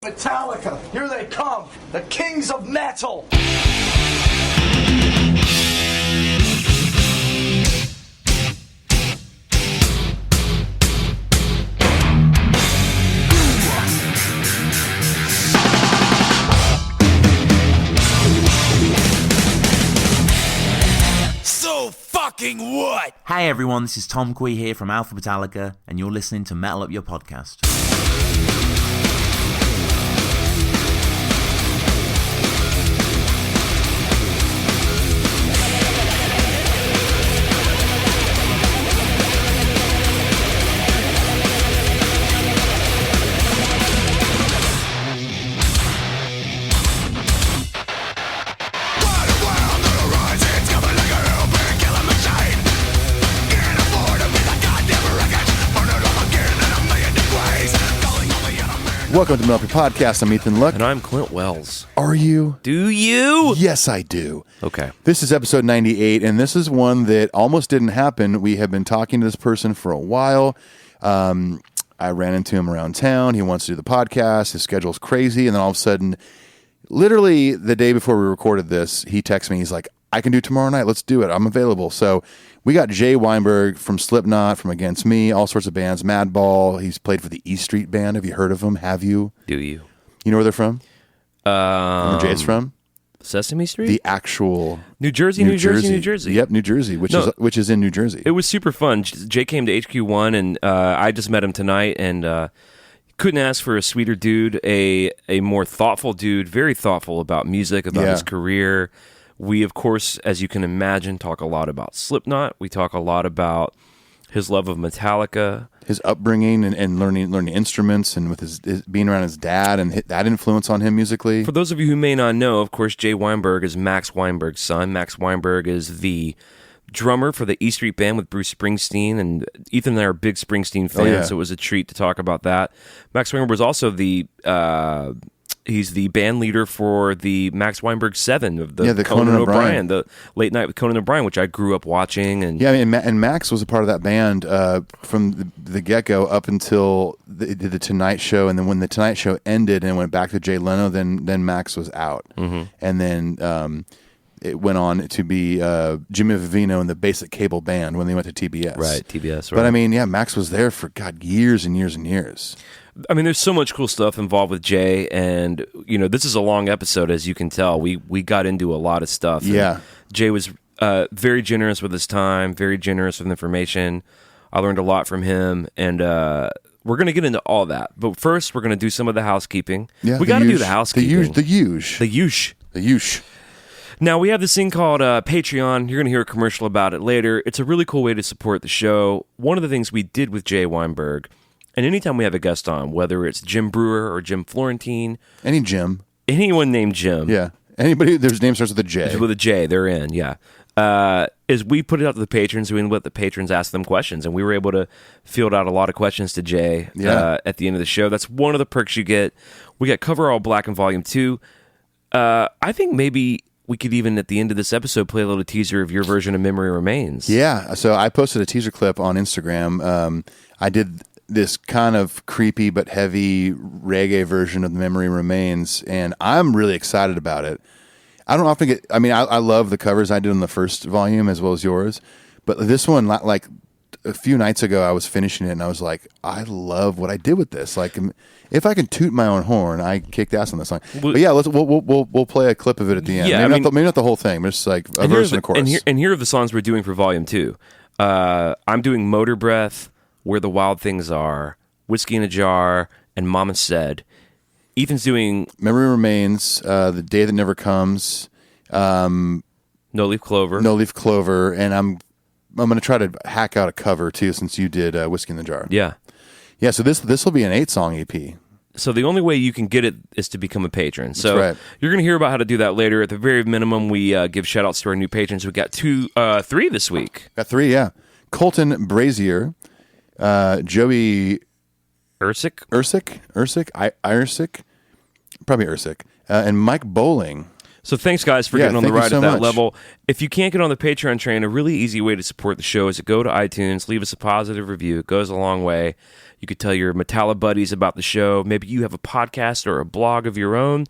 Metallica, here they come, the kings of metal. So fucking what? Hey everyone, this is Tom Quee here from Alpha Metallica, and you're listening to Metal Up Your Podcast. Welcome to Metal Up Your Podcast. I'm Ethan Luck. And I'm Clint Wells. Are you? Do you? Yes, I do. Okay. This is episode 98, and this is one that almost didn't happen. We have been talking to this person for a while. I ran into him around town. He wants to do the podcast. His schedule's crazy. And then all of a sudden, literally the day before we recorded this, he texts me. He's like, I can do tomorrow night. Let's do it. I'm available. So we got Jay Weinberg from Slipknot, from Against Me, all sorts of bands. Madball. He's played for the E Street Band. Have you heard of them? Have you? Do you? You know where they're from? Where Jay's from? Sesame Street? The actual New Jersey. Yep, New Jersey, which is in New Jersey. It was super fun. Jay came to HQ1, and I just met him tonight, and couldn't ask for a sweeter dude, a more thoughtful dude, very thoughtful about music, about his career. We, of course, as you can imagine, talk a lot about Slipknot. We talk a lot about his love of Metallica, his upbringing, and learning instruments, and with his being around his dad and that influence on him musically. For those of you who may not know, of course, Jay Weinberg is Max Weinberg's son. Max Weinberg is the drummer for the E Street Band with Bruce Springsteen, and Ethan and I are big Springsteen fans, so it was a treat to talk about that. Max Weinberg was also he's the band leader for the Max Weinberg 7 of the Conan O'Brien, the Late Night with Conan O'Brien, which I grew up watching. And and Max was a part of that band from the get-go up until they did the Tonight Show, and then when the Tonight Show ended and went back to Jay Leno, then Max was out. Mm-hmm. And then it went on to be Jimmy Vivino and the Basic Cable Band when they went to TBS. Right, TBS, right. But I mean, Max was there for, years and years and years. I mean, there's so much cool stuff involved with Jay, and this is a long episode, as you can tell. We got into a lot of stuff. Yeah, Jay was very generous with his time, very generous with information. I learned a lot from him, and we're going to get into all that. But first, we're going to do some of the housekeeping. Yeah, we got to do the housekeeping. The huge. Now, we have this thing called Patreon. You're going to hear a commercial about it later. It's a really cool way to support the show. One of the things we did with Jay Weinberg, and anytime we have a guest on, whether it's Jim Brewer or Jim Florentine. Anyone named Jim. Yeah. Anybody, their name starts with a J. With a J, they're in, yeah. Is we put it out to the patrons, we let the patrons ask them questions, and we were able to field out a lot of questions to Jay at the end of the show. That's one of the perks you get. We got Cover All Black in Volume 2. I think maybe we could even, at the end of this episode, play a little teaser of your version of Memory Remains. Yeah, so I posted a teaser clip on Instagram. I did this kind of creepy but heavy reggae version of Memory Remains, and I'm really excited about it. I don't often get, I love the covers I did on the first volume as well as yours, but this one, like a few nights ago, I was finishing it and I was like, I love what I did with this. Like, if I can toot my own horn, I kicked ass on this song. But yeah, we'll play a clip of it at the end. Yeah, maybe not the whole thing, but just like a verse and a chorus. And here are the songs we're doing for Volume 2. I'm doing Motor Breath, Where the Wild Things Are, Whiskey in a Jar, and Mama Said. Ethan's doing Memory Remains, The Day That Never Comes, No Leaf Clover, and I'm going to try to hack out a cover too, since you did Whiskey in the Jar. Yeah. So this will be an 8-song EP. So the only way you can get it is to become a patron. So That's right. You're going to hear about how to do that later. At the very minimum, we give shout-outs to our new patrons. We got 3 this week. Got 3, yeah. Colton Brazier, Joey Ursic, and Mike Bowling. So thanks, guys, for Yeah, getting on the thank you ride so at that much. level. If you can't get on the Patreon train, a really easy way to support the show is to go to iTunes, leave us a positive review. It goes a long way. You could tell your Metallica buddies about the show. Maybe you have a podcast or a blog of your own.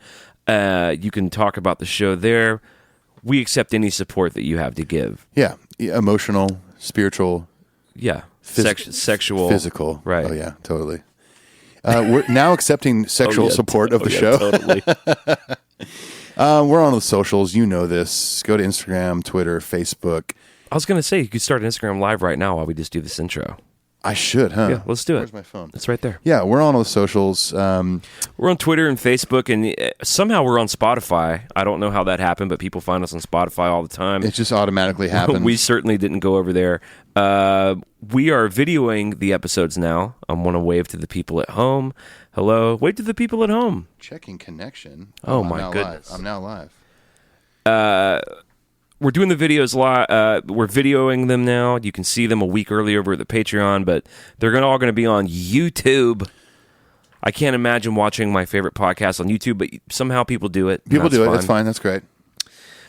You can talk about the show there. We accept any support that you have to give. Yeah, emotional, spiritual, Yeah. Phys- Sexual. physical. Right. Oh, yeah, totally. We're now accepting sexual support of the show. Totally. We're on the socials. You know this. Go to Instagram, Twitter, Facebook. I was going to say, you could start an Instagram Live right now while we just do this intro. I should, huh? Yeah, let's do it. Where's my phone? It's right there. Yeah, we're on all the socials. We're on Twitter and Facebook, and somehow we're on Spotify. I don't know how that happened, but people find us on Spotify all the time. It just automatically happens. We certainly didn't go over there. We are videoing the episodes now. I want to wave to the people at home. Hello. Wave to the people at home. Checking connection. Oh, I'm my now goodness. Live. I'm now live. We're doing the videos live. We're videoing them now. You can see them a week early over at the Patreon, but they're all going to be on YouTube. I can't imagine watching my favorite podcast on YouTube, but somehow people do it. People do it. Fun. That's fine. That's great.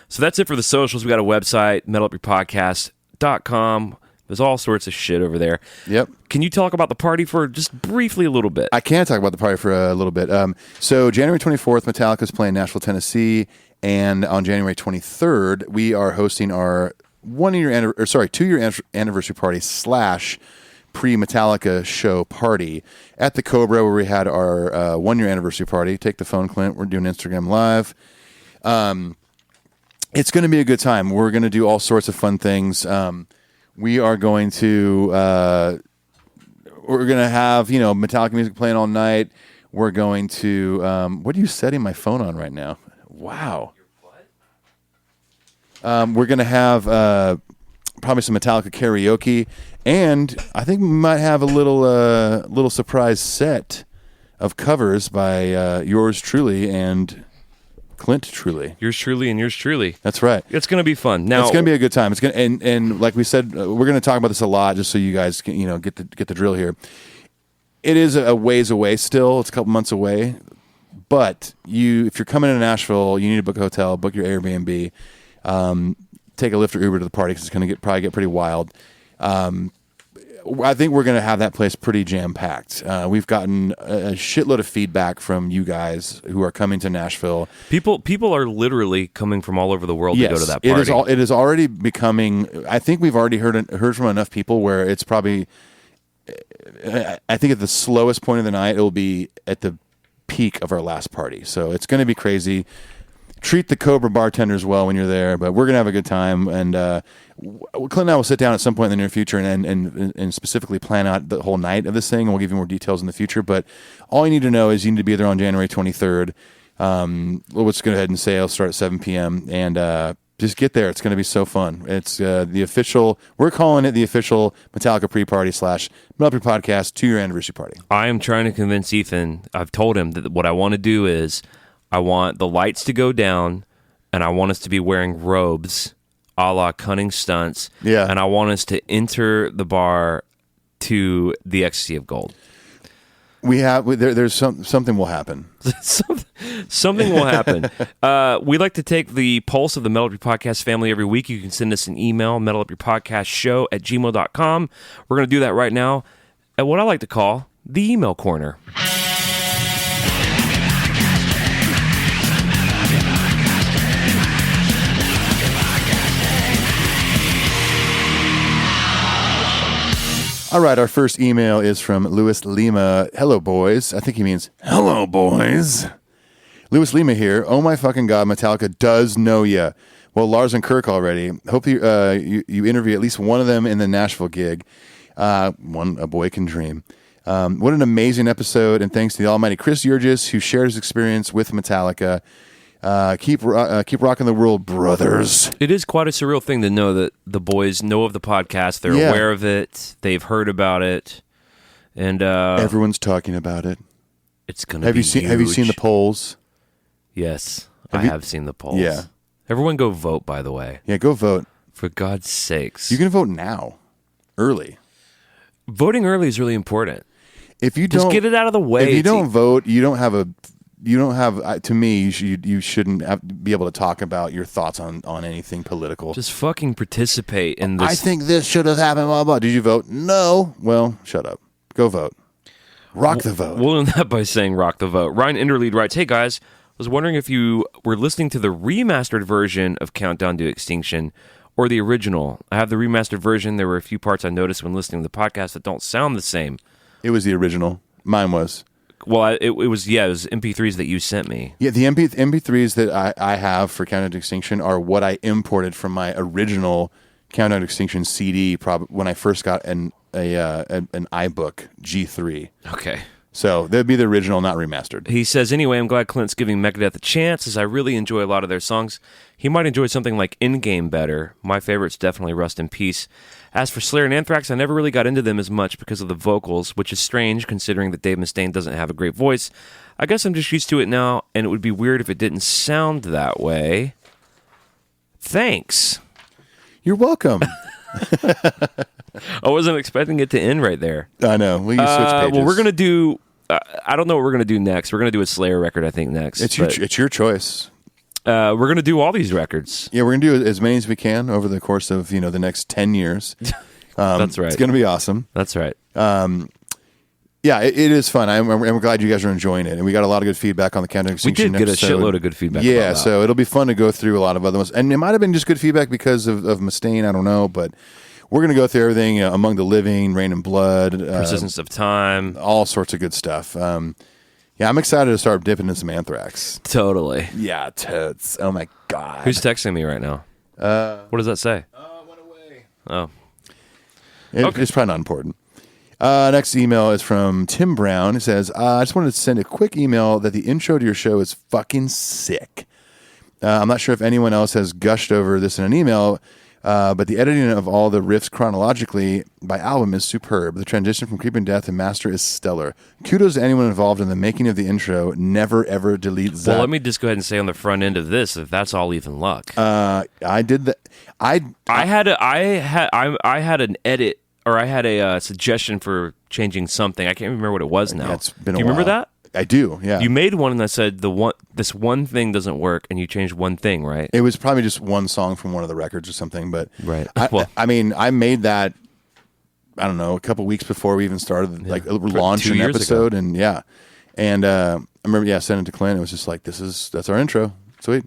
So that's it for the socials. We got a website, metalupyourpodcast.com. There's all sorts of shit over there. Yep. Can you talk about the party for just briefly a little bit? I can talk about the party for a little bit. So January 24th, Metallica's playing Nashville, Tennessee, and on January 23rd, we are hosting our 2-year anniversary party / pre-Metallica show party at the Cobra, where we had our 1-year anniversary party. Take the phone, Clint. We're doing Instagram Live. It's going to be a good time. We're going to do all sorts of fun things. We are going to have Metallica music playing all night. We're going to what are you setting my phone on right now? Wow. We're going to have probably some Metallica karaoke, and I think we might have a little surprise set of covers by yours truly and Clint truly. Yours truly and yours truly. That's right. It's going to be fun. Now It's going to be a good time. It's going and like we said, we're going to talk about this a lot, just so you guys can, get the drill here. It is a ways away still. It's a couple months away, but if you're coming to Nashville, you need to book a hotel, book your Airbnb, take a Lyft or Uber to the party because it's going to probably get pretty wild. I think we're going to have that place pretty jam-packed. We've gotten a shitload of feedback from you guys who are coming to Nashville. People are literally coming from all over the world to go to that party. It is already becoming. I think we've already heard from enough people where it's probably. I think at the slowest point of the night, it will be at the peak of our last party. So it's going to be crazy. Treat the Cobra bartenders well when you're there, but we're going to have a good time. And Clint and I will sit down at some point in the near future and specifically plan out the whole night of this thing, and we'll give you more details in the future. But all you need to know is you need to be there on January 23rd. Let's go ahead and say it'll start at 7 p.m. and just get there. It's going to be so fun. It's we're calling it the official Metallica pre-party / Metalupyour Podcast 2-year anniversary party. I am trying to convince Ethan. I've told him that what I want to do is I want the lights to go down, and I want us to be wearing robes a la Cunning Stunts. Yeah. And I want us to enter the bar to the Ecstasy of Gold. There's something will happen. Something will happen. We like to take the pulse of the Metal Up Your Podcast family every week. You can send us an email, metalupyourpodcastshow@gmail.com. We're going to do that right now at what I like to call the email corner. All right, our first email is from Louis Lima. Hello, boys. I think he means, hello, boys. Louis Lima here. Oh, my fucking God, Metallica does know ya. Well, Lars and Kirk already. Hope you interview at least one of them in the Nashville gig. A boy can dream. What an amazing episode, and thanks to the almighty Chris Urgis, who shared his experience with Metallica. Keep rocking the world, brothers. It is quite a surreal thing to know that the boys know of the podcast. They're aware of it. They've heard about it, and everyone's talking about it. It's gonna be huge. Have you seen the polls? Yes, I have seen the polls. Yeah. Everyone go vote, by the way. Yeah, go vote. For God's sakes. You can vote now, early. Voting early is really important. If you Just don't get it out of the way. If you don't vote, you don't have a you don't have. To me, you shouldn't be able to talk about your thoughts on anything political. Just fucking participate in this. I think this should have happened. Blah blah. Did you vote? No. Well, shut up. Go vote. Rock the vote. We'll end that by saying rock the vote. Ryan Interlead writes, "Hey guys, I was wondering if you were listening to the remastered version of Countdown to Extinction or the original. I have the remastered version. There were a few parts I noticed when listening to the podcast that don't sound the same." It was the original. Mine was. Well, it was MP3s that you sent me. Yeah, the MP3s that I have for Countdown to Extinction are what I imported from my original Countdown to Extinction CD when I first got an iBook G3. Okay. So that'd be the original, not remastered. He says, anyway, I'm glad Clint's giving Megadeth a chance, as I really enjoy a lot of their songs. He might enjoy something like In Game better. My favorite's definitely Rust in Peace. As for Slayer and Anthrax, I never really got into them as much because of the vocals, which is strange considering that Dave Mustaine doesn't have a great voice. I guess I'm just used to it now, and it would be weird if it didn't sound that way. Thanks. You're welcome. I wasn't expecting it to end right there. I know. We can switch pages. Well, we're going to do... I don't know what we're going to do next. We're going to do a Slayer record, I think, next. It's your choice. We're going to do all these records. Yeah, we're going to do as many as we can over the course of the next 10 years. That's right. It's going to be awesome. That's right. Yeah, it is fun. I'm glad you guys are enjoying it. And we got a lot of good feedback on the Countdown to Extinction We did get episode. a shitload of good feedback. Yeah, about that. so it'll be fun to go through a lot of other ones. And it might have been just good feedback because of Mustaine. I don't know. But we're going to go through everything, Among the Living, Rain and Blood. Persistence of Time. All sorts of good stuff. Yeah, I'm excited to start dipping into some Anthrax. Totally. Yeah, totes. Oh, my God. Who's texting me right now? What does that say? Went away. Oh. It's probably not important. Next email is from Tim Brown. He says, I just wanted to send a quick email that the intro to your show is fucking sick. I'm not sure if anyone else has gushed over this in an email, but the editing of all the riffs chronologically by album is superb. The transition from Creeping Death to Master is stellar. Kudos to anyone involved in the making of the intro. Never, ever delete that. Well, let me just go ahead and say on the front end of this, if that's all even luck. I did that. I had an edit, or I had a suggestion for changing something. I can't remember what it was now. It's been do you a while. remember that? I do, yeah. You made one and I said this one thing doesn't work, and you changed one thing, right? It was probably just one song from one of the records or something, but right. I mean, I made that, I don't know, a couple weeks before we even started, like launch an episode, ago. And yeah, and I remember, sending it to Clint. It was just like, that's our intro, sweet.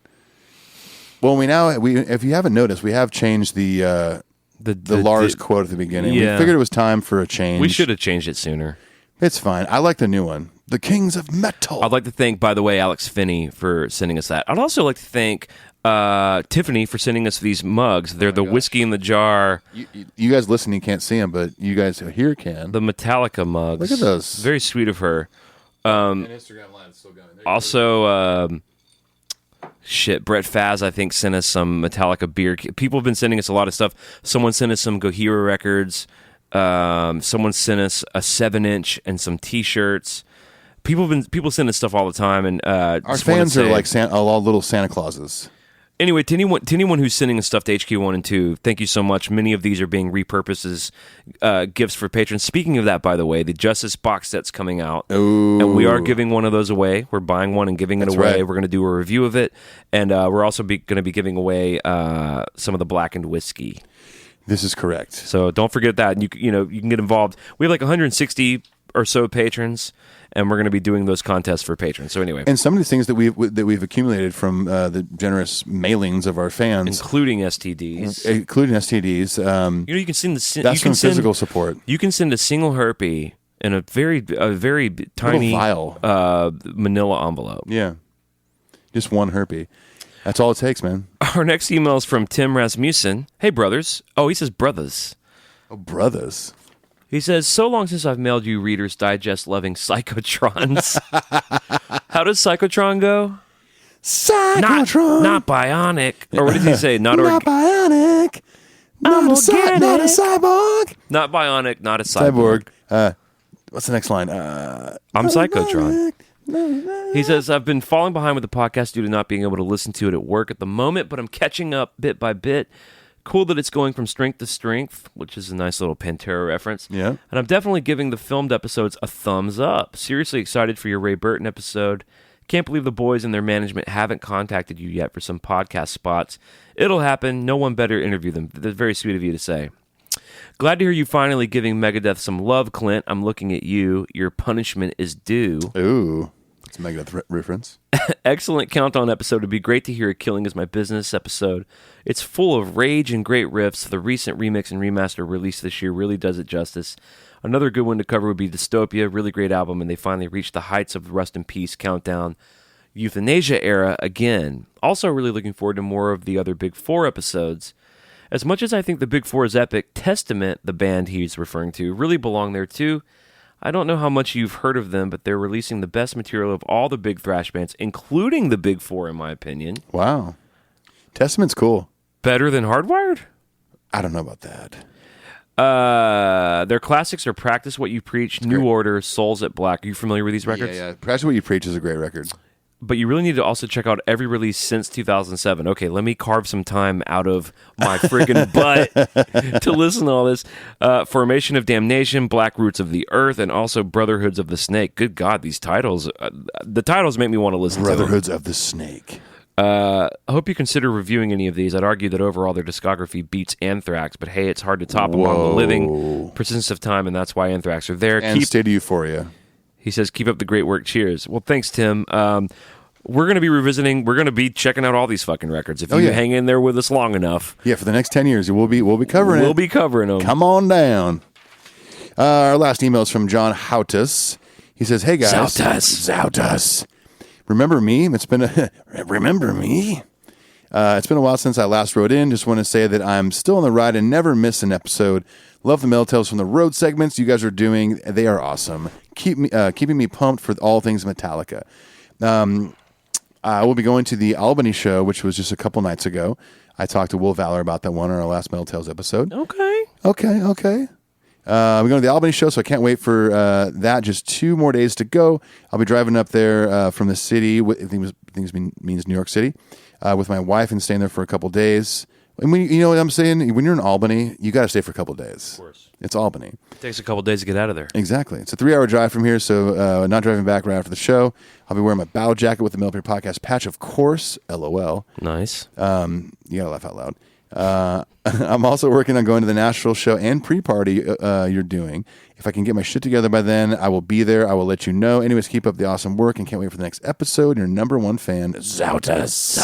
Well, if you haven't noticed, we have changed the Lars quote at the beginning. Yeah. We figured it was time for a change. We should have changed it sooner. It's fine. I like the new one. The Kings of Metal. I'd like to thank, by the way, Alex Finney for sending us that. I'd also like to thank Tiffany for sending us these mugs. They're the whiskey in the jar. You guys listening can't see them, but you guys here can. The Metallica mugs. Look at those. Very sweet of her. And Instagram Live's still going. Also, Brett Faz, I think, sent us some Metallica beer. People have been sending us a lot of stuff. Someone sent us some Gojira records. Someone sent us a 7-inch and some T-shirts. People send us stuff all the time, and our fans are like all little Santa Clauses. Anyway, to anyone who's sending us stuff to HQ1 and 2, thank you so much. Many of these are being repurposed as gifts for patrons. Speaking of that, by the way, the Justice box set's coming out, and we are giving one of those away. We're buying one and giving it away. Right. We're going to do a review of it, and we're also going to be giving away some of the blackened whiskey. This is correct. So don't forget that. And you can get involved. We have like 160 or so patrons, and we're going to be doing those contests for patrons. So anyway, and some of the things that we've accumulated from the generous mailings of our fans, including STDs, you can send that's some physical support. You can send a single herpy in a very tiny vial, manila envelope. Yeah, just one herpy. That's all it takes, man. Our next email is from Tim Rasmussen. Hey, brothers. Oh, he says brothers. Oh, brothers. He says, so long since I've mailed you Reader's Digest loving Psychotrons. How does Psychotron go? Psychotron. Not bionic. Or what does he say? Not bionic. Not a cyborg. Not bionic, not a cyborg. What's the next line? I'm Psychotron. He says, I've been falling behind with the podcast due to not being able to listen to it at work at the moment, but I'm catching up bit by bit. Cool that it's going from strength to strength, which is a nice little Pantera reference. Yeah. And I'm definitely giving the filmed episodes a thumbs up. Seriously excited for your Ray Burton episode. Can't believe the boys and their management haven't contacted you yet for some podcast spots. It'll happen. No one better interview them. That's very sweet of you to say. Glad to hear you finally giving Megadeth some love, Clint. I'm looking at you. Your punishment is due. Ooh, it's a Megadeth reference. Excellent countdown episode. It'd be great to hear a Killing Is My Business episode. It's full of rage and great riffs. The recent remix and remaster released this year really does it justice. Another good one to cover would be Dystopia. Really great album, and they finally reached the heights of the Rust in Peace countdown. Euthanasia era again. Also really looking forward to more of the other Big Four episodes. As much as I think the Big Four is epic, Testament, the band he's referring to, really belong there too. I don't know how much you've heard of them, but they're releasing the best material of all the big thrash bands, including the Big Four, in my opinion. Wow. Testament's cool. Better than Hardwired? I don't know about that. Their classics are Practice What You Preach, New Order, Souls at Black. Are you familiar with these records? Yeah. Practice What You Preach is a great record. But you really need to also check out every release since 2007. Okay, let me carve some time out of my friggin' butt to listen to all this. Formation of Damnation, Black Roots of the Earth, and also Brotherhoods of the Snake. Good God, these titles. The titles make me want to listen to them. Brotherhoods of the Snake. I hope you consider reviewing any of these. I'd argue that overall their discography beats Anthrax, but hey, it's hard to top Among the Living, Persistence of Time, and that's why Anthrax are there. And State of Euphoria. He says, keep up the great work. Cheers. Well, thanks, Tim. We're going to be revisiting. We're going to be checking out all these fucking records. If you hang in there with us long enough. Yeah, for the next 10 years, we'll be covering it. We'll be covering them. Come on down. Our last email is from John Houtus. He says, hey, guys. Zoutus. Remember me? Remember me? It's been a while since I last wrote in. Just want to say that I'm still on the ride and never miss an episode. Love the Metal Tales from the road segments you guys are doing. They are awesome. Keeping me pumped for all things Metallica. I will be going to the Albany show, which was just a couple nights ago. I talked to Will Valor about that one on our last Metal Tales episode. Okay. We're going to the Albany show, so I can't wait for that. Just 2 more days to go. I'll be driving up there from the city. Things means New York City, with my wife and staying there for a couple days. And you know what I'm saying? When you're in Albany, you got to stay for a couple days. Of course. It's Albany. It takes a couple days to get out of there. Exactly. It's a 3-hour drive from here, so not driving back right after the show. I'll be wearing my bow jacket with the Metal Up Your Podcast patch, of course. LOL. Nice. You got to laugh out loud. I'm also working on going to the Nashville show and pre-party you're doing. If I can get my shit together by then, I will be there. I will let you know. Anyways, keep up the awesome work and can't wait for the next episode. Your number one fan, Zoutus.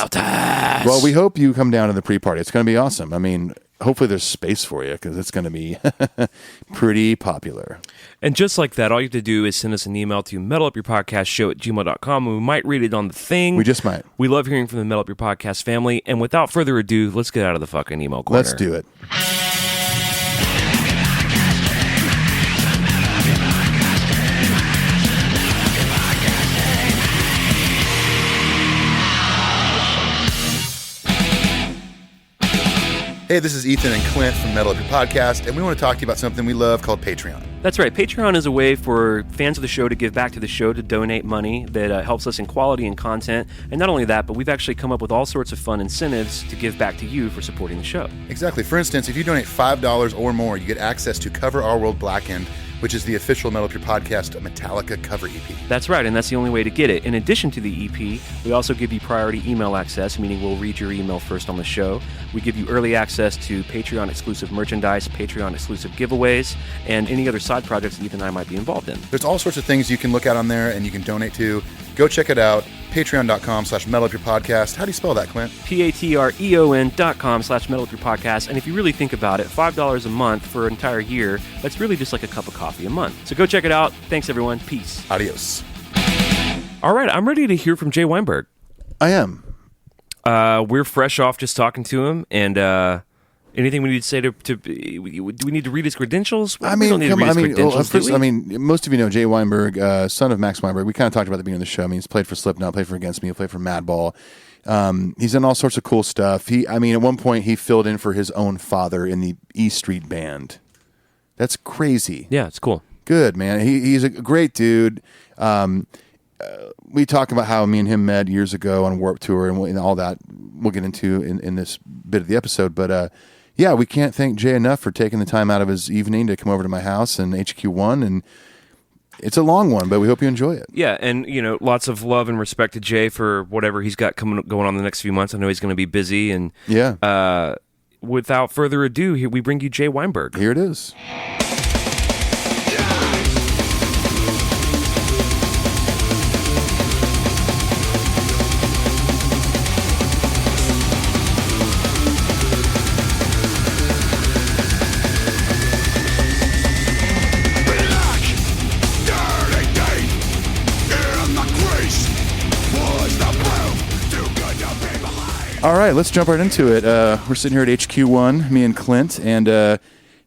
Well, we hope you come down to the pre-party. It's going to be awesome. I mean, hopefully there's space for you because it's going to be pretty popular. And just like that, all you have to do is send us an email to metalupyourpodcastshow@gmail.com, and we might read it on the thing. We just might. We love hearing from the Metal Up Your Podcast family. And without further ado, let's get out of the fucking email corner. Let's do it. Hey, this is Ethan and Clint from Metal Up Your Podcast, and we want to talk to you about something we love called Patreon. That's right. Patreon is a way for fans of the show to give back to the show, to donate money that helps us in quality and content. And not only that, but we've actually come up with all sorts of fun incentives to give back to you for supporting the show. Exactly. For instance, if you donate $5 or more, you get access to Cover Our World Blackened, which is the official Metal Up Your Podcast Metallica cover EP. That's right, and that's the only way to get it. In addition to the EP, we also give you priority email access, meaning we'll read your email first on the show. We give you early access to Patreon-exclusive merchandise, Patreon-exclusive giveaways, and any other side projects that Ethan and I might be involved in. There's all sorts of things you can look at on there and you can donate to. Go check it out. Patreon.com/metalupyourpodcast. How do you spell that, Clint? Patreon.com/metalupyourpodcast. And if you really think about it, $5 a month for an entire year, that's really just like a cup of coffee a month. So go check it out. Thanks, everyone. Peace. Adios. All right, I'm ready to hear from Jay Weinberg. I am. We're fresh off just talking to him, and anything we need to say do we need to read his credentials? I mean, most of you know Jay Weinberg, son of Max Weinberg. We kind of talked about the beginning of the show. I mean, he's played for Slipknot, played for Against Me, played for Madball. He's done all sorts of cool stuff. At one point, he filled in for his own father in the E Street Band. That's crazy. Yeah, it's cool. Good, man. He's a great dude. We talk about how me and him met years ago on Warped Tour and all that we'll get into in this bit of the episode. But yeah, we can't thank Jay enough for taking the time out of his evening to come over to my house and HQ1. And It's a long one, but we hope you enjoy it. Yeah, and lots of love and respect to Jay for whatever he's got going on the next few months. I know he's going to be busy, and without further ado, here we bring you Jay Weinberg. Here it is. All right, let's jump right into it. We're sitting here at HQ1, me and Clint, and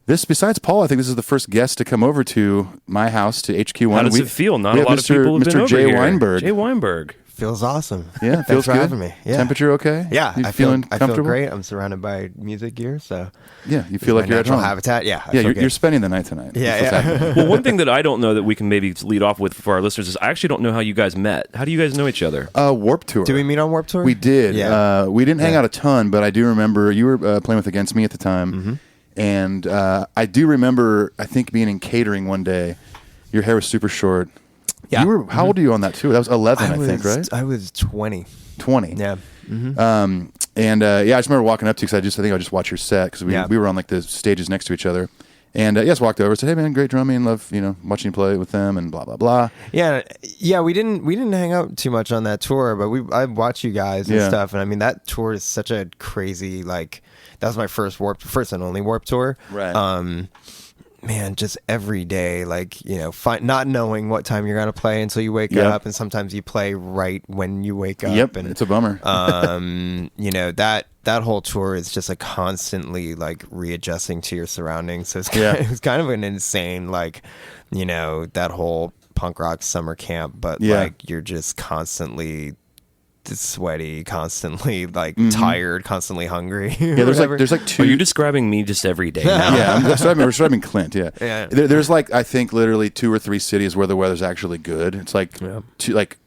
this, besides Paul, I think this is the first guest to come over to my house, to HQ1. How does it feel? Not a lot of people have been over Jay here. Weinberg. Jay Weinberg. Feels awesome. Yeah, Thanks feels for good. having me. Yeah. Temperature okay? Yeah, You I feel comfortable? great. I'm surrounded by music gear, so Yeah, you feel like you're at natural home. habitat. Yeah, I Yeah, feel you're spending the night tonight. Yeah, That's what's happening. Well, one thing that I don't know that we can maybe lead off with for our listeners is I actually don't know how you guys met. How do you guys know each other? Warped Tour. Do we meet on Warped Tour? We did. Yeah. We didn't hang out a ton, but I do remember you were playing with Against Me at the time. And I do remember, I think, being in catering one day. Your hair was super short. Yeah. You were, how old are you on that tour? That was 11, I think, right? I was 20. 20. Yeah. And I just remember walking up to you because I think I just watched your set because we were on like the stages next to each other. And just walked over and said, "Hey man, great drumming, love watching you play with them," and blah blah blah. Yeah. We didn't hang out too much on that tour, but I watched you guys and stuff. And I mean, that tour is such a crazy, like, that was my first and only Warped Tour. Right. Man, just every day, like, not knowing what time you're gonna play until you wake up, and sometimes you play right when you wake up. Yep, and it's a bummer. That whole tour is just like constantly like readjusting to your surroundings. So it's kind of an insane, like, that whole punk rock summer camp, but like you're just constantly sweaty, constantly like tired, constantly hungry. Yeah, there's like two. Are you describing me just every day now? Yeah, we're describing Clint. Yeah. There's like, I think literally 2 or 3 cities where the weather's actually good. It's like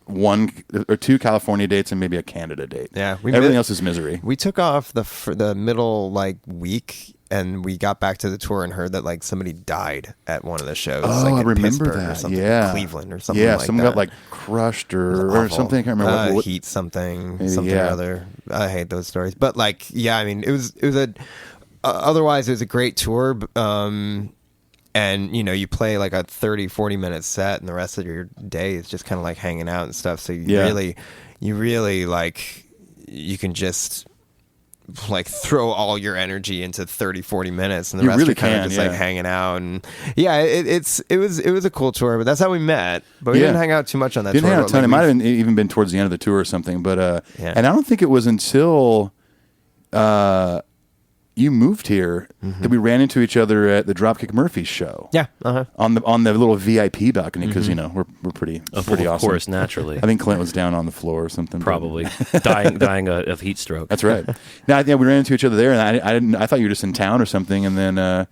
one or 2 California dates and maybe a Canada date. Yeah, everything else is misery. We took off the middle like week, and we got back to the tour and heard that like somebody died at one of the shows. Oh, like I in remember Pittsburgh that. Or something, Yeah, Cleveland or something. Yeah, like someone that. got like crushed or Awful. something. I can't remember. What Heat something, maybe, something or other. I hate those stories, but like, yeah, I mean, it was a. Otherwise, it was a great tour. And you play like a 30-40 minute set, and the rest of your day is just kind of like hanging out and stuff. So you really like, you can just like throw all your energy into 30-40 minutes, and the rest really are kind of can, just like hanging out. And it was a cool tour, but that's how we met. But we didn't hang out too much on that tour. Didn't hang out a ton. It might have even been towards the end of the tour or something. But and I don't think it was until you moved here that we ran into each other at the Dropkick Murphys show. Yeah, on the little VIP balcony because we're pretty awesome. Of course, naturally. I think Clint was down on the floor or something. Probably dying of heat stroke. That's right. Now, we ran into each other there, and I thought you were just in town or something, and then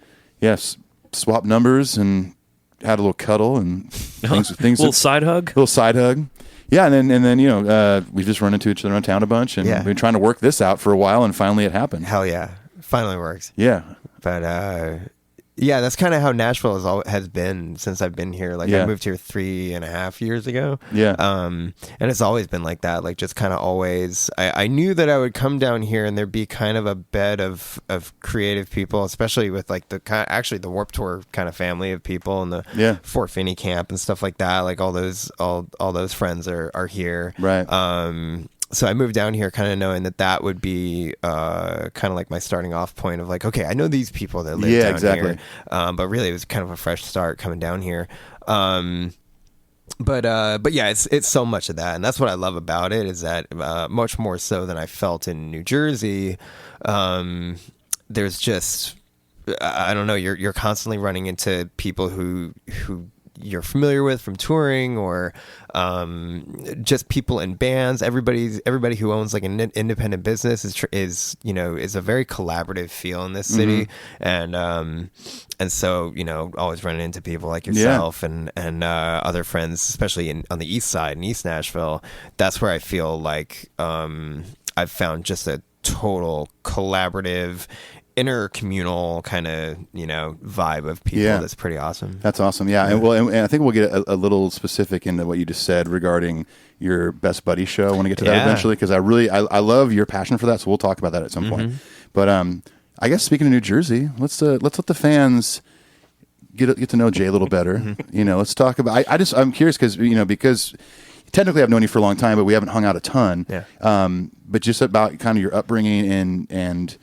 swapped numbers and had a little cuddle and things. Little side hug. Little side hug. Yeah, and then we just run into each other around town a bunch, and we've been trying to work this out for a while, and finally it happened. Hell yeah, finally works. Yeah, but that's kind of how Nashville has been since I've been here. Like I moved here 3.5 years ago. Yeah. And it's always been like that. Like just kind of always. I knew that I would come down here and there'd be kind of a bed of creative people, especially with like the Warped Tour kind of family of people and the Fort Finney camp and stuff like that. Like all those friends are here. Right. So I moved down here kind of knowing that would be kind of like my starting off point of like, okay, I know these people that live down here. But really it was kind of a fresh start coming down here. But yeah, it's so much of that. And that's what I love about it is that much more so than I felt in New Jersey. There's just, I don't know, you're constantly running into people who you're familiar with from touring or just people in bands. Everybody who owns like an independent business is a very collaborative feel in this city. And so always running into people like yourself and other friends, especially on the east side in East Nashville. That's where I feel like I've found just a total collaborative, intercommunal kind of, vibe of people that's pretty awesome. That's awesome. Yeah. And I think we'll get a little specific into what you just said regarding your Best Buddy show. I want to get to that eventually, because I love your passion for that. So we'll talk about that at some point. But I guess speaking of New Jersey, let's let the fans get to know Jay a little better. Let's talk about. I'm curious because technically I've known you for a long time, but we haven't hung out a ton. Yeah. But just about kind of your upbringing and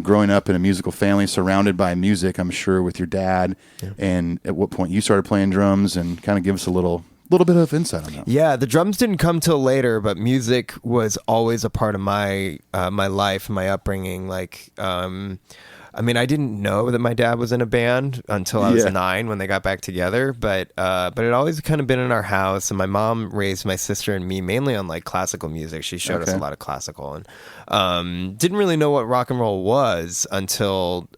growing up in a musical family surrounded by music, I'm sure, with your dad, and at what point you started playing drums, and kind of give us a little bit of insight on that. Yeah, the drums didn't come till later, but music was always a part of my my life, my upbringing. Like, I didn't know that my dad was in a band until I was 9 when they got back together. But it always kind of been in our house, and my mom raised my sister and me mainly on like classical music. She showed us a lot of classical, and didn't really know what rock and roll was until.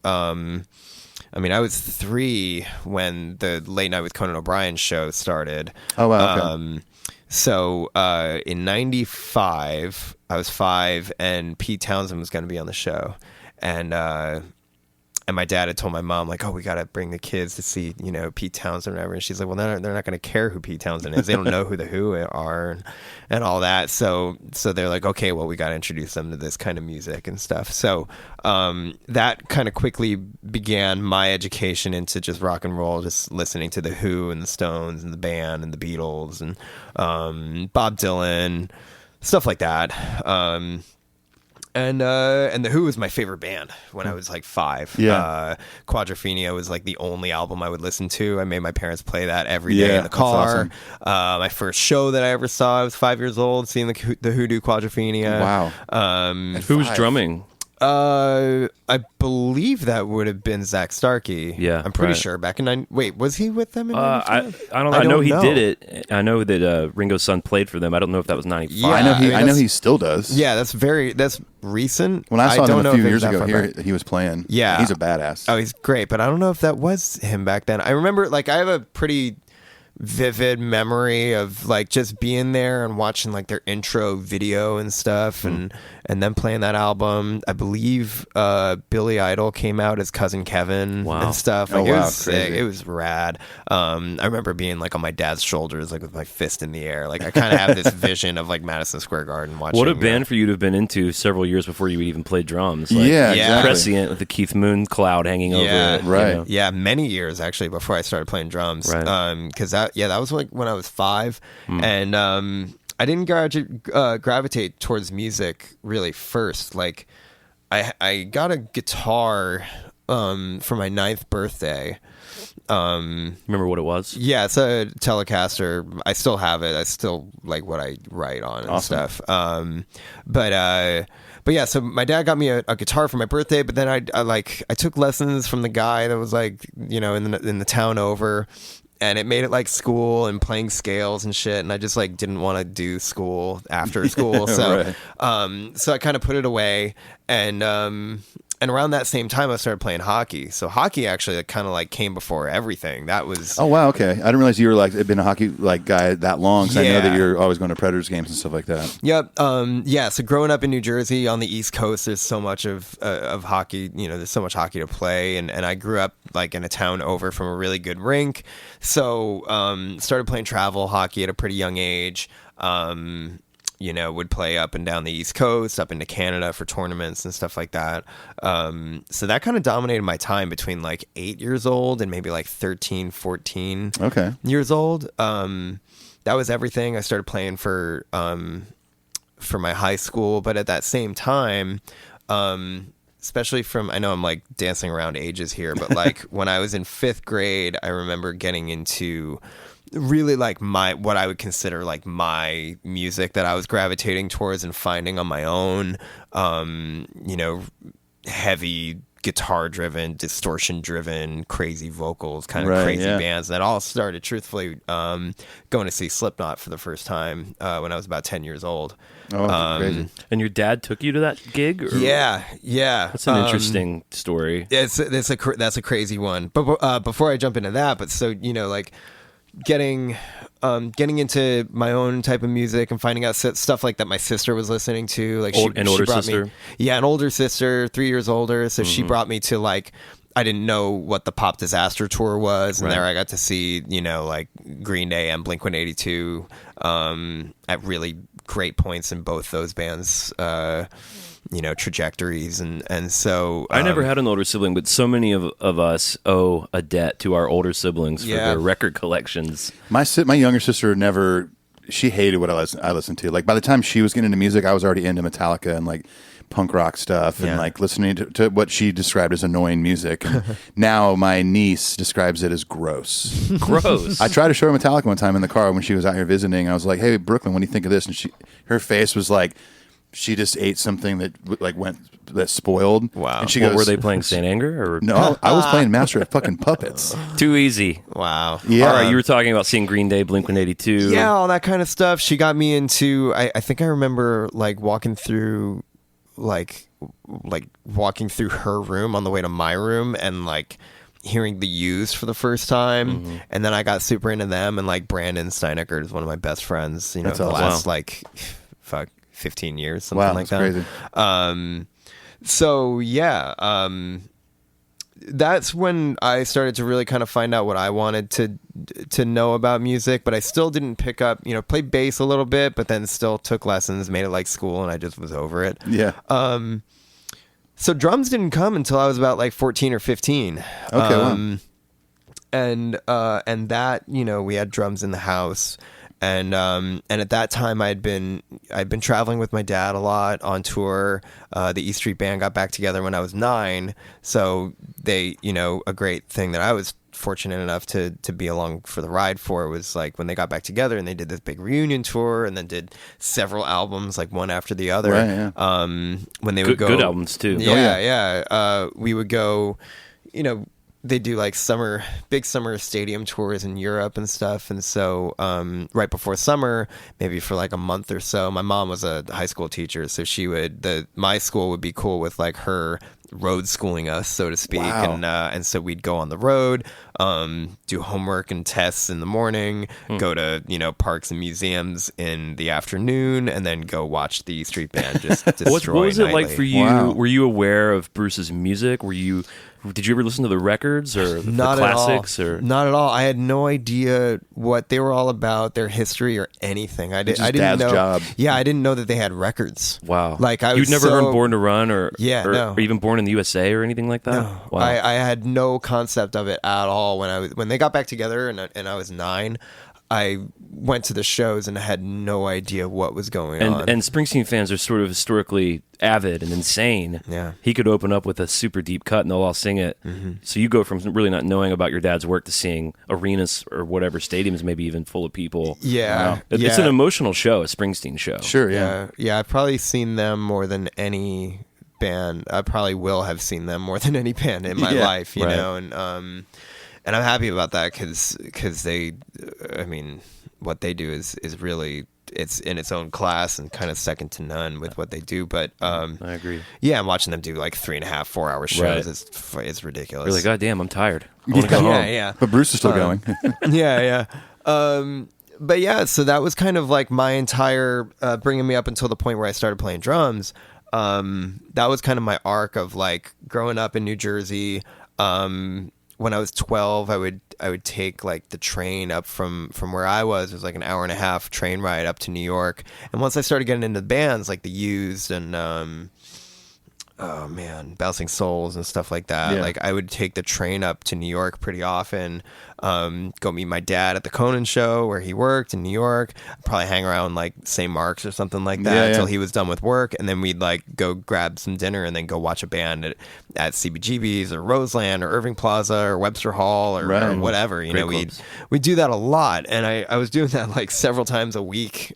I was 3 when the Late Night with Conan O'Brien show started. Oh, wow. Okay. So in 95, I was 5, and Pete Townsend was going to be on the show. And my dad had told my mom, like, oh, we got to bring the kids to see, Pete Townsend or whatever. And she's like, well, they're not going to care who Pete Townsend is. They don't know who the Who are and all that. So they're like, okay, well, we got to introduce them to this kind of music and stuff. So that kind of quickly began my education into just rock and roll, just listening to the Who and the Stones and the band and the Beatles and Bob Dylan, stuff like that. And the Who was my favorite band when I was like 5. Yeah. Quadrophenia was like the only album I would listen to. I made my parents play that every day in the car. Awesome. My first show that I ever saw, I was 5 years old, seeing the Who do Quadrophenia. Wow. Who was drumming? I believe that would have been Zach Starkey. Yeah, I'm pretty sure. Back in 9. Wait, was he with them in 95? I don't know. I know he did it. I know that Ringo's son played for them. I don't know if that was 95. Yeah, I know he still does. Yeah, that's recent. When I saw him a few years ago here, he was playing. Yeah, he's a badass. Oh, he's great. But I don't know if that was him back then. I remember, like, I have a pretty vivid memory of like just being there and watching like their intro video and stuff, and then playing that album. I believe Billy Idol came out as Cousin Kevin and stuff. Like, it was sick. It was rad. I remember being like on my dad's shoulders, like with my fist in the air. Like I kind of have this vision of like Madison Square Garden watching. What a band for you to have been into several years before you would even play drums. Like, exactly. Prescient with the Keith Moon cloud hanging over it. Right. Yeah, many years actually before I started playing drums. Right. Because that was like when I was 5, and I didn't gravitate towards music really first. Like I got a guitar for my 9th birthday. Remember what it was? Yeah, it's a Telecaster. I still have it. I still like what I write on and stuff. But yeah, so my dad got me a guitar for my birthday, but then I took lessons from the guy that was like, in the town over. And it made it like school and playing scales and shit, and I just like didn't want to do school after school, so so I kind of put it away, and around that same time I started playing hockey. So hockey actually kind of like came before everything. That was okay. I didn't realize you were like been a hockey like guy that long. So I know that you're always going to Predators games and stuff like that. Yep. So growing up in New Jersey on the East Coast, there's so much of hockey. There's so much hockey to play, and I grew up like in a town over from a really good rink. So started playing travel hockey at a pretty young age. Would play up and down the East Coast, up into Canada for tournaments and stuff like that. So that kind of dominated my time between like 8 years old and maybe like 13, 14 years old. That was everything. I started playing for my high school, but at that same time, especially I know I'm like dancing around ages here, but like when I was in 5th grade, I remember getting into really like what I would consider like my music that I was gravitating towards and finding on my own, heavy guitar driven, distortion driven, crazy vocals, kind of crazy bands. That all started truthfully going to see Slipknot for the first time when I was about 10 years old. Crazy. And your dad took you to that gig? Or? Yeah. That's an interesting story. That's a crazy one. But before I jump into that, like getting getting into my own type of music and finding out stuff like that my sister was listening to. Like an older sister? An older sister, 3 years older. So she brought me to like, I didn't know what the Pop Disaster tour was, and there I got to see, like Green Day and Blink-182 at really great points in both those bands' trajectories, and so I never had an older sibling, but so many of us owe a debt to our older siblings for their record collections. My younger sister never. She hated what I listened to. Like by the time she was getting into music, I was already into Metallica and like punk rock stuff and like listening to what she described as annoying music. And now my niece describes it as gross. Gross. I tried to show her Metallica one time in the car when she was out here visiting. I was like, "Hey, Brooklyn, what do you think of this?" And her face was like, she just ate something that spoiled. Wow. And she goes, were they playing Saint Anger? Or? No, I was playing Master of fucking Puppets. Too easy. Wow. Yeah. All right, you were talking about seeing Green Day, Blink-182. Yeah, all that kind of stuff. She got me into. I think I remember like walking through her room on the way to my room and like hearing the Used for the first time, and then I got super into them, and like Brandon Steineckert is one of my best friends. That's the awesome. last 15 years, something like that. Crazy. So yeah, that's when I started to really kind of find out what I wanted to know about music, but I still didn't pick up, played bass a little bit, but then still took lessons, made it like school, and I just was over it. Yeah. So drums didn't come until I was about like 14 or 15. Okay. Wow. And that, we had drums in the house. And at that time I'd been traveling with my dad a lot on tour. The E Street Band got back together when I was 9. So they, a great thing that I was fortunate enough to be along for the ride for was like when they got back together and they did this big reunion tour and then did several albums like one after the other. Right, yeah. When they would go, good albums too. Yeah. We would go, they do like big summer stadium tours in Europe and stuff. And so right before summer, maybe for like a month or so, my mom was a high school teacher. So my school would be cool with like her road schooling us, so to speak. Wow. And so we'd go on the road, do homework and tests in the morning, go to, parks and museums in the afternoon, and then go watch the Street Band just destroy What was it nightly. like for you? Wow. Were you aware of Bruce's music? Did you ever listen to the records or the classics? Or not at all. I had no idea what they were all about, their history or anything. I didn't dad's know. job. Yeah, I didn't know that they had records. Wow. Like you'd never heard Born to Run or no. or even Born in the USA or anything like that? No. Wow. I had no concept of it at all when they got back together and I was 9. I went to the shows and I had no idea what was going on. And Springsteen fans are sort of historically avid and insane. Yeah. He could open up with a super deep cut and they'll all sing it. Mm-hmm. So you go from really not knowing about your dad's work to seeing arenas or whatever, stadiums maybe even full of people. Yeah. Wow. It's an emotional show, a Springsteen show. Sure, yeah. Yeah, I've probably seen them more than any band. I probably will have seen them more than any band in my life, you know, and I'm happy about that because they, what they do is really, it's in its own class and kind of second to none with what they do. But I agree. Yeah, I'm watching them do like 3.5, 4 hour shows. Right. It's ridiculous. You're like, God damn, I'm tired. I want to go home. Yeah. But Bruce is still going. Yeah. But yeah, so that was kind of like my entire bringing me up until the point where I started playing drums. That was kind of my arc of like growing up in New Jersey. When I was 12, I would take like the train up from where I was. It was like an 1.5 hour train ride up to New York. And once I started getting into bands like the Used and Bouncing Souls and stuff like that, like I would take the train up to New York pretty often. Go meet my dad at the Conan show where he worked in New York. Probably hang around like St. Mark's or something like that until he was done with work, and then we'd like go grab some dinner and then go watch a band at CBGB's or Roseland or Irving Plaza or Webster Hall or whatever. You know, we'd do that a lot, and I was doing that like several times a week.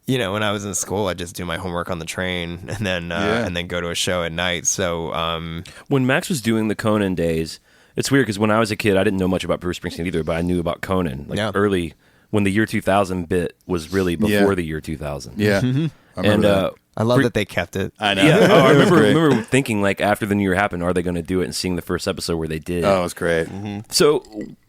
You know, when I was in school, I'd just do my homework on the train and then go to a show at night. So when Max was doing the Conan days, it's weird because when I was a kid, I didn't know much about Bruce Springsteen either, but I knew about Conan early when the year 2000 bit was really before the year 2000. Yeah. And I love that they kept it. I know. Yeah. I remember thinking like after the new year happened, are they going to do it and seeing the first episode where they did? Oh, it was great. So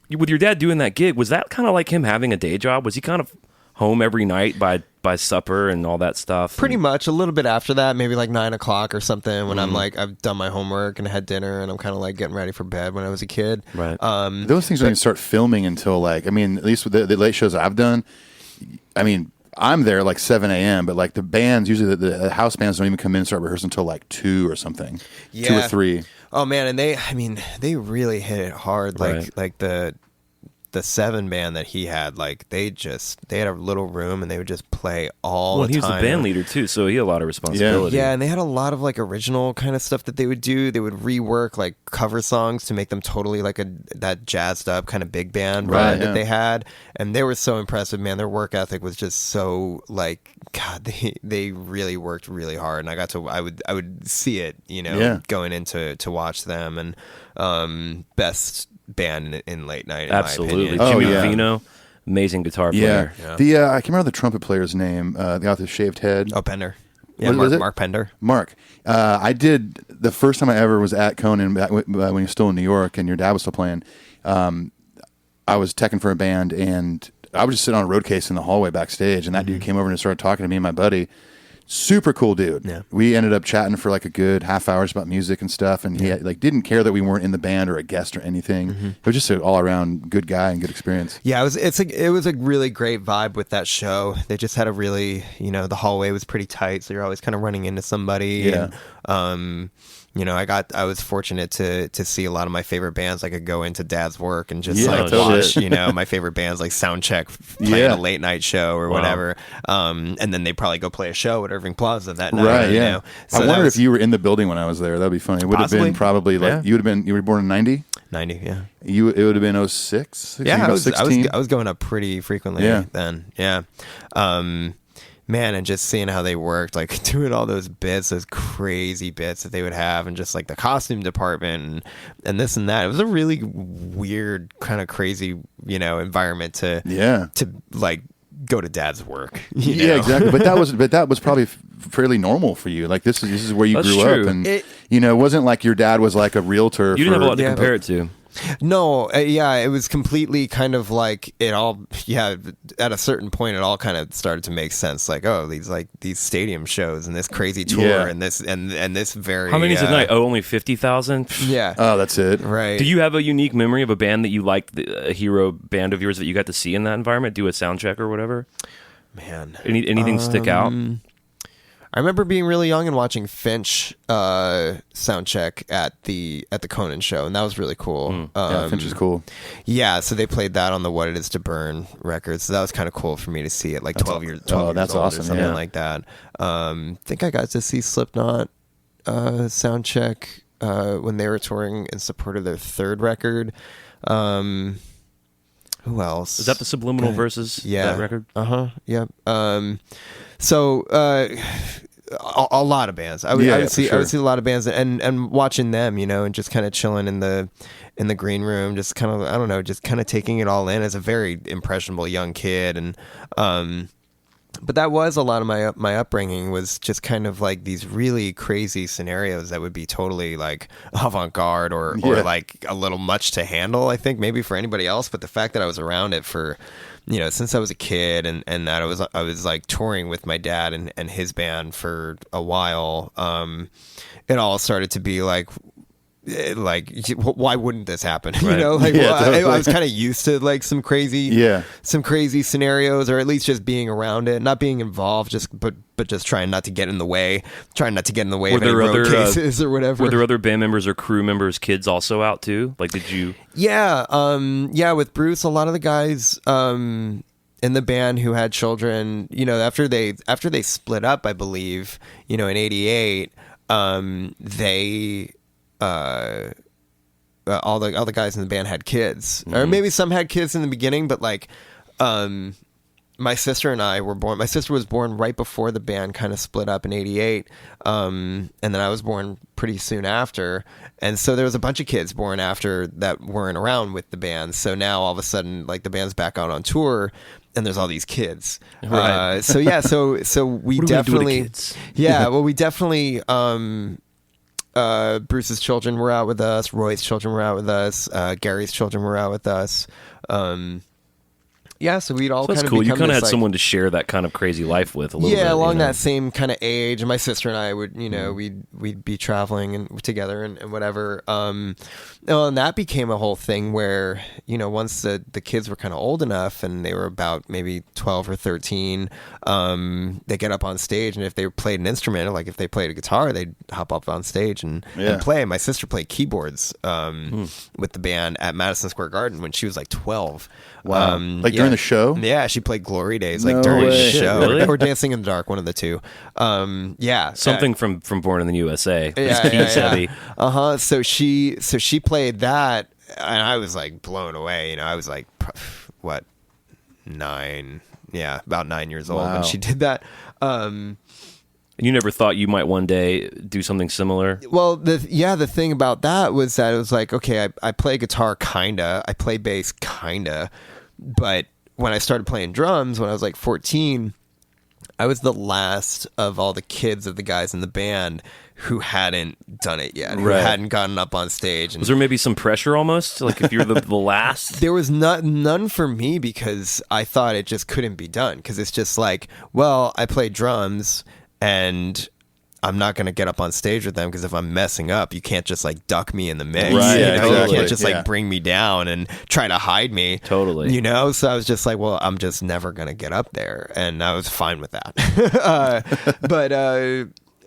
with your dad doing that gig, was that kind of like him having a day job? Was he kind of home every night by supper and all that stuff? Pretty much. A little bit after that, maybe like 9 o'clock or something, when I'm like, I've done my homework and had dinner, and I'm kind of like getting ready for bed when I was a kid. Right. Those things don't even start filming until like, I mean, at least with the late shows I've done, I mean, I'm there like 7 a.m., but like the bands, usually the house bands don't even come in and start rehearsing until like 2 or something. Yeah. 2 or 3. Oh man, and they really hit it hard. Like the 7 band that he had, like they had a little room and they would just play all the time. He was the band leader too, so he had a lot of responsibility. Yeah, and they had a lot of like original kind of stuff that they would do. They would rework like cover songs to make them totally like that jazzed up kind of big band vibe that they had. And they were so impressive, man. Their work ethic was just so like, God, they really worked really hard. And I would see it, going into to watch them. And best band in late night, in absolutely. my opinion. Jimmy Vino, amazing guitar player. Yeah. I can't remember the trumpet player's name. The guy with the shaved head. Oh, Pender. Yeah, What was it? Mark Pender. Mark. I did the first time I ever was at Conan when he was still in New York and your dad was still playing. I was teching for a band and I was just sitting on a road case in the hallway backstage, and that dude came over and started talking to me and my buddy. Super cool dude. Yeah. We ended up chatting for like a good half hour about music and stuff, and he like didn't care that we weren't in the band or a guest or anything. It was just an all around good guy and good experience. Yeah, it was a really great vibe with that show. They just had a really, the hallway was pretty tight, so you're always kind of running into somebody. Yeah. And, I was fortunate to see a lot of my favorite bands. I could go into Dad's work and just watch, my favorite bands like Soundcheck playing a late night show or whatever. And then they'd probably go play a show at Irving Plaza that night. Right. Yeah. So I wondered if you were in the building when I was there. That'd be funny. It would have been probably like you were born in 90. 90. Yeah. It would have been 06. Yeah. I was was going up pretty frequently then. Yeah. Man, and just seeing how they worked, like doing all those bits, those crazy bits that they would have, and just like the costume department and this and that. It was a really weird, kind of crazy, environment to like go to Dad's work. Yeah, exactly. But that was probably fairly normal for you. Like this is where you grew up, and it wasn't like your dad was like a realtor. You didn't have a lot to compare it to. No, it was completely kind of like it all. Yeah, at a certain point, it all kind of started to make sense. Like, oh, these stadium shows and this crazy tour and this and this very. How many's a night? Oh, only 50,000. Yeah. Oh, that's it. Right. Do you have a unique memory of a band that you liked, a hero band of yours that you got to see in that environment? Do a sound check or whatever. Man, anything stick out? I remember being really young and watching Finch soundcheck at the Conan show, and that was really cool. Yeah, Finch is cool. Yeah, so they played that on the What It Is to Burn record, so that was kind of cool for me to see it, like 12 years old awesome, or something like that. I think I got to see Slipknot soundcheck when they were touring in support of their third record. Who else? Is that the Subliminal Versus that record? Yeah. So a lot of bands. I would see a lot of bands and watching them, and just kind of chilling in the green room, just kind of, I don't know, just kind of taking it all in as a very impressionable young kid. And but that was a lot of my upbringing, was just kind of like these really crazy scenarios that would be totally like avant-garde or like a little much to handle, I think, maybe for anybody else. But the fact that I was around it for, since I was a kid, and that I was like touring with my dad and his band for a while, it all started to be like, why wouldn't this happen? Right. I was kind of used to like some crazy scenarios, or at least just being around it, not being involved, but just trying not to get in the way, of any road cases or whatever. Were there other band members or crew members' kids also out too? Like, did you? Yeah, with Bruce, a lot of the guys in the band who had children, after they split up, I believe, in '88, they. All the guys in the band had kids, or maybe some had kids in the beginning, but like, my sister and I were born. My sister was born right before the band kind of split up in '88, and then I was born pretty soon after, and so there was a bunch of kids born after that weren't around with the band. So now all of a sudden, like, the band's back out on tour, and there's all these kids. Right. So we definitely, we definitely. Bruce's children were out with us. Roy's children were out with us. Gary's children were out with us. Yeah, so we'd all That's kind of cool. You become kind of this, had like, someone to share that kind of crazy life with a little bit. yeah, along you know? that same kind of age. And my sister and I would, we'd be traveling and together and whatever. And that became a whole thing where, once the kids were kind of old enough and they were about maybe 12 or 13, they get up on stage, and if they played an instrument, like if they played a guitar, they'd hop up on stage and play. My sister played keyboards with the band at Madison Square Garden when she was like 12. Wow. During the show? Yeah, she played Glory Days No during the way. show. Really? Or Dancing in the Dark, one of the two. Yeah. Something from Born in the USA. Yeah, Keys heavy. Uh-huh. So she played that, and I was like blown away. I was like, what, 9? Yeah, about 9 years old when she did that. You never thought you might one day do something similar? Well, the thing about that was that it was like, okay, I play guitar kinda, I play bass kinda, but when I started playing drums when I was like 14, I was the last of all the kids of the guys in the band who hadn't done it yet, who hadn't gotten up on stage. And Was there maybe some pressure almost? Like if you're the last? there was none for me because I thought it just couldn't be done, because it's just like, well, I play drums and I'm not going to get up on stage with them, because if I'm messing up, you can't just like duck me in the mix. Right, You exactly. can't just like bring me down and try to hide me. Totally. So I was just like, well, I'm just never going to get up there. And I was fine with that.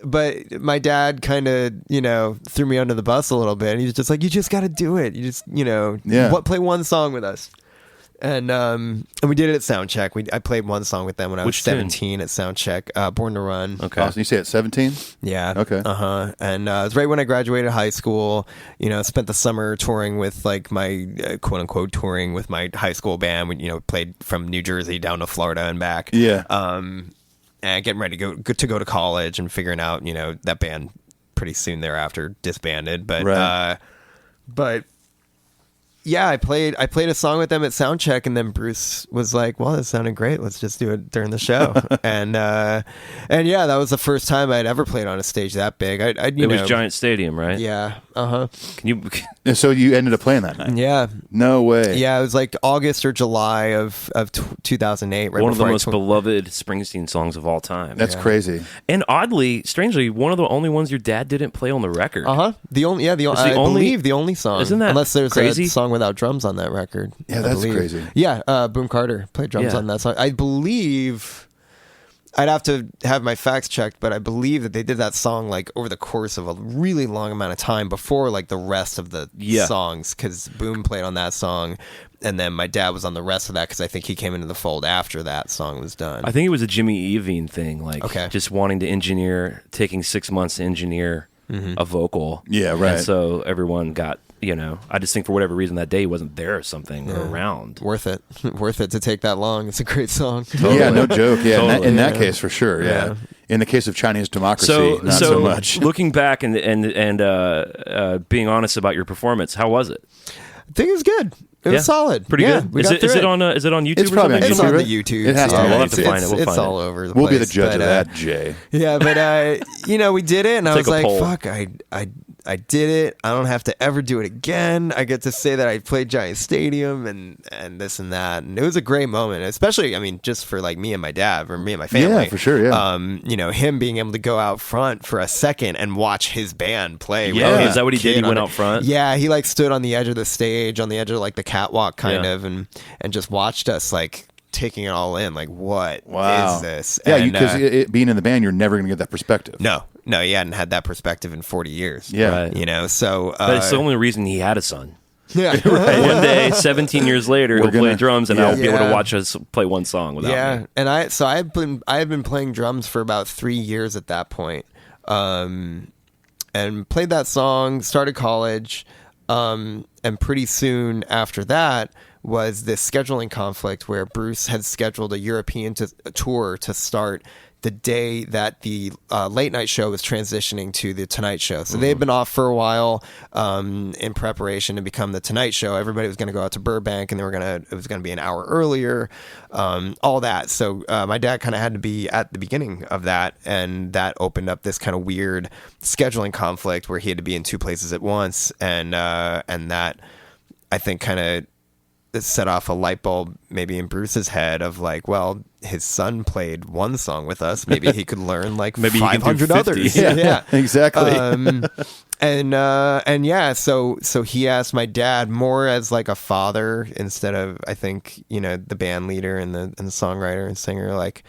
But my dad kind of, threw me under the bus a little bit. And he was just like, you just got to do it. You just, play one song with us. And we did it at Soundcheck. I played one song with them when I was 17 at Soundcheck, Born to Run. Okay. Awesome. You say at 17? Yeah. Okay. Uh-huh. And it was right when I graduated high school. Spent the summer touring with like my quote unquote touring with my high school band. We played from New Jersey down to Florida and back. Yeah. And getting ready to go to college and figuring out, that band pretty soon thereafter disbanded. But yeah, I played a song with them at Soundcheck, and then Bruce was like, well, that sounded great. Let's just do it during the show. and yeah, that was the first time I'd ever played on a stage that big. It was Giant Stadium, right? Yeah. Uh-huh. Can you? And so you ended up playing that night? Yeah. No way. Yeah, it was like August or July of 2008. Right, one of the most beloved Springsteen songs of all time. That's crazy. And oddly, strangely, one of the only ones your dad didn't play on the record. I believe the only song. Isn't that unless there's crazy? a song without drums on that record. Yeah, I that's believe. crazy. Yeah, Boom Carter played drums on that song. I believe, I'd have to have my facts checked, but I believe that they did that song like over the course of a really long amount of time before like the rest of the songs, because Boom played on that song, and then my dad was on the rest of that because I think he came into the fold after that song was done. I think it was a Jimmy Iovine thing, like just wanting to taking 6 months to engineer a vocal. Yeah, right. And so everyone got, I just think for whatever reason that day he wasn't there or something or around. Worth it to take that long. It's a great song. Totally. Yeah, no joke. Yeah, Totally. in that case for sure. Yeah. In the case of Chinese democracy, not so much. Looking back and being honest about your performance, how was it? I think it was good. It was solid. Pretty good. We Is got it through on YouTube? It's probably on It's YouTube, on the right? YouTube. It has to be. We'll have to find it. It's all over the place. We'll be the judge but, of that, Jay. Yeah, but we did it, and I Take was a like, poll. "Fuck, I did it. I don't have to ever do it again. I get to say that I played Giant Stadium and this and that, and it was a great moment. Especially, I mean, just for like me and my dad, or me and my family. Yeah, for sure. Yeah. Him being able to go out front for a second and watch his band play. Yeah, with is that what he did? He kid went on out front? Yeah, he like stood on the edge of the stage, on the edge of like the catwalk, kind of, and just watched us like taking it all in. Like, what is this? Yeah, And, because being in the band, you're never going to get that perspective. No, he hadn't had that perspective in 40 years. Yeah. Right. So But it's the only reason he had a son. yeah, One day, 17 years later, he'll play drums, and I'll be able to Yeah. watch us play one song without me. And I had been playing drums for about 3 years at that point, and played that song. Started college, and pretty soon after that was this scheduling conflict where Bruce had scheduled a European tour to start the day that the late night show was transitioning to the Tonight Show. So they had been off for a while in preparation to become the Tonight Show. Everybody was going to go out to Burbank, and it was going to be an hour earlier, all that. So my dad kind of had to be at the beginning of that, and that opened up this kind of weird scheduling conflict where he had to be in two places at once, and that I think kind of set off a light bulb maybe in Bruce's head of like, well, his son played one song with us, maybe he could learn like maybe 500 others. Yeah, exactly. And yeah, so he asked my dad more as like a father instead of, I think, the band leader and the songwriter and singer, like,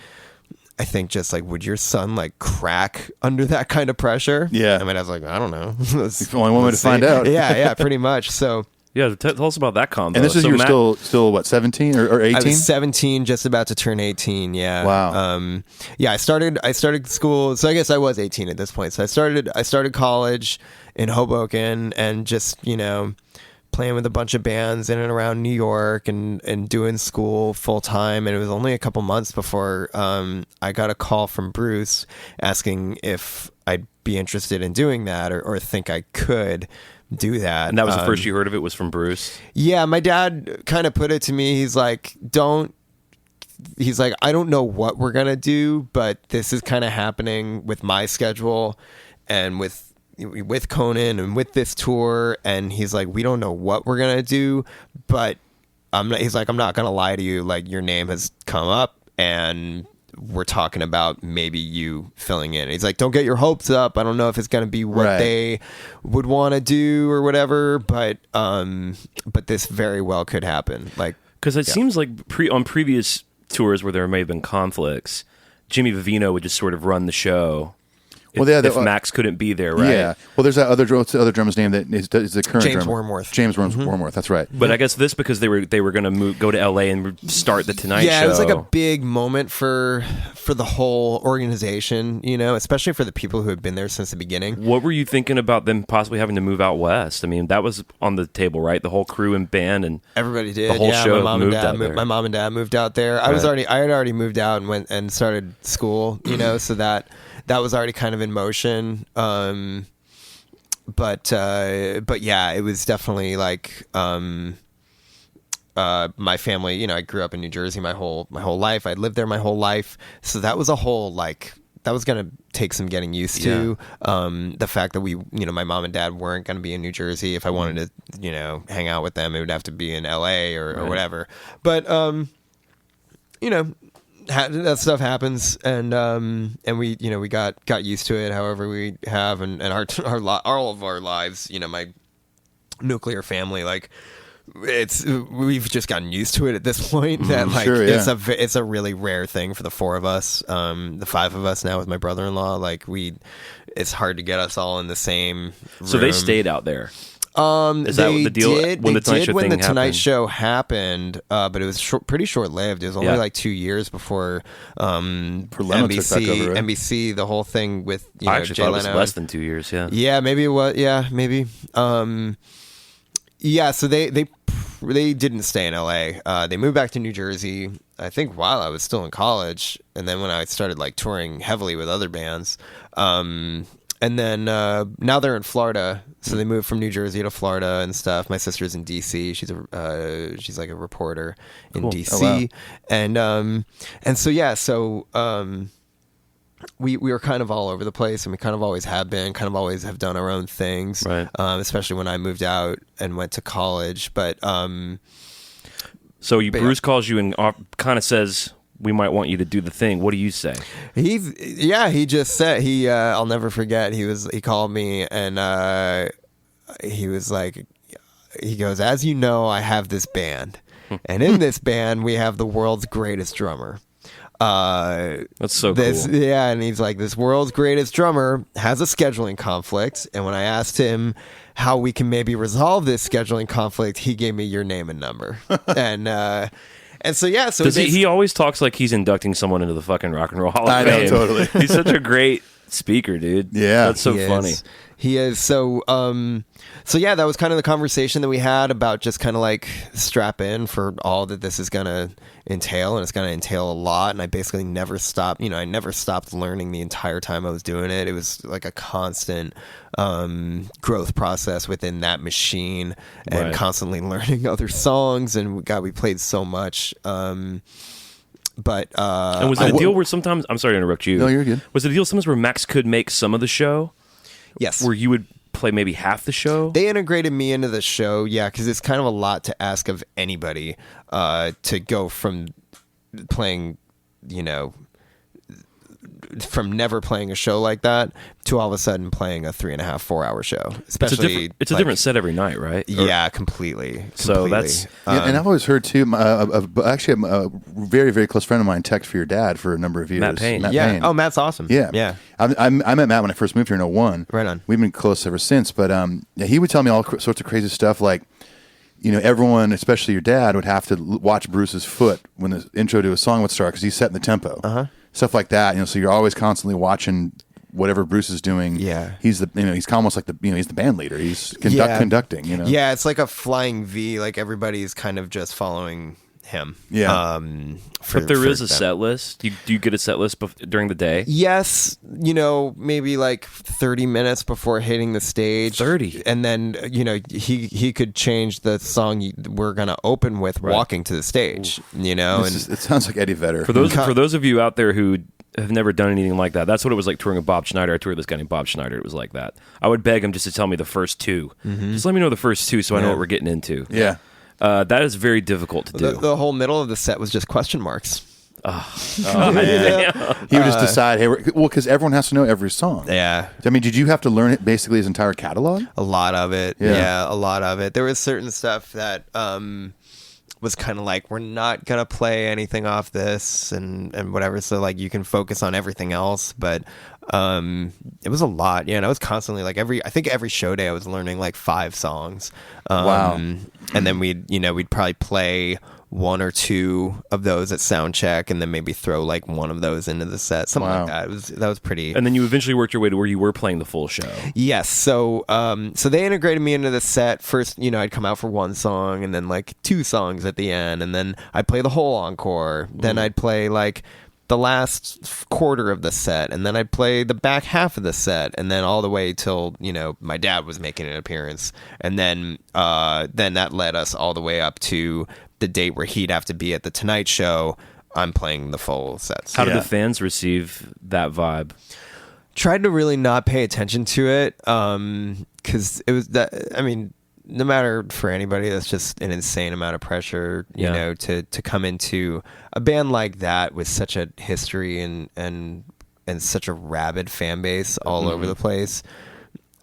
I think just like, would your son like crack under that kind of pressure? Yeah. I mean, I was like, I don't know. It's the only one way to find out. Yeah, pretty much. So Yeah, tell us about that combo. And this is you were still what, 17 or 18? I was 17, just about to turn 18. Yeah. Wow. Yeah, I started school. So I guess I was 18 at this point. So I started college in Hoboken and just playing with a bunch of bands in and around New York and doing school full time. And it was only a couple months before I got a call from Bruce asking if I'd be interested in doing that or think I could do that. And that was the first you heard of it, was from Bruce? Yeah, my dad kind of put it to me. He's like, I don't know what we're going to do, but this is kind of happening with my schedule and with Conan and with this tour. And he's like, we don't know what we're going to do, but he's like, I'm not going to lie to you. Like, your name has come up and we're talking about maybe you filling in. He's like, don't get your hopes up. I don't know if it's going to be what they would want to do or whatever, but this very well could happen. Like, because it seems like on previous tours where there may have been conflicts, Jimmy Vivino would just sort of run the show. If Max couldn't be there, right? Yeah. Well, there's that other drummer's name that is the current James drummer. Wormworth. James Wormworth. That's right. But I guess this because they were going to go to L.A. and start the Tonight Show. Yeah, it was like a big moment for the whole organization, especially for the people who had been there since the beginning. What were you thinking about them possibly having to move out west? I mean, that was on the table, right? The whole crew and band and everybody did. The whole show my mom and dad moved out there. Right. I had already moved out and went and started school, so that was already kind of in motion. But yeah, it was definitely like my family. I grew up in New Jersey my whole life. I'd lived there my whole life, so that was a whole that was gonna take some getting used to. The fact that my mom and dad weren't gonna be in New Jersey. If I wanted to, hang out with them, it would have to be in LA or whatever. But that stuff happens, and we we got used to it. However we have, and all of our lives, my nuclear family, like we've just gotten used to it at this point. That it's a really rare thing for the four of us, the five of us now with my brother-in-law. Like it's hard to get us all in the same room. So they stayed out there. Is that the deal? When the Tonight Show happened, but it was pretty short-lived. It was only like 2 years before NBC, the whole thing with I actually Jay thought Leno. it was less than 2 years. Yeah, maybe it was. Yeah, maybe. Yeah, so they didn't stay in LA. They moved back to New Jersey, I think, while I was still in college, and then when I started touring heavily with other bands. And then now they're in Florida, so they moved from New Jersey to Florida and stuff. My sister's in DC. She's like a reporter in DC, and so yeah, we were kind of all over the place, and we kind of always have been, kind of always have done our own things, right? Especially when I moved out and went to college, but Bruce calls you and kind of says, we might want you to do the thing. What do you say? He just said, I'll never forget. He called me and he was like, he goes, as you know, I have this band, and in this band we have the world's greatest drummer. That's so cool. Yeah, and he's like, this world's greatest drummer has a scheduling conflict, and when I asked him how we can maybe resolve this scheduling conflict, he gave me your name and number. And so he always talks like he's inducting someone into the fucking Rock and Roll Hall of Fame. I know, totally. He's such a great speaker, dude. Yeah. That's so He funny. is. He is. So yeah, that was kind of the conversation that we had about just kind of like strap in for all that this is going to entail, and it's going to entail a lot. And I basically never stopped, I never stopped learning the entire time I was doing it. It was like a constant growth process within that machine, and Right. constantly learning other songs. And God, we played so much. But And was it a deal where sometimes, I'm sorry to interrupt you. No, you're good. Was it a deal sometimes where Max could make some of the show? yes, Where you would play maybe half the show? they integrated me into the show, yeah, because it's kind of a lot to ask of anybody to go from playing, from never playing a show like that to all of a sudden playing a 3.5, 4 hour show. Especially, it's a different set every night, right? Or- Yeah, completely. So that's- Yeah, and I've always heard too. Actually, a very, very close friend of mine texted for your dad for a number of years. Matt Payne. yeah. Payne. Oh, Matt's awesome. Yeah, Yeah. I met Matt when I first moved here in 01. Right on. We've been close ever since. But yeah, he would tell me all sorts of crazy stuff, like everyone, especially your dad, would have to watch Bruce's foot when the intro to a song would start because he's setting the tempo. Stuff like that. So you're always constantly watching whatever Bruce is doing. Yeah. he's he's almost like he's the band leader. He's conducting. Yeah, it's like a flying V. Like everybody's kind of just following him. Yeah. But there is a them. set list. Do you get a set list during the day? Yes, maybe like 30 minutes before hitting the stage. 30? And then, he could change the song we're going to open with walking to the stage, It sounds like Eddie Vedder. For those of you out there who have never done anything like that, that's what it was like touring with Bob Schneider. I toured with this guy named Bob Schneider. It was like that. I would beg him just to tell me the first two. Just let me know the first two so I know what we're getting into. Yeah. That is very difficult to do. The whole middle of the set was just question marks. He would just decide, hey, because everyone has to know every song. Yeah. I mean, did you have to learn it basically his entire catalog? A lot of it. Yeah. Yeah, a lot of it. There was certain stuff that was kind of like, we're not going to play anything off this and whatever. So like you can focus on everything else. But it was a lot. Yeah. And I was constantly like I think every show day I was learning like 5 songs. Wow. And then we'd probably play 1 or 2 of those at sound check, and then maybe throw like one of those into the set, something Wow. like that. That was pretty. And then you eventually worked your way to where you were playing the full show. Yes. So they integrated me into the set. First, I'd come out for 1 song, and then like 2 songs at the end, and then I'd play the whole encore. Then I'd play like the last quarter of the set, and then I'd play the back half of the set, and then all the way till my dad was making an appearance, and then that led us all the way up to the date where he'd have to be at the Tonight Show. I'm playing the full sets. How did the fans receive that vibe? Tried to really not pay attention to it, because it was that. I mean, no matter for anybody, that's just an insane amount of pressure, to come into a band like that with such a history and such a rabid fan base all over the place.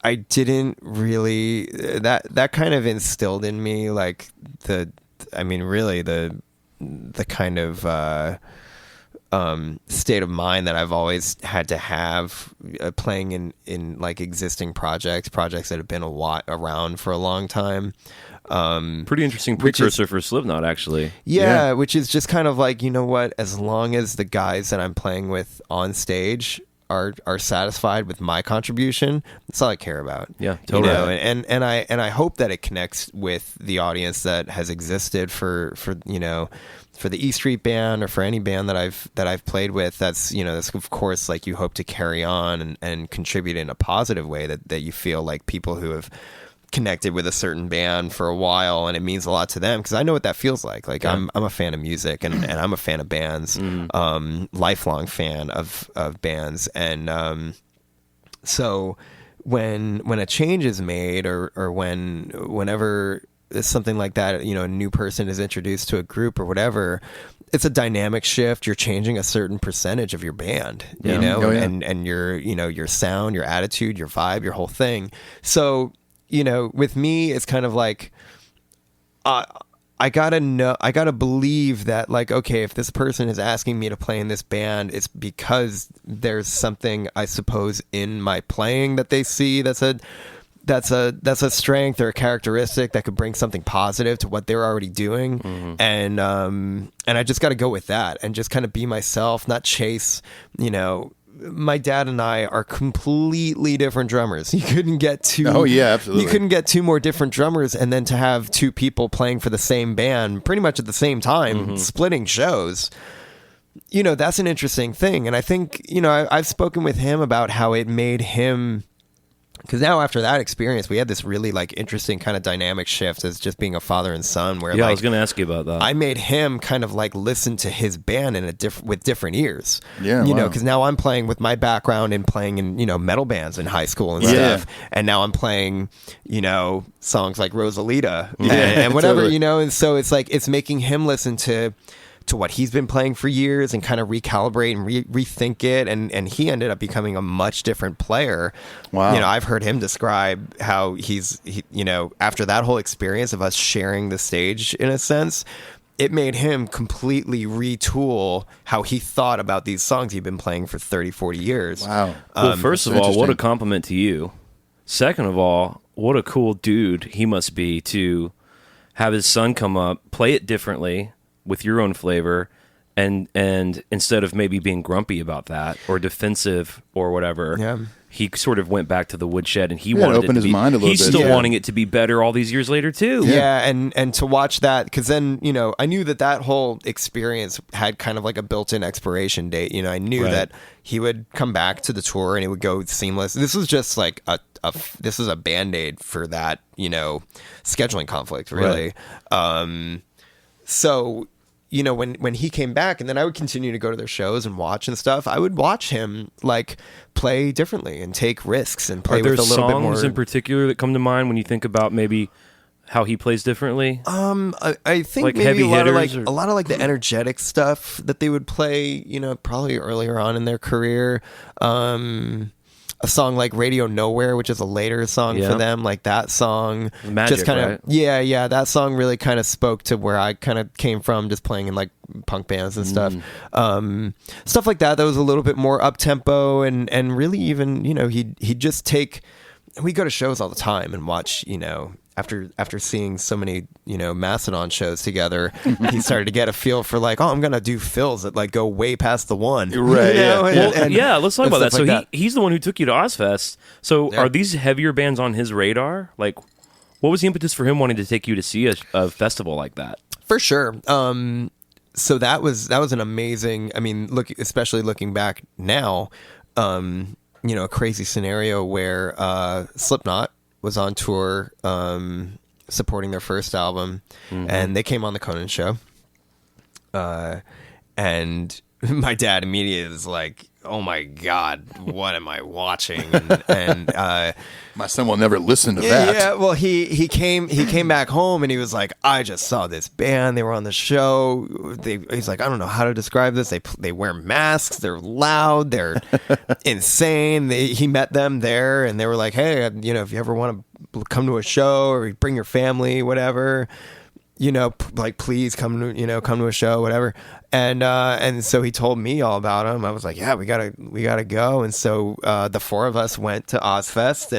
I didn't really that kind of instilled in me like the kind of state of mind that I've always had to have playing in like existing projects that have been around for a long time. Pretty interesting precursor for Slipknot, actually. Yeah, which is just kind of like, as long as the guys that I'm playing with on stage are satisfied with my contribution, that's all I care about. Yeah, totally. And I hope that it connects with the audience that has existed for the E Street Band or for any band that I've played with. That's that's of course like you hope to carry on and contribute in a positive way, that you feel like people who have connected with a certain band for a while and it means a lot to them, because I know what that feels like. Like I'm a fan of music and I'm a fan of bands, lifelong fan of bands, and so when a change is made or whenever something like that, a new person is introduced to a group or whatever, it's a dynamic shift. You're changing a certain percentage of your band, and your sound, your attitude, your vibe, your whole thing. So with me, it's kind of like, I gotta believe that, like, okay, if this person is asking me to play in this band, it's because there's something, I suppose, in my playing that they see that's a strength or a characteristic that could bring something positive to what they're already doing. And I just got to go with that and just kind of be myself, not chase, my dad and I are completely different drummers. You couldn't get two. Oh yeah, absolutely. You couldn't get two more different drummers, and then to have two people playing for the same band pretty much at the same time, splitting shows. That's an interesting thing, and I think I've spoken with him about how it made him. Because now after that experience, we had this really like interesting kind of dynamic shift as just being a father and son. Where I was going to ask you about that. I made him kind of like listen to his band with different ears. Yeah, because now I'm playing with my background and playing in metal bands in high school and stuff, and now I'm playing songs like Rosalita and whatever totally. and so it's like it's making him listen to what he's been playing for years and kind of recalibrate and rethink it. And he ended up becoming a much different player. Wow. I've heard him describe how he after that whole experience of us sharing the stage in a sense, it made him completely retool how he thought about these songs he'd been playing for 30, 40 years. Wow. Well, first of all, what a compliment to you. Second of all, what a cool dude he must be to have his son come up, play it differently, with your own flavor, and instead of maybe being grumpy about that or defensive or whatever, he sort of went back to the woodshed and he wanted opened it to his mind a little he's bit. still wanting it to be better all these years later too. Yeah, and to watch that, because then I knew that whole experience had kind of like a built-in expiration date. I knew that he would come back to the tour and it would go seamless. This was just like this is a band-aid for that scheduling conflict, really. Right. So when he came back, and then I would continue to go to their shows and watch and stuff, I would watch him like play differently and take risks and play with a little bit more. Are there songs in particular that come to mind when you think about maybe how he plays differently? I think like maybe heavy a lot of like the energetic stuff that they would play, probably earlier on in their career. A song like Radio Nowhere, which is a later song for them, like that song. Magic, just kind of, right? Yeah. That song really kind of spoke to where I kind of came from, just playing in like punk bands and stuff. Stuff like that was a little bit more up tempo and really even, he'd just take. We go to shows all the time and watch, after seeing so many, Mastodon shows together, he started to get a feel for like, I'm going to do fills that like go way past the one. Right. Let's talk about that. So like he's the one who took you to Ozzfest. So are these heavier bands on his radar? Like, what was the impetus for him wanting to take you to see a festival like that? For sure. So that was an amazing, especially looking back now, a crazy scenario where Slipknot was on tour supporting their first album, and they came on the Conan show. And my dad immediately was like, oh my God, what am I watching? And my son will never listen to that. Yeah, well, he came back home and he was like, I just saw this band. They were on the show. He's like, I don't know how to describe this. They wear masks. They're loud. They're insane. He met them there and they were like, hey, if you ever want to come to a show or bring your family, whatever, like please come to a show, whatever. And so he told me all about him. I was like, yeah, we gotta go. And so the four of us went to Ozzfest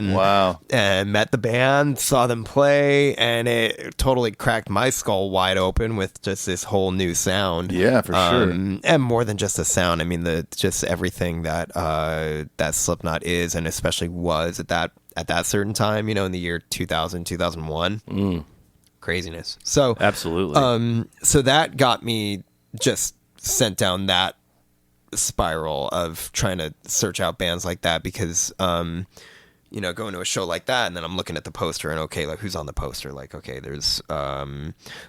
and met the band, saw them play, and it totally cracked my skull wide open with just this whole new sound. Yeah, for sure. And more than just the sound. Just everything that that Slipknot is, and especially was at that certain time, in the year 2000, 2001. Craziness. So absolutely. So that got me just sent down that spiral of trying to search out bands like that because going to a show like that and then I'm looking at the poster and okay, like who's on the poster? Like, okay, there's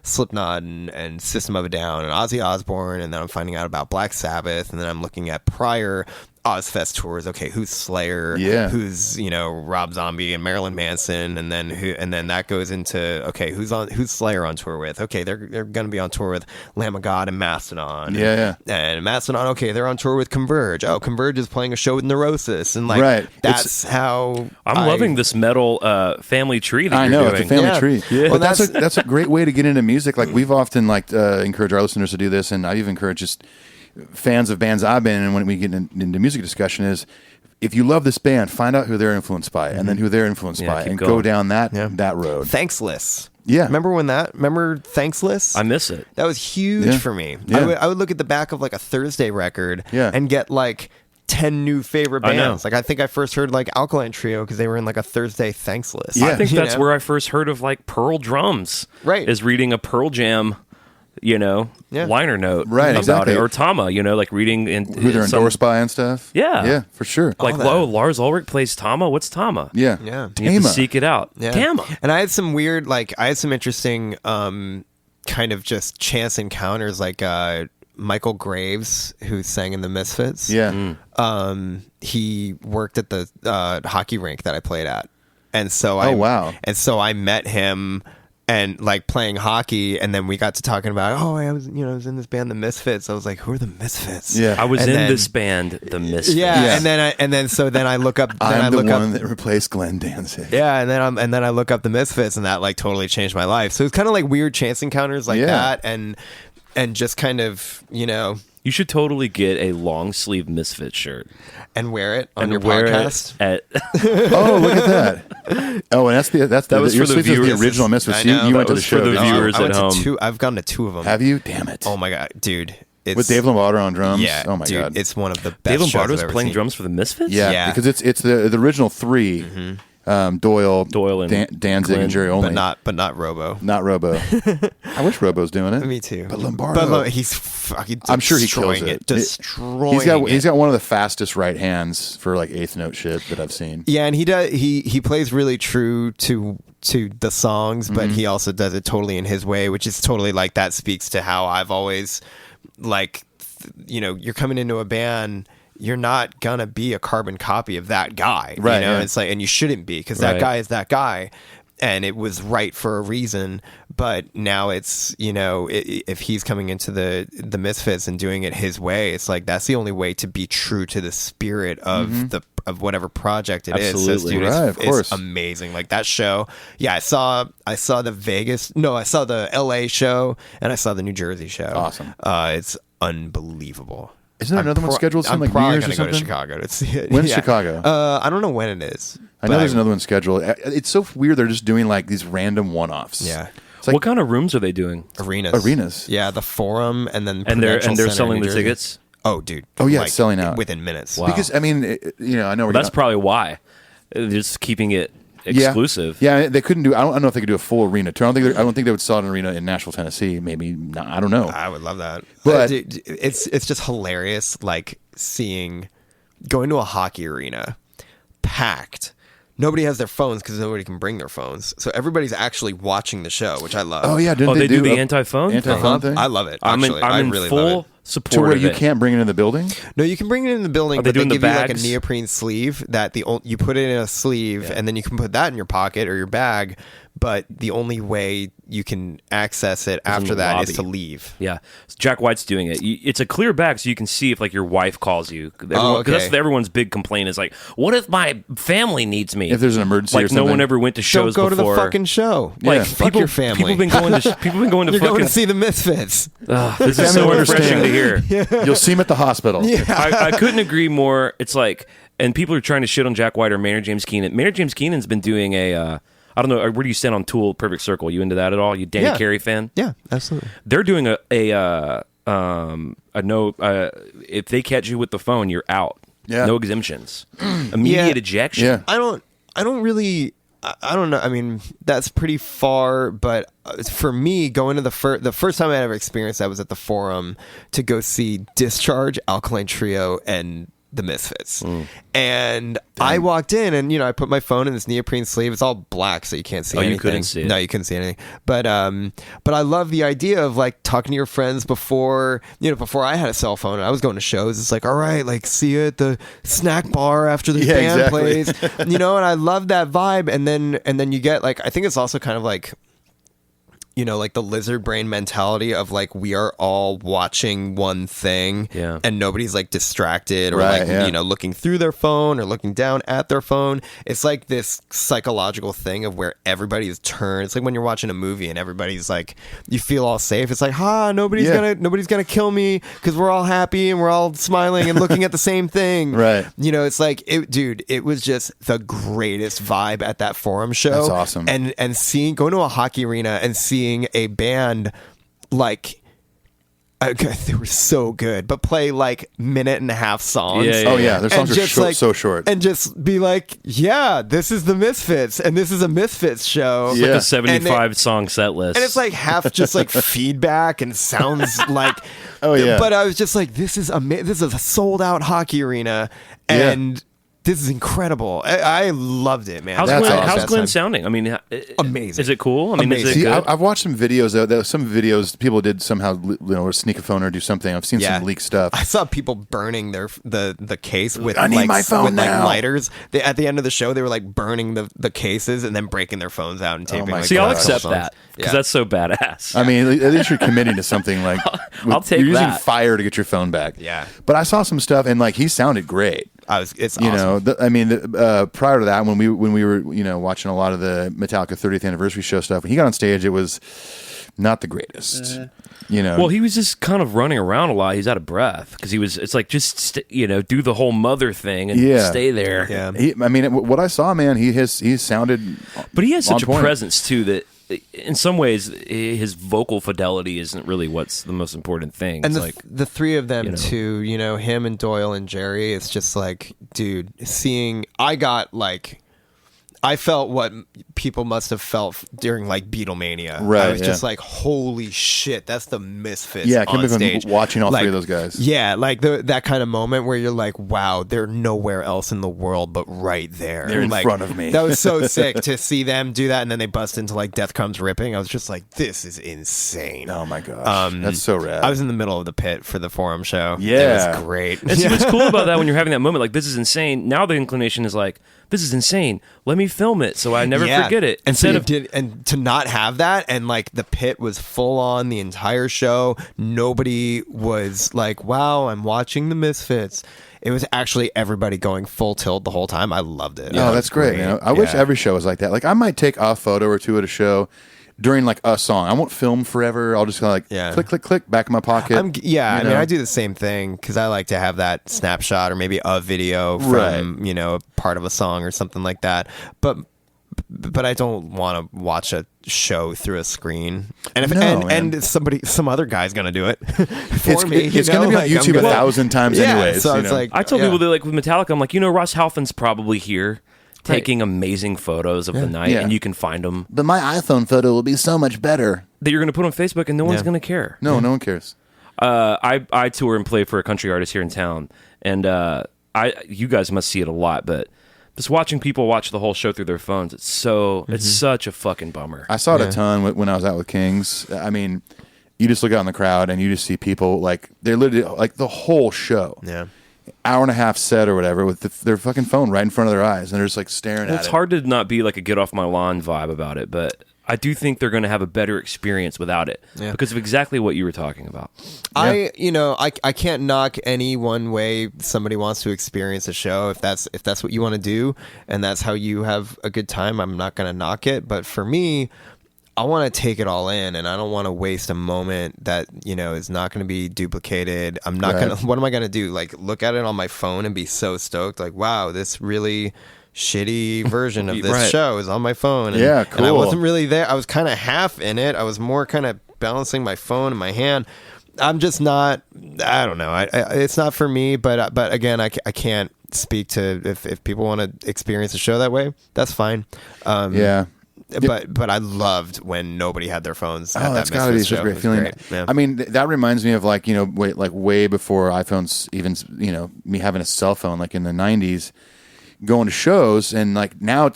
Slipknot and System of a Down and Ozzy Osbourne, and then I'm finding out about Black Sabbath, and then I'm looking at prior Ozzfest tours. Okay, who's Slayer? Yeah. Who's Rob Zombie and Marilyn Manson, and then that goes into okay, who's Slayer on tour with? Okay, they're going to be on tour with Lamb of God and Mastodon. And Mastodon. Okay, they're on tour with Converge. Oh, Converge is playing a show with Neurosis, and like that's how I'm loving this metal family tree that you're doing. It's a family tree. Yeah. Well, that's a great way to get into music. Like we've often encourage our listeners to do this, and I even encourage just fans of bands I've been in when we get into music discussion is if you love this band, find out who they're influenced by and then who they're influenced by and go down that road. Thankless. Yeah. Remember Thankless? I miss it. That was huge for me. Yeah. I would look at the back of like a Thursday record and get like 10 new favorite I know. bands. Like I think I first heard like Alkaline Trio because they were in like a Thursday Thanks list. Yeah. I think You that's know? where I first heard of like Pearl drums. Right. Is reading a Pearl Jam, Yeah. liner note Right, about exactly. it. Or Tama, like reading Who they're some- endorsed by and stuff. Yeah. Yeah, for sure. Like, that. whoa, Lars Ulrich plays Tama? What's Tama? Yeah. Yeah. You have to Tama. seek it out. Yeah. Tama. And I had some weird, like, I had some interesting kind of just chance encounters, like Michael Graves, who sang in the Misfits. Yeah. He worked at the hockey rink that I played at. And so Oh, wow. And so I met him and like playing hockey, and then we got to talking about, I was in this band, the Misfits. I was like, who are the Misfits? Yeah. I was And in then- this band, the Misfits. Yeah, and then I look up. I'm the one that replaced Glenn Danzig. Yeah, and then I look up the Misfits, and that like totally changed my life. So it's kind of like weird chance encounters like Yeah. that, and just kind of You should totally get a long sleeve Misfits shirt and wear it on and your wear podcast. it at Oh, look at that. Oh, and that was your for the sleeve is viewers. the original Misfits. I You, know, you that went to the was for show. the didn't you? viewers I went at to home. two. I've gone to two of them. Have you? Damn it. Oh my god, dude! It's, With Dave Lombardo on drums. Yeah. Oh my dude, god. it's one of the best. Dave shows Lombardo's I've ever playing seen. drums for the Misfits? Yeah, Yeah. because it's the original three. Doyle and Danzig Glenn, and Jerry only. but not Robo. Not Robo. I wish Robo's doing it. Me too. But Lombardo. He's fucking. I'm sure he kills destroying it. Destroying He's got one of the fastest right hands for like eighth note shit that I've seen. Yeah, and he does. He plays really true to the songs, but he also does it totally in his way, which is totally like that speaks to how I've always like, you're coming into a band. You're not gonna be a carbon copy of that guy, Right, yeah. It's like, and you shouldn't be, because that Right. guy is that guy, and it was right for a reason. But now it's if he's coming into the Misfits and doing it his way, it's like that's the only way to be true to the spirit of of whatever project it is. So, Absolutely. dude, Right, of course. it's amazing. Like that show. Yeah, I saw the I saw the LA show, and I saw the New Jersey show. Awesome. It's unbelievable. Isn't there another one scheduled soon, I'm like New probably Year's gonna or go to something? Chicago to see it. When's Chicago? I don't know when it is. I know but there's another one scheduled. It's so weird. They're just doing like these random one-offs. Yeah. It's like What kind of rooms are they doing? arenas. Yeah, the Forum, and then And they're Prudential Center in selling New the Jersey. tickets? Oh, dude. Oh, yeah, it's selling out. within minutes. Wow. because I mean, I know we're That's not- probably why. They're just keeping it exclusive. Yeah, they couldn't do. I don't know if they could do a full arena tour. I don't think they would sell an arena in Nashville, Tennessee. Maybe not. I don't know. I would love that. But- Dude, it's just hilarious, like going to a hockey arena packed. Nobody has their phones because nobody can bring their phones, so everybody's actually watching the show, which I love. Oh yeah, didn't Oh, they do the a anti-phone? anti-phone thing? I love it. I'm Actually, in I really love full it. support to where of you it. can't bring it in the building. No, you can bring it in the building, Are they but they doing the give you like a bags? neoprene sleeve that you put it in a sleeve, and then you can put that in your pocket or your bag. But the only way you can access it in after the that is lobby. to leave. Yeah, Jack White's doing it. It's a clear bag, so you can see if like your wife calls you. okay. That's everyone's big complaint is like, what if my family needs me? If there's an emergency or like no one something. ever went to Don't shows go before. to the fucking show. Yeah. Like Fuck your family. People have been going to You're fucking. going to see the Misfits. This is so Family refreshing understand. to hear. You'll see him at the hospital. I couldn't agree more. It's like, and people are trying to shit on Jack White or Maynard James Keenan. Maynard James Keenan's been doing a. I don't know. Where do you stand on Tool? Perfect Circle? You into that at all? You Danny Yeah. Carey fan? Yeah, absolutely. They're doing a no. If they catch you with the phone, you're out. Yeah. No exemptions. Immediate ejection. Yeah. I don't really. I don't know. I mean, that's pretty far, but for me, going to the first time I ever experienced that was at the Forum to go see Discharge, Alkaline Trio, and the Misfits. And I walked in, and I put my phone in this neoprene sleeve. It's all black, so you can't see anything. You couldn't see it. No, you couldn't see anything. But I love the idea of like talking to your friends before I had a cell phone and I was going to shows. It's like, all right, like see you at the snack bar after the band exactly. plays, and I love that vibe. And then you get like, I think it's also kind of like, like the lizard brain mentality of like we are all watching one thing, Yeah. and nobody's like distracted or Right, like yeah. looking through their phone or looking down at their phone. It's like this psychological thing of where everybody is turned. It's like when you're watching a movie and everybody's like, you feel all safe. It's like, nobody's gonna kill me because we're all happy and we're all smiling and looking at the same thing. Right. It's like, it was just the greatest vibe at that Forum show. That's awesome. And going to a hockey arena and seeing a band like They were so good, but play like minute and a half songs. Oh yeah, their songs And are just, so short. And just be like, yeah, this is the Misfits, and this is a Misfits show. It's like a 75 song set list. And it's like half just like feedback and sounds like. Oh yeah. But I was just like, this is a sold out hockey arena, and this is incredible. I loved it, man. How's Glenn sounding? I mean, amazing. Is it cool? I mean, Amazing. is it See, good? I've watched some videos. Some videos people did somehow, sneak a phone or do something. I've seen some leaked stuff. I saw people burning the case with I need my phone with now. lighters. At the end of the show, they were like burning the cases and then breaking their phones out and taping. my like, See, I'll God. accept songs. that because Yeah. that's so badass. I mean, at least you're committing to something like I'll take you're using that. fire to get your phone back. Yeah. But I saw some stuff and like he sounded great. It's You awesome. know, prior to that, when we were watching a lot of the Metallica 30th anniversary show stuff, when he got on stage, it was not the greatest. Well, he was just kind of running around a lot. He's out of breath because it's like just do the whole mother thing and stay there. Yeah. What I saw, man, he sounded, But he has such a on point. presence too that in some ways his vocal fidelity isn't really what's the most important thing. And It's the three of them you know. too, him and Doyle and Jerry, it's just like, dude, I felt what people must have felt during like Beatlemania. Right, I was yeah. just like, holy shit, that's the Misfits. Yeah, I can't on believe I'm stage. watching all Like, three of those guys. Yeah, like that kind of moment where you're like, wow, they're nowhere else in the world but right there. They're in Like, front of me. That was so sick to see them do that, and then they bust into like Death Comes Ripping. I was just like, this is insane. Oh my gosh, that's so rad. I was in the middle of the pit for the Forum show. Yeah. It was great. And see what's cool about that when you're having that moment, like this is insane. Now the inclination is like, this is insane. Let me film it so I never forget it. And Instead of and to not have that, and like the pit was full on the entire show. Nobody was like, "Wow, I'm watching the Misfits." It was actually everybody going full tilt the whole time. I loved it. Oh, that's great. Man. I wish every show was like that. Like I might take a photo or two at a show during like a song. I won't film forever. I'll just kind of like click, click, click, back in my pocket. I mean, I do the same thing because I like to have that snapshot or maybe a video from a part of a song or something like that. But I don't want to watch a show through a screen. And if and some other guy's gonna do it for me. It's gonna be on YouTube 1,000 times anyways. So it's like I tell people that like with Metallica, I'm like, Ross Halfon's probably here taking amazing photos of the night, and you can find them. But my iPhone photo will be so much better. That you're going to put on Facebook, and no one's going to care. No one cares. I tour and play for a country artist here in town, and you guys must see it a lot, but just watching people watch the whole show through their phones, it's such a fucking bummer. I saw it a ton when I was out with Kings. I mean, you just look out in the crowd and you just see people like they're literally like the whole show. Yeah. Hour and a half set or whatever with their fucking phone right in front of their eyes, and they're just like staring at it. It's hard to not be like a get off my lawn vibe about it, but I do think they're going to have a better experience without it because of exactly what you were talking about. I can't knock any one way somebody wants to experience a show. If that's what you want to do and that's how you have a good time, I'm not going to knock it. But for me, I want to take it all in, and I don't want to waste a moment that is not going to be duplicated. I'm not going to. What am I going to do? Like look at it on my phone and be so stoked? Like, wow, this really shitty version of this show is on my phone. And, cool. And I wasn't really there. I was kind of half in it. I was more kind of balancing my phone in my hand. I'm just not. I don't know. It's not for me. But again, I can't speak to if people want to experience a show that way. That's fine. But I loved when nobody had their phones. Oh, that's gotta be such a great feeling. Great. Yeah. I mean, that reminds me of like way before iPhones, even me having a cell phone, like in the 90s, going to shows, and like now,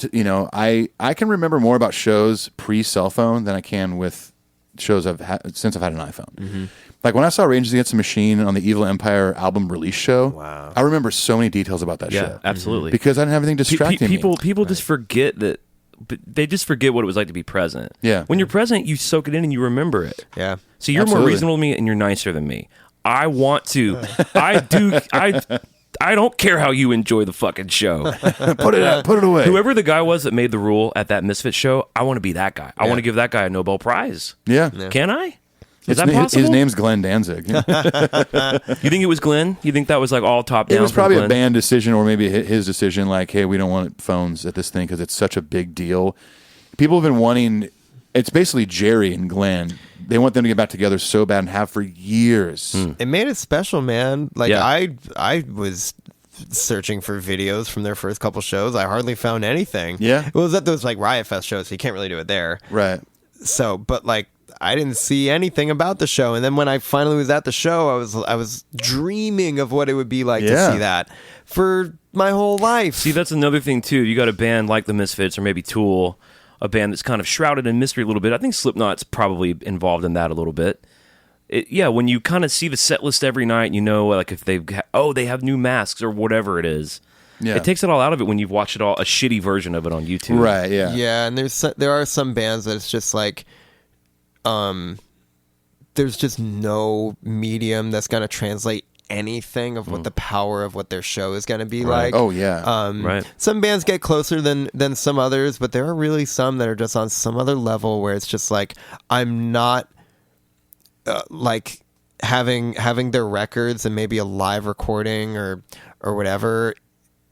I can remember more about shows pre cell phone than I can with shows since I've had an iPhone. Mm-hmm. Like when I saw Rage Against the Machine on the Evil Empire album release show, I remember so many details about that show. Yeah, absolutely. Because I didn't have anything distracting me. People just forget that. But they just forget what it was like to be present. Yeah. When you're present, you soak it in and you remember it. Yeah. So you're more reasonable than me, and you're nicer than me. I want to. I do. I don't care how you enjoy the fucking show. Put it away. Whoever the guy was that made the rule at that Misfit show, I want to be that guy. I want to give that guy a Nobel Prize. Yeah. Can I? Is that possible? His name's Glenn Danzig. You think it was Glenn? You think that was like all top down? It was probably Glenn? a band decision, or maybe his decision. Like, hey, we don't want phones at this thing because it's such a big deal. People have been wanting. It's basically Jerry and Glenn they want them to get back together so bad and have for years. It made it special, man. Like Yeah. I was searching for videos from their first couple shows. I hardly found anything. Yeah. It was at those like Riot Fest shows, so you can't really do it there. Right. So, but like I didn't see anything about the show, and then when I finally was at the show, I was dreaming of what it would be like to see that for my whole life. See, that's another thing too. You got a band like the Misfits or maybe Tool, a band that's kind of shrouded in mystery a little bit. I think Slipknot's probably involved in that a little bit. When you kind of see the set list every night, you know, like if they have new masks or whatever it is. Yeah. It takes it all out of it when you've watched it all, a shitty version of it on YouTube. Right, yeah. Yeah, and there are some bands that it's just like there's just no medium that's going to translate anything of what the power of what their show is going to be like. Oh, yeah. Right. Some bands get closer than some others, but there are really some that are just on some other level where it's just like, I'm not like having their records and maybe a live recording or whatever,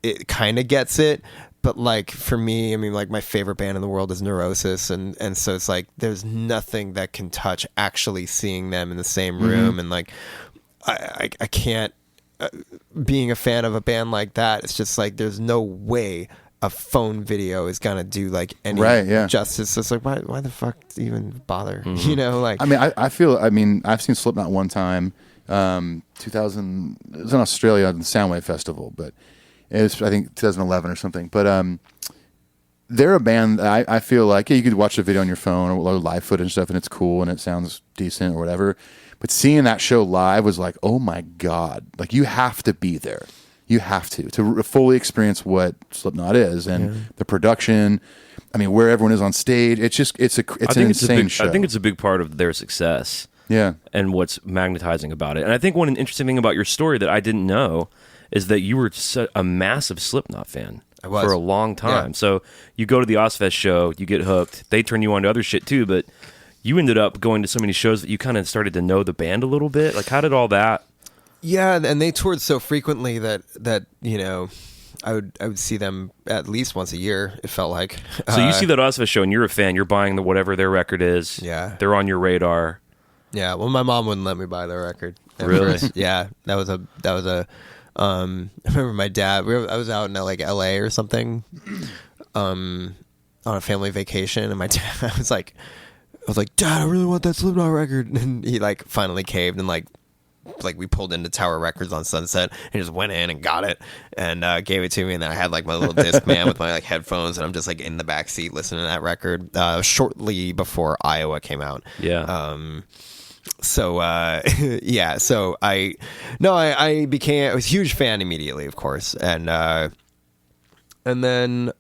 it kind of gets it. But like for me, I mean, like my favorite band in the world is Neurosis, and so it's like there's nothing that can touch actually seeing them in the same room, and like I can't. Being a fan of a band like that, it's just like there's no way a phone video is gonna do like any justice. It's like why the fuck even bother? You know, like I mean, I've seen Slipknot one time, 2000. It was in Australia at the Soundwave Festival, but. It was, I think, 2011 or something. But they're a band that I feel like, you could watch the video on your phone or live footage and stuff, and it's cool and it sounds decent or whatever. But seeing that show live was like, oh my God. Like, you have to be there. You have to fully experience what Slipknot is. And the production, I mean, where everyone is on stage. It's an insane show. I think it's a big part of their success. Yeah. And what's magnetizing about it. And I think one interesting thing about your story that I didn't know is that you were a massive Slipknot fan for a long time. Yeah. So you go to the Ozzfest show, you get hooked. They turn you on to other shit too, but you ended up going to so many shows that you kind of started to know the band a little bit. Like, how did all that? Yeah, and they toured so frequently that you know, I would see them at least once a year. It felt like. So you see that Ozzfest show, and you're a fan. You're buying whatever their record is. Yeah, they're on your radar. Yeah, well, my mom wouldn't let me buy their record. Really? Yeah, that was a. I remember my dad. I was out in like LA or something, on a family vacation, and my dad. I was like, Dad, I really want that Slipknot record, and he like finally caved, and like we pulled into Tower Records on Sunset, and just went in and got it, and gave it to me, and then I had like my little Discman with my like headphones, and I'm just like in the back seat listening to that record. Shortly before Iowa came out. Yeah. So I became a huge fan immediately, of course, and then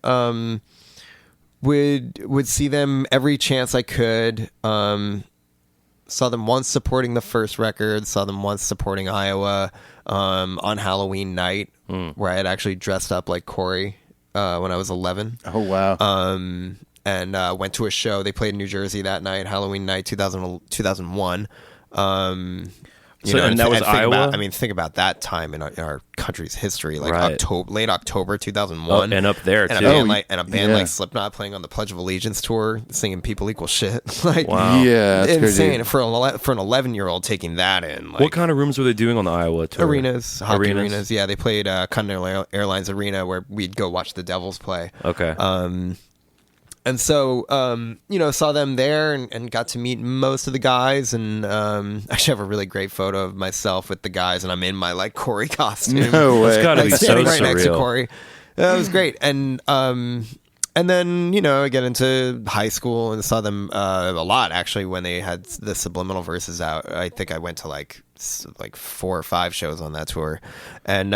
would see them every chance I could. Saw them once supporting the first record. Saw them once supporting Iowa on Halloween night, where I had actually dressed up like Corey when I was 11. Oh wow! And went to a show. They played in New Jersey that night, Halloween night, 2001. And that was Iowa? Think about that time in our country's history, like right. late October 2001. And up there, too. A band like Slipknot playing on the Pledge of Allegiance tour, singing People Equal Shit. Like, wow. Yeah, that's insane. Crazy. For an 11-year-old taking that in. Like, what kind of rooms were they doing on the Iowa tour? Hockey arenas. Yeah, they played Conan Airlines Arena, where we'd go watch the Devils play. Okay. And so, saw them there and got to meet most of the guys. And actually have a really great photo of myself with the guys, and I'm in my like Corey costume. No way. It's got to be so standing right surreal. next to Corey. It was great. And then, I get into high school and saw them a lot, actually, when they had the Subliminal Verses out. I think I went to like 4 or 5 shows on that tour. And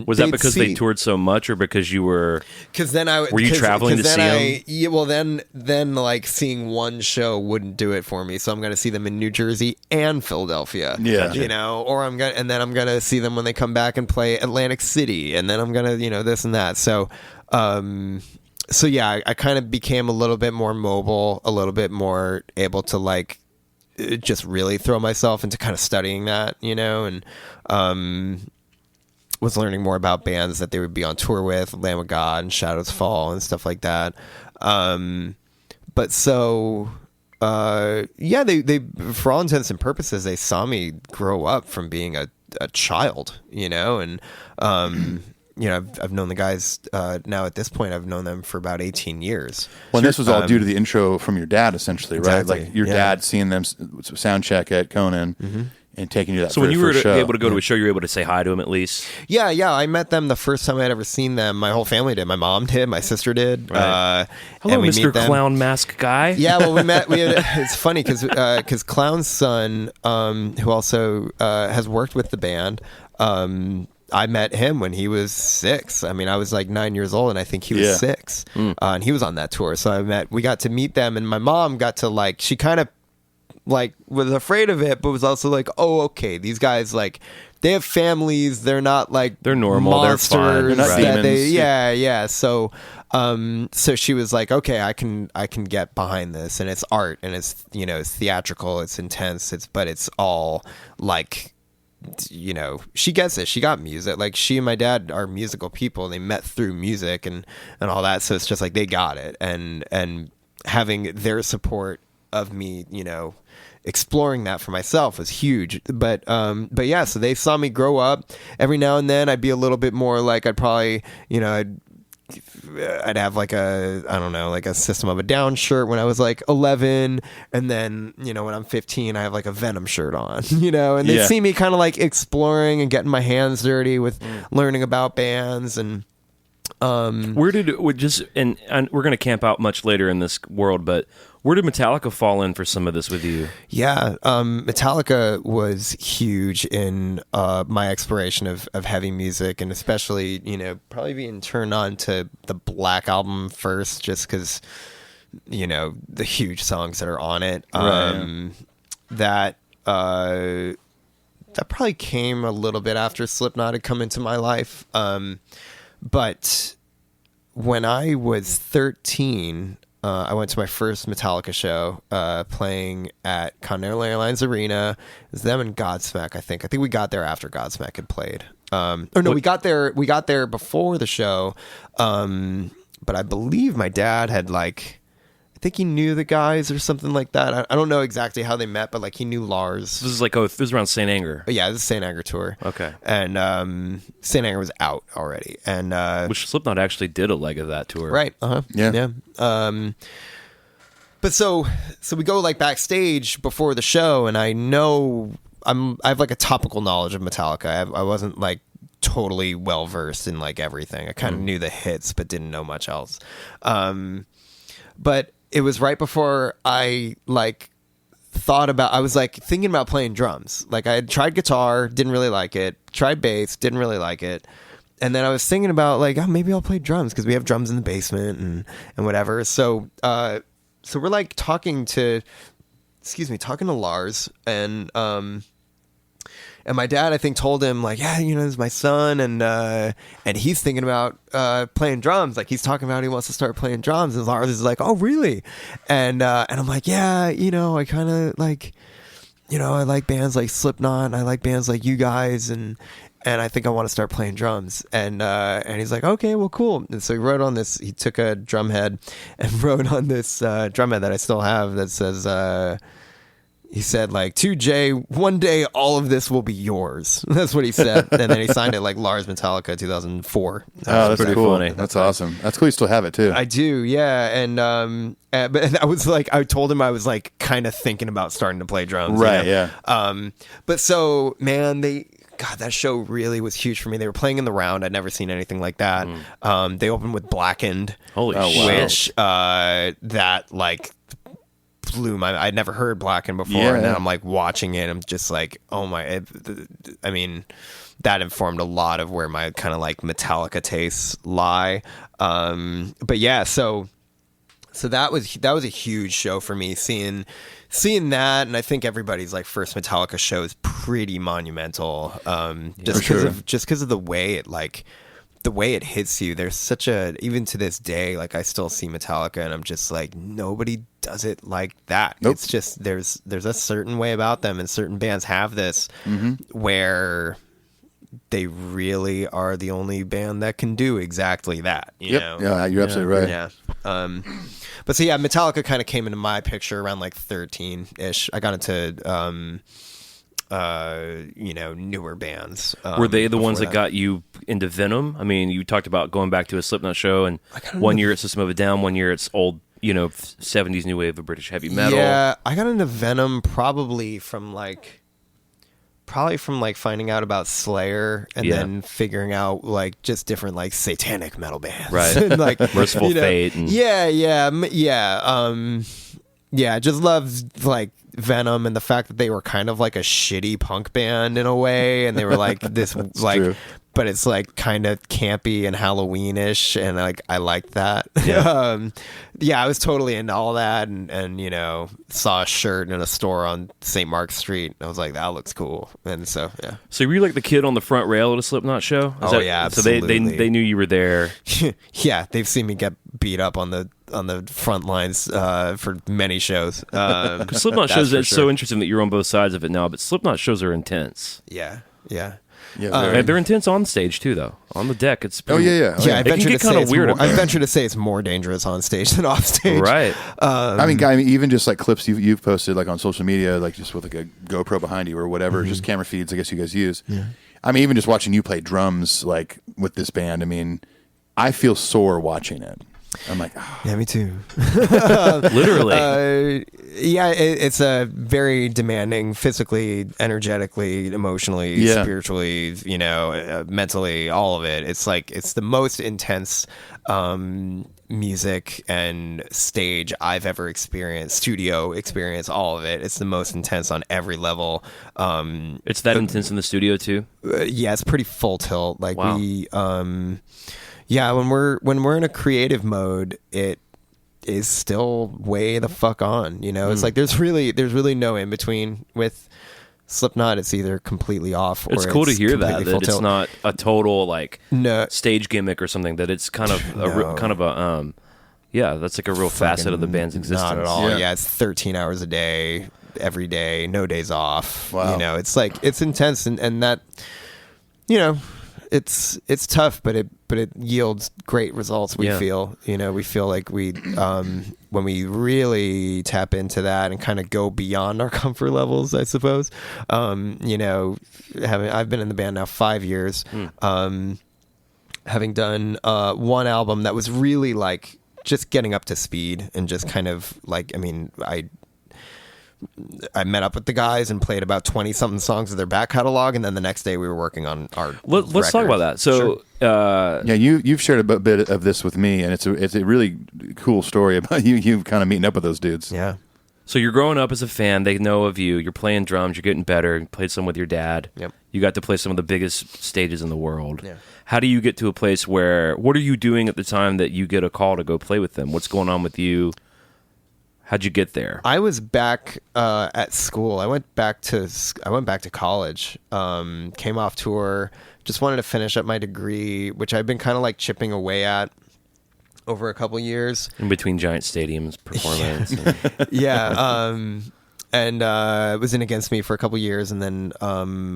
was that because they toured so much, or because you were? Because then were you traveling to see them? Yeah, well, then like seeing one show wouldn't do it for me. So I'm going to see them in New Jersey and Philadelphia. Yeah, or I'm gonna see them when they come back and play Atlantic City, and then I'm gonna this and that. So. So yeah, I kind of became a little bit more mobile, a little bit more able to like just really throw myself into kind of studying that, and was learning more about bands that they would be on tour with, Lamb of God and Shadows Fall and stuff like that. But so yeah, they for all intents and purposes, they saw me grow up from being a child, and I've known the guys now at this point. I've known them for about 18 years. Well, and this was all due to the intro from your dad, essentially, right? Exactly. Like your dad seeing them sound check at Conan and taking you to that. So when you were show. able to go to a show, you were able to say hi to him at least. Yeah. I met them the first time I'd ever seen them. My whole family did. My mom did. My sister did. Right. Hello, and we Mr. meet them. Clown Mask Guy. Yeah, well, we met. It's funny because Clown's son, who also has worked with the band, I met him when he was 6. I mean, I was like 9 years old, and I think he was 6, and he was on that tour. So we got to meet them, and my mom got to she kind of was afraid of it, but was also like, oh, okay, these guys they have families. They're not they're normal. Monsters. They're fine. They're not demons. Yeah. So, so she was like, okay, I can get behind this, and it's art, and it's it's theatrical, it's intense, but it's all she gets it. She got music. She and my dad are musical people. They met through music and all that. So it's just they got it, and having their support of me, exploring that for myself was huge. But yeah, so they saw me grow up. Every now and then I'd be a little bit more I'd probably, I'd have a System of a Down shirt when I was 11, and then when I'm 15 I have a Venom shirt on, and they see me kind of exploring and getting my hands dirty with learning about bands. And where did and we're going to camp out much later in this world, but where did Metallica fall in for some of this with you? Yeah, Metallica was huge in my exploration of heavy music, and especially, probably being turned on to the Black Album first, just because, the huge songs that are on it. Right. That probably came a little bit after Slipknot had come into my life. But when I was 13... I went to my first Metallica show, playing at Conan Airlines Arena. It was them and Godsmack, I think. I think we got there after Godsmack had played. We got there before the show. But I believe my dad had I think he knew the guys or something like that. I don't know exactly how they met, but he knew Lars. This is this was around St. Anger. Yeah, this is St. Anger tour. Okay. And St. Anger was out already. And which Slipknot actually did a leg of that tour. Right. Yeah. But so we go backstage before the show, and I have a topical knowledge of Metallica. I wasn't totally well versed in everything. I kind of knew the hits, but didn't know much else. But it was right before I thought about. I was thinking about playing drums. I had tried guitar, didn't really like it. Tried bass, didn't really like it. And then I was thinking about maybe I'll play drums because we have drums in the basement and whatever. So we're talking to Lars, and my dad, I think, told him this is my son, and he's thinking about playing drums. He's talking about he wants to start playing drums, and Lars is oh really? And I'm yeah, I kind of I like bands like Slipknot, and I like bands like you guys, and I think I want to start playing drums. And he's okay, well, cool. And so he took a drum head and wrote on this drum head that I still have that says, he said, to Jay, one day all of this will be yours. That's what he said. And then he signed it Lars Metallica 2004. Oh, that's pretty cool. funny. That's awesome. That's cool you still have it, too. I do, yeah. And but I was I told him I was kind of thinking about starting to play drums. Right, yeah. But so, man, God, that show really was huge for me. They were playing in the Round. I'd never seen anything like that. They opened with Blackened. Holy shit. Which, that blew my... I'd never heard Blackened before, and then I'm watching it. I'm just oh my... I mean, that informed a lot of where my kind of Metallica tastes lie. But yeah, so that was a huge show for me, seeing that, and I think everybody's first Metallica show is pretty monumental. Just because of the way it hits you. There's such a, even to this day, I still see Metallica and I'm just nobody does it like that. Nope. It's just there's a certain way about them, and certain bands have this where they really are the only band that can do exactly that. You know? Yeah, you're absolutely right. Yeah. But so yeah, Metallica kind of came into my picture around like 13-ish. I got into newer bands. Were they the ones that that got you into Venom? I mean, you talked about going back to a Slipknot show, and one year it's System of a Down, one year it's old, 70s new wave of British heavy metal. Yeah, I got into Venom probably from finding out about Slayer and then figuring out like just different like satanic metal bands, right? And, like Merciful Fate. And... I just loved like Venom and the fact that they were kind of like a shitty punk band in a way, and they were like this like. True. But it's like kind of campy and Halloweenish, and like I liked that. Yeah, I was totally into all that, and saw a shirt in a store on St. Mark's Street. And I was like, that looks cool, and so yeah. So were you like the kid on the front rail at a Slipknot show? Absolutely. So they knew you were there. Yeah, they've seen me get beat up on the front lines for many shows. Slipknot shows, it's so interesting that you're on both sides of it now, but Slipknot shows are intense. Yeah. Yeah, they're intense on stage too, though. On the deck, it's pretty, yeah. I venture to kind of weird. I venture to say it's more dangerous on stage than off stage. Right. I mean, even just like clips you've posted like on social media, like just with like a GoPro behind you or whatever, just camera feeds. I guess you guys use. Yeah. I mean, even just watching you play drums like with this band. I mean, I feel sore watching it. I'm like, oh. Yeah, me too. Literally. It's a very demanding, physically, energetically, emotionally, spiritually, mentally, all of it. It's like it's the most intense music and stage I've ever experienced, studio experience, all of it. It's the most intense on every level. It's that intense in the studio too? It's pretty full tilt. Like wow. when we're in a creative mode, it is still way the fuck on. It's like there's really no in between with Slipknot. It's either completely off or it's cool to hear that it's not a total stage gimmick or something, that it's kind of that's like a real facet of the band's existence. Not at all. Yeah, it's 13 hours a day, every day, no days off. Wow. It's like it's intense and that it's tough, but it yields great results. We feel like we when we really tap into that and kind of go beyond our comfort levels, I suppose. I've been in the band now 5 years, having done one album that was really like just getting up to speed and just kind of like, I met up with the guys and played about 20-something songs of their back catalog, and then the next day we were working on our Let's talk about that. So, you've shared a bit of this with me, and it's a really cool story about you kind of meeting up with those dudes. Yeah. So you're growing up as a fan. They know of you. You're playing drums. You're getting better. You played some with your dad. Yep. You got to play some of the biggest stages in the world. Yeah. How do you get to a place where? What are you doing at the time that you get a call to go play with them? What's going on with you? How'd you get there? I was back at school. I went back to college. Came off tour. Just wanted to finish up my degree, which I've been kind of like chipping away at over a couple years. In between giant stadiums performance. And it was in Against Me for a couple years, and then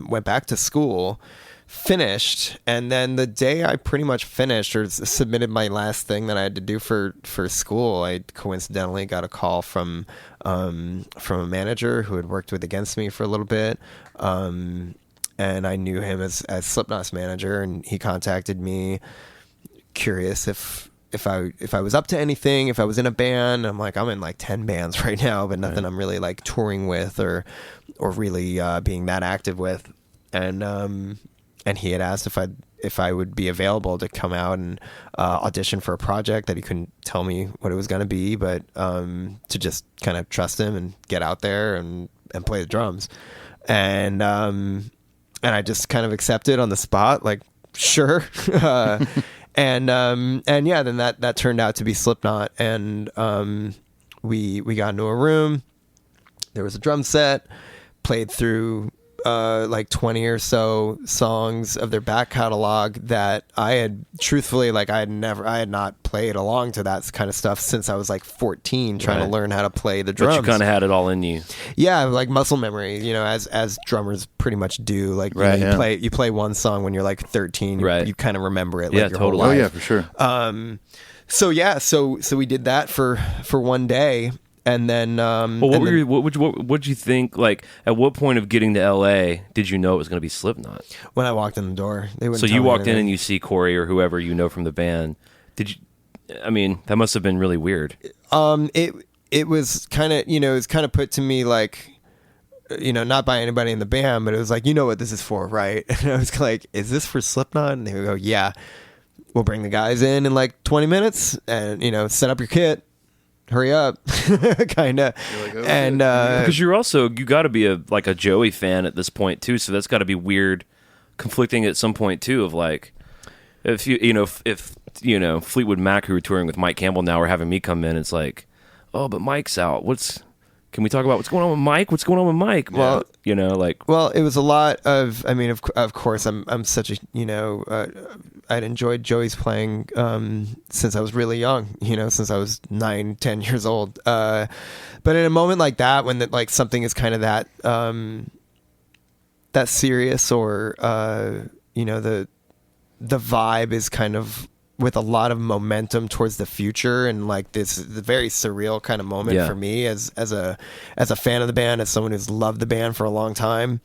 went back to school. Finished, and then the day I pretty much finished or submitted my last thing that I had to do for school, I coincidentally got a call from a manager who had worked with Against Me for a little bit, and I knew him as Slipknot's manager, and he contacted me, curious if I was up to anything, if I was in a band. I'm like, I'm in like 10 bands right now, but nothing I'm really like touring with or really being that active with, and he had asked if I would be available to come out and audition for a project that he couldn't tell me what it was going to be, but to just kind of trust him and get out there and play the drums. And I just kind of accepted on the spot, like, sure. Then that turned out to be Slipknot. And we got into a room. There was a drum set, played through like 20 or so songs of their back catalog that I had truthfully, like I had not played along to that kind of stuff since I was like 14, trying to learn how to play the drums. But you kind of had it all in you. Yeah, like muscle memory, as drummers pretty much do. Like you play one song when you're like 13, you kind of remember it like your whole life. Oh yeah, for sure. So we did that for one day, and then. What'd you think? Like, at what point of getting to L.A. did you know it was going to be Slipknot? When I walked in the door, they wouldn't. So tell you me walked in anything. and you see Corey or whoever you know from the band. Did you? I mean, that must have been really weird. It was kind of, it was kind of put to me like, not by anybody in the band, but it was like, you know what this is for, right? And I was like, is this for Slipknot? And they would go, yeah. We'll bring the guys in like 20 minutes and, set up your kit. Hurry up. kind of. Like, oh, and Because you got to be a Joey fan at this point too, so that's got to be weird, conflicting at some point too of like, if Fleetwood Mac, who were touring with Mike Campbell now, are having me come in, it's like, oh, but Mike's out. Can we talk about what's going on with Mike? What's going on with Mike? Well, Well, it was a lot of. I mean, of course, I'm such a I'd enjoyed Joey's playing since I was really young. Since I was 9-10 years old. But in a moment like that, when something is kind of that serious, or the vibe is kind of with a lot of momentum towards the future, and like this very surreal kind of moment for me as a fan of the band, as someone who's loved the band for a long time,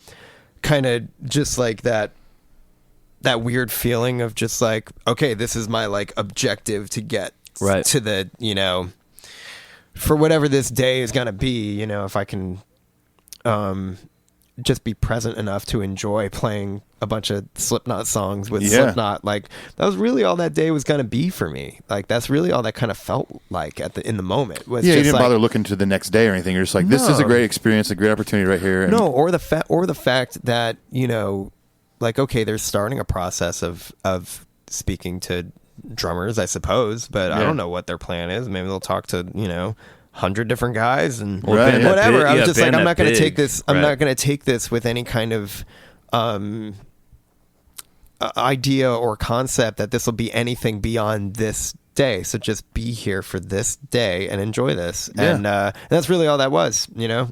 kind of just like that weird feeling of just like, okay, this is my like objective to get to the, for whatever this day is going to be, if I can just be present enough to enjoy playing a bunch of Slipknot songs with Slipknot. Like, that was really all that day was going to be for me. Like, that's really all that kind of felt like in the moment. Was you just didn't bother looking to the next day or anything. You're just like, this is a great experience, a great opportunity right here. And or the fact that, like, okay, they're starting a process of speaking to drummers, I suppose, but I don't know what their plan is. Maybe they'll talk to, 100 different guys and whatever. I was just like, I'm not going to take this. I'm not going to take this with any kind of idea or concept that this will be anything beyond this day. So just be here for this day and enjoy this. Yeah. And that's really all that was,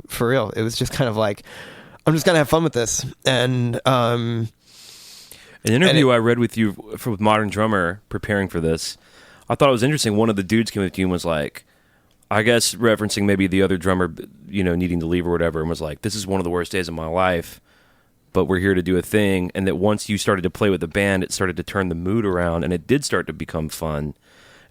for real. It was just kind of like, I'm just going to have fun with this. And an interview I read with you with Modern Drummer preparing for this, I thought it was interesting. One of the dudes came up to you and was like, I guess referencing maybe the other drummer, needing to leave or whatever, and was like, this is one of the worst days of my life, but we're here to do a thing. And that once you started to play with the band, it started to turn the mood around, and it did start to become fun.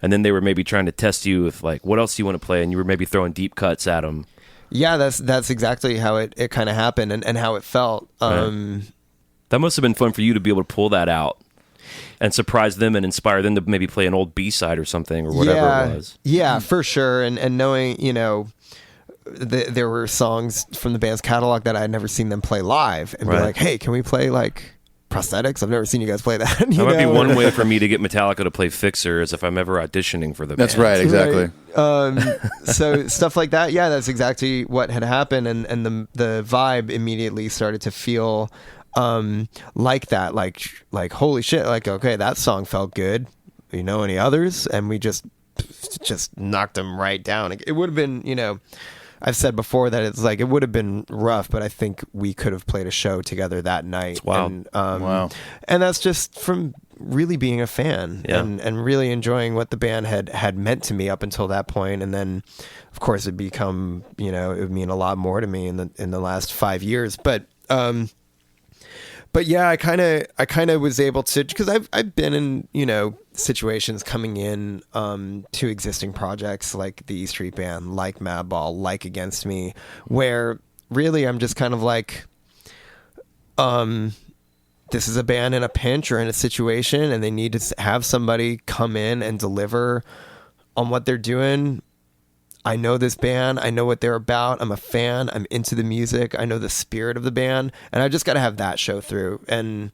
And then they were maybe trying to test you with like, what else do you want to play? And you were maybe throwing deep cuts at them. Yeah, that's exactly how it kind of happened and how it felt. That must have been fun for you to be able to pull that out and surprise them and inspire them to maybe play an old B-side or something or whatever it was. Yeah, for sure. And knowing, there were songs from the band's catalog that I had never seen them play live, and be like, hey, can we play like Prosthetics? I've never seen you guys play that. That might be one way for me to get Metallica to play Fixer, is if I'm ever auditioning for the band. That's right, exactly. Right. So stuff like that, yeah, that's exactly what had happened, and the vibe immediately started to feel like that, like holy shit, like, okay, that song felt good. Any others? And we just knocked them right down. It would have been, I've said before that it's like, it would have been rough, but I think we could have played a show together that night. Wow. And, wow. And that's just from really being a fan and really enjoying what the band had meant to me up until that point. And then of course it become, it would mean a lot more to me in the last 5 years. But yeah, I kind of was able to, because I've been in, situations coming in to existing projects like the E Street Band, like Madball, like Against Me, where really I'm just kind of like, this is a band in a pinch or in a situation, and they need to have somebody come in and deliver on what they're doing. I know this band. I know what they're about. I'm a fan. I'm into the music. I know the spirit of the band, and I just got to have that show through and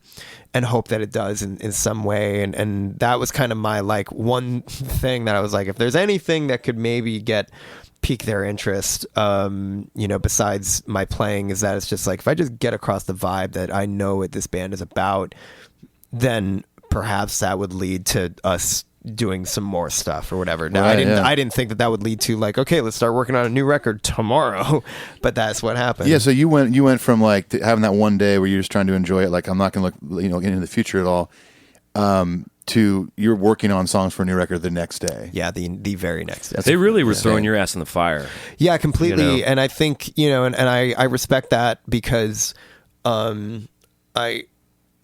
hope that it does in some way. And that was kind of my like one thing that I was like, if there's anything that could maybe pique their interest, besides my playing, is that it's just like, if I just get across the vibe that I know what this band is about, then perhaps that would lead to us doing some more stuff or whatever. Now, right, I didn't think that would lead to like, okay, let's start working on a new record tomorrow, but that's what happened. Yeah. So you went from like having that one day where you're just trying to enjoy it, like I'm not going to look, get into the future at all, to you're working on songs for a new record the next day. Yeah, the very next day. They really were throwing your ass in the fire. Yeah, completely. You know? And I think, and I respect that because I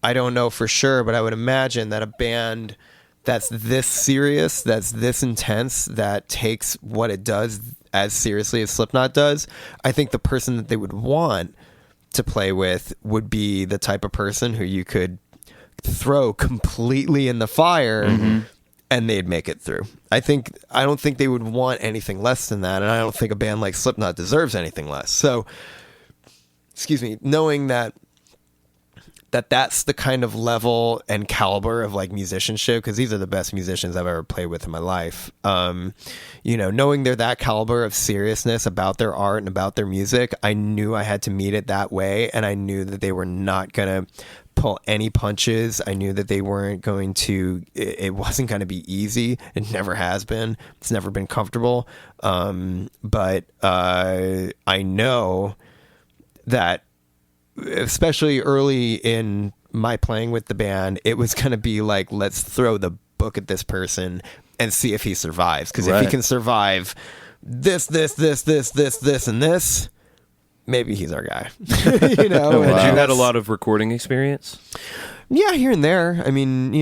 don't know for sure, but I would imagine that a band that's this serious, that's this intense, that takes what it does as seriously as Slipknot does, I think the person that they would want to play with would be the type of person who you could throw completely in the fire and they'd make it through. I don't think they would want anything less than that, and I don't think a band like Slipknot deserves anything less. So, excuse me, knowing that's the kind of level and caliber of like musicianship, because these are the best musicians I've ever played with in my life. Knowing they're that caliber of seriousness about their art and about their music, I knew I had to meet it that way, and I knew that they were not gonna pull any punches. I knew that they weren't going to, it wasn't going to be easy. It never has been. It's never been comfortable. But I know that, especially early in my playing with the band, it was going to be like, let's throw the book at this person and see if he survives. Because if he can survive this, and this, maybe he's our guy. Had you had a lot of recording experience? Yeah, here and there. I mean, they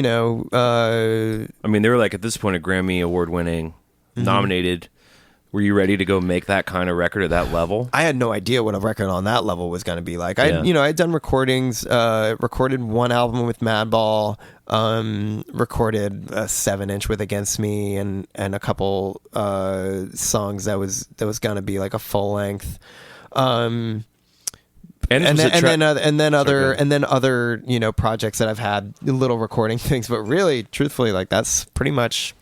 were like at this point a Grammy award winning, nominated. Were you ready to go make that kind of record at that level? I had no idea what a record on that level was going to be like. I'd done recordings, recorded one album with Madball, recorded a 7-inch with Against Me, and a couple songs that was going to be like a full length. And then other projects that I've had, little recording things, but really, truthfully, like that's pretty much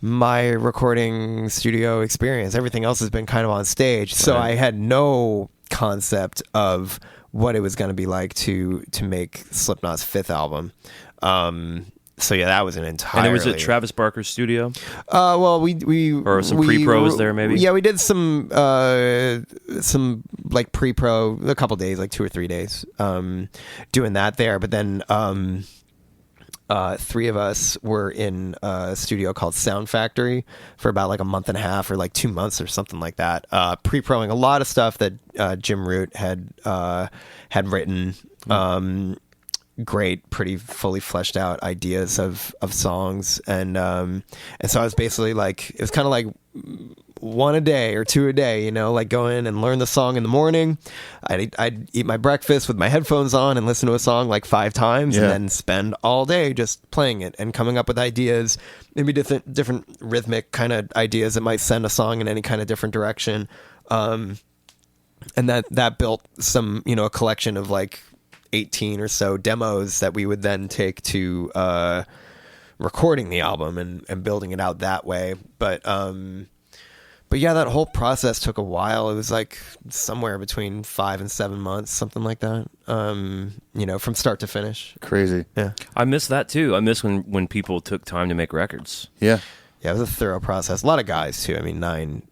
my recording studio experience. Everything else has been kind of on stage, so I had no concept of what it was going to be like to make Slipknot's 5th album. So yeah, that was an entirely. And it was at Travis Barker's studio. Well, we or some pre-pros there maybe. Yeah, we did some like pre-pro, a couple days, like 2 or 3 days, doing that there. But then 3 of us were in a studio called Sound Factory for about like a month and a half or like 2 months or something like that, pre-proing a lot of stuff that Jim Root had written. Great, pretty fully fleshed out ideas of songs, and so I was basically like, it was kind of like 1 a day or 2 a day, like go in and learn the song in the morning. I'd eat my breakfast with my headphones on and listen to a song like 5 times, and then spend all day just playing it and coming up with ideas, maybe different rhythmic kind of ideas that might send a song in any kind of different direction. And that built some, a collection of like 18 or so demos that we would then take to recording the album and building it out that way. But yeah, that whole process took a while. It was like somewhere between 5 and 7 months, something like that. From start to finish. Crazy. Yeah. I miss that too. I miss when people took time to make records. Yeah. Yeah, it was a thorough process. A lot of guys too. I mean,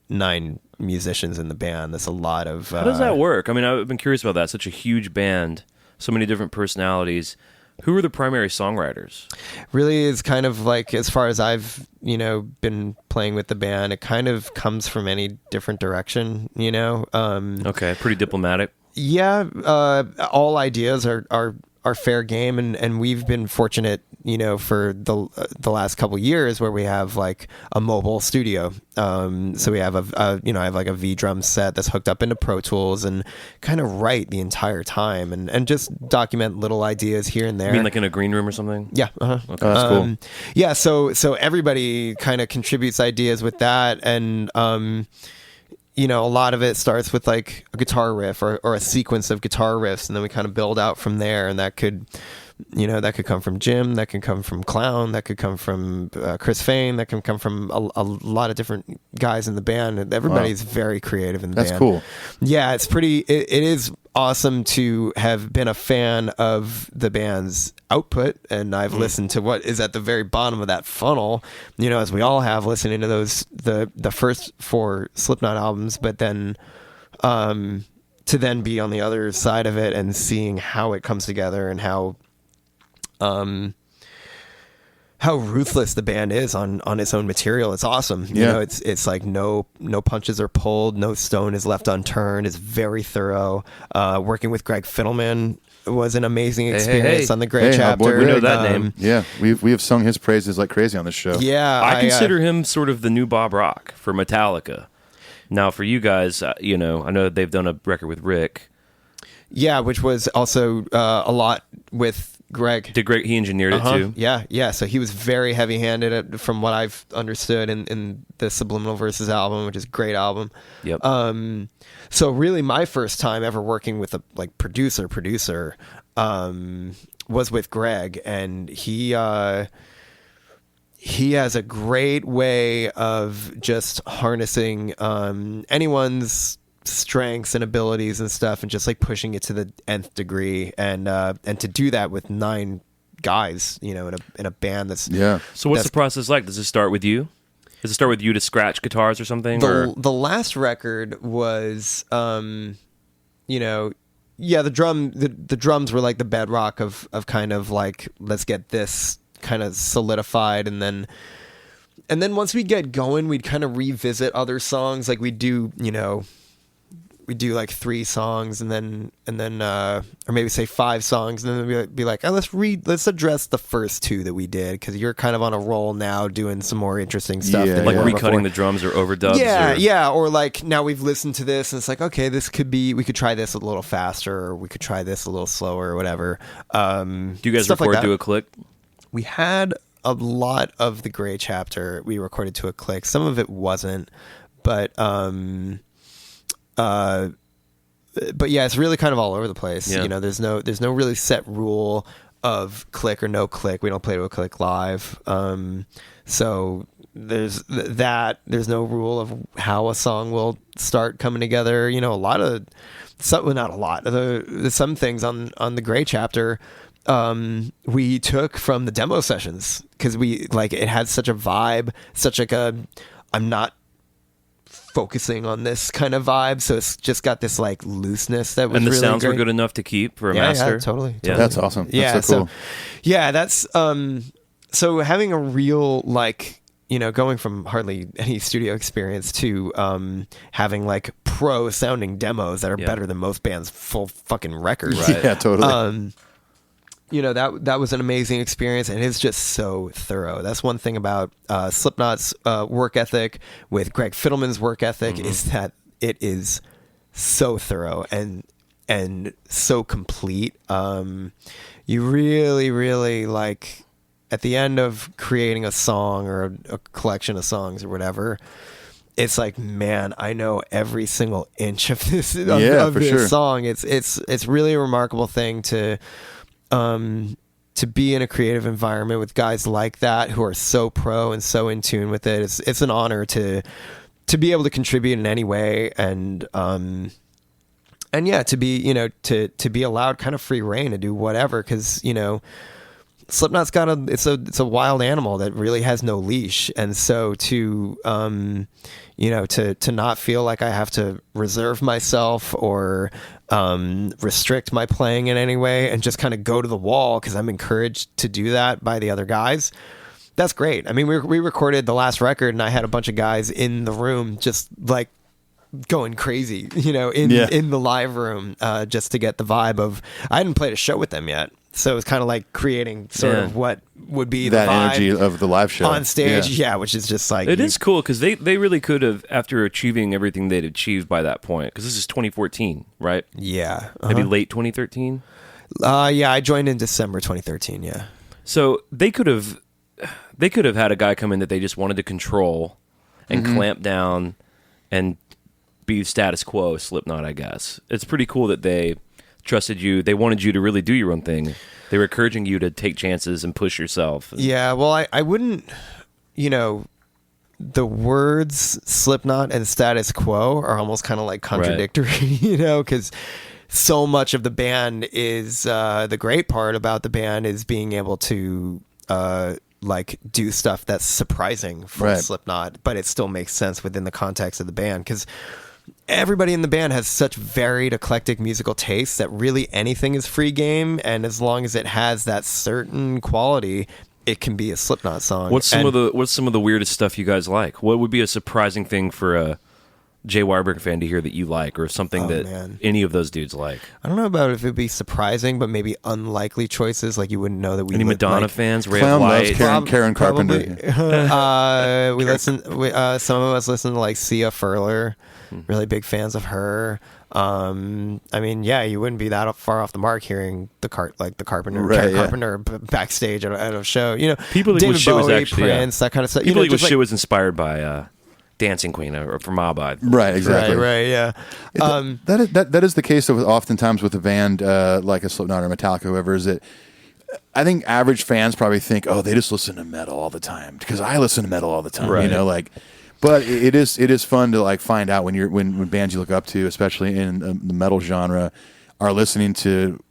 nine musicians in the band. That's a lot of. How does that work? I mean, I've been curious about that. Such a huge band, so many different personalities. Who are the primary songwriters? Really is kind of like, as far as I've, been playing with the band, it kind of comes from any different direction, Okay, pretty diplomatic. Yeah, all ideas are fair game, and we've been fortunate, for the last couple years where we have like a mobile studio. So we have I have like a V drum set that's hooked up into Pro Tools, and kind of write the entire time and just document little ideas here and there. You mean like in a green room or something? Yeah. Okay. Oh, that's cool. Yeah. So everybody kind of contributes ideas with that, and a lot of it starts with like a guitar riff or a sequence of guitar riffs, and then we kind of build out from there. And that could come from Jim, that could come from Clown, that could come from Chris Fain, that can come from a lot of different guys in the band. And everybody's very creative in the band. That's cool. Yeah, it's pretty. It is awesome to have been a fan of the band's output, and I've listened to what is at the very bottom of that funnel, as we all have, listening to those the first 4 Slipknot albums, but then to then be on the other side of it and seeing how it comes together and how how ruthless the band is on its own material. It's awesome. You know, it's like no punches are pulled, no stone is left unturned. It's very thorough. Working with Greg Fiddleman was an amazing experience on the Grey Chapter. We know that name. Yeah, we have sung his praises like crazy on this show. Yeah, I consider him sort of the new Bob Rock for Metallica. Now, for you guys, you know, I know they've done a record with Rick. Yeah, which was also a lot with Greg. Did Greg? He engineered it too. Yeah. So he was very heavy-handed, from what I've understood, in the Subliminal Verses album, which is a great album. Yep. So really, my first time ever working with a producer was with Greg, and he has a great way of just harnessing anyone's strengths and abilities and stuff, and just like pushing it to the nth degree, and to do that with 9 guys, you know, in a band that's So what's the process like? Does it start with you? Does it start with you to scratch guitars or something? The last record was, you know, the drums were like the bedrock of kind of like, let's get this kind of solidified, and then once we get going, we'd kind of revisit other songs. Like we do like 3 songs, and then or maybe say 5 songs, and then we'd be like, oh, let's address the first 2 that we did, because you're kind of on a roll now doing some more interesting stuff. Like recutting the drums or overdubs. Or like now we've listened to this and it's like, okay, we could try this a little faster, or we could try this a little slower, or whatever. Do you guys record to a click? We had a lot of the Grey Chapter we recorded to a click. Some of it wasn't, but yeah, it's really kind of all over the place. You know, there's no really set rule of click or no click. We don't play to a click live. So there's no rule of how a song will start coming together. You know, some things on the Grey Chapter we took from the demo sessions, because it had such a vibe, such like a I'm not focusing on this kind of vibe, so it's just got this like looseness that was and the really sounds great. were good enough to keep for a master. Yeah, totally. That's awesome. That's so cool. That's so having a real, like, you know, going from hardly any studio experience to having like pro sounding demos that are better than most bands' full fucking records. Right. Yeah, totally. You know, that was an amazing experience, and it's just so thorough. That's one thing about Slipknot's work ethic with Greg Fiddleman's work ethic, is that it is so thorough and so complete. You really, really, like, at the end of creating a song or a collection of songs or whatever, it's like, man, I know every single inch of this song. It's really a remarkable thing to be in a creative environment with guys like that who are so pro and so in tune with it. It's an honor to be able to contribute in any way, and yeah, to be, you know, to be allowed kind of free reign to do whatever, because, you know, Slipknot's got it's a wild animal that really has no leash, and so to you know, to not feel like I have to reserve myself or restrict my playing in any way, and just kind of go to the wall because I'm encouraged to do that by the other guys. That's great. I mean, we recorded the last record, and I had a bunch of guys in the room just like going crazy, you know, in the live room, just to get the vibe of. I hadn't played a show with them yet, so it was kind of like creating sort of what would be that the vibe energy of the live show on stage. Yeah, which is just like, it is cool, because they really could have, after achieving everything they'd achieved by that point, because this is 2014, right? Yeah, maybe late 2013. Yeah, I joined in December 2013. Yeah, so they could have had a guy come in that they just wanted to control and clamp down and be status quo Slipknot, I guess. It's pretty cool that they trusted you. They wanted you to really do your own thing. They were encouraging you to take chances and push yourself. Yeah, well, I wouldn't, you know, the words Slipknot and status quo are almost kind of like contradictory, right. You know, because so much of the band is, the great part about the band is being able to like do stuff that's surprising for Slipknot, but it still makes sense within the context of the band, because everybody in the band has such varied, eclectic musical tastes that really anything is free game, and as long as it has that certain quality, it can be a Slipknot song. What's some of the weirdest stuff you guys like? What would be a surprising thing for a Jay Weinberg fan to hear that you like, or something any of those dudes like? I don't know about if it'd be surprising, but maybe unlikely choices. Like you wouldn't know that we Any would Madonna like, fans? Ray Clown of loves Light? Karen Carpenter. We listen. Some of us listen to like Sia Furler. Really big fans of her. I mean, yeah, you wouldn't be that far off the mark hearing the Carpenter, Right, Karen yeah. Carpenter backstage at a show. You know, People think David shit was Bowie, actually Prince, that kind of stuff. People you know, think just shit was inspired by Dancing Queen or from ABBA. Right, exactly. Right, yeah. That is the case with oftentimes with a band like a Slipknot or Metallica, whoever, is that I think average fans probably think, oh, they just listen to metal all the time because I listen to metal all the time, Right. you know, like. But it is fun to like find out when bands you look up to, especially in the metal genre, are listening to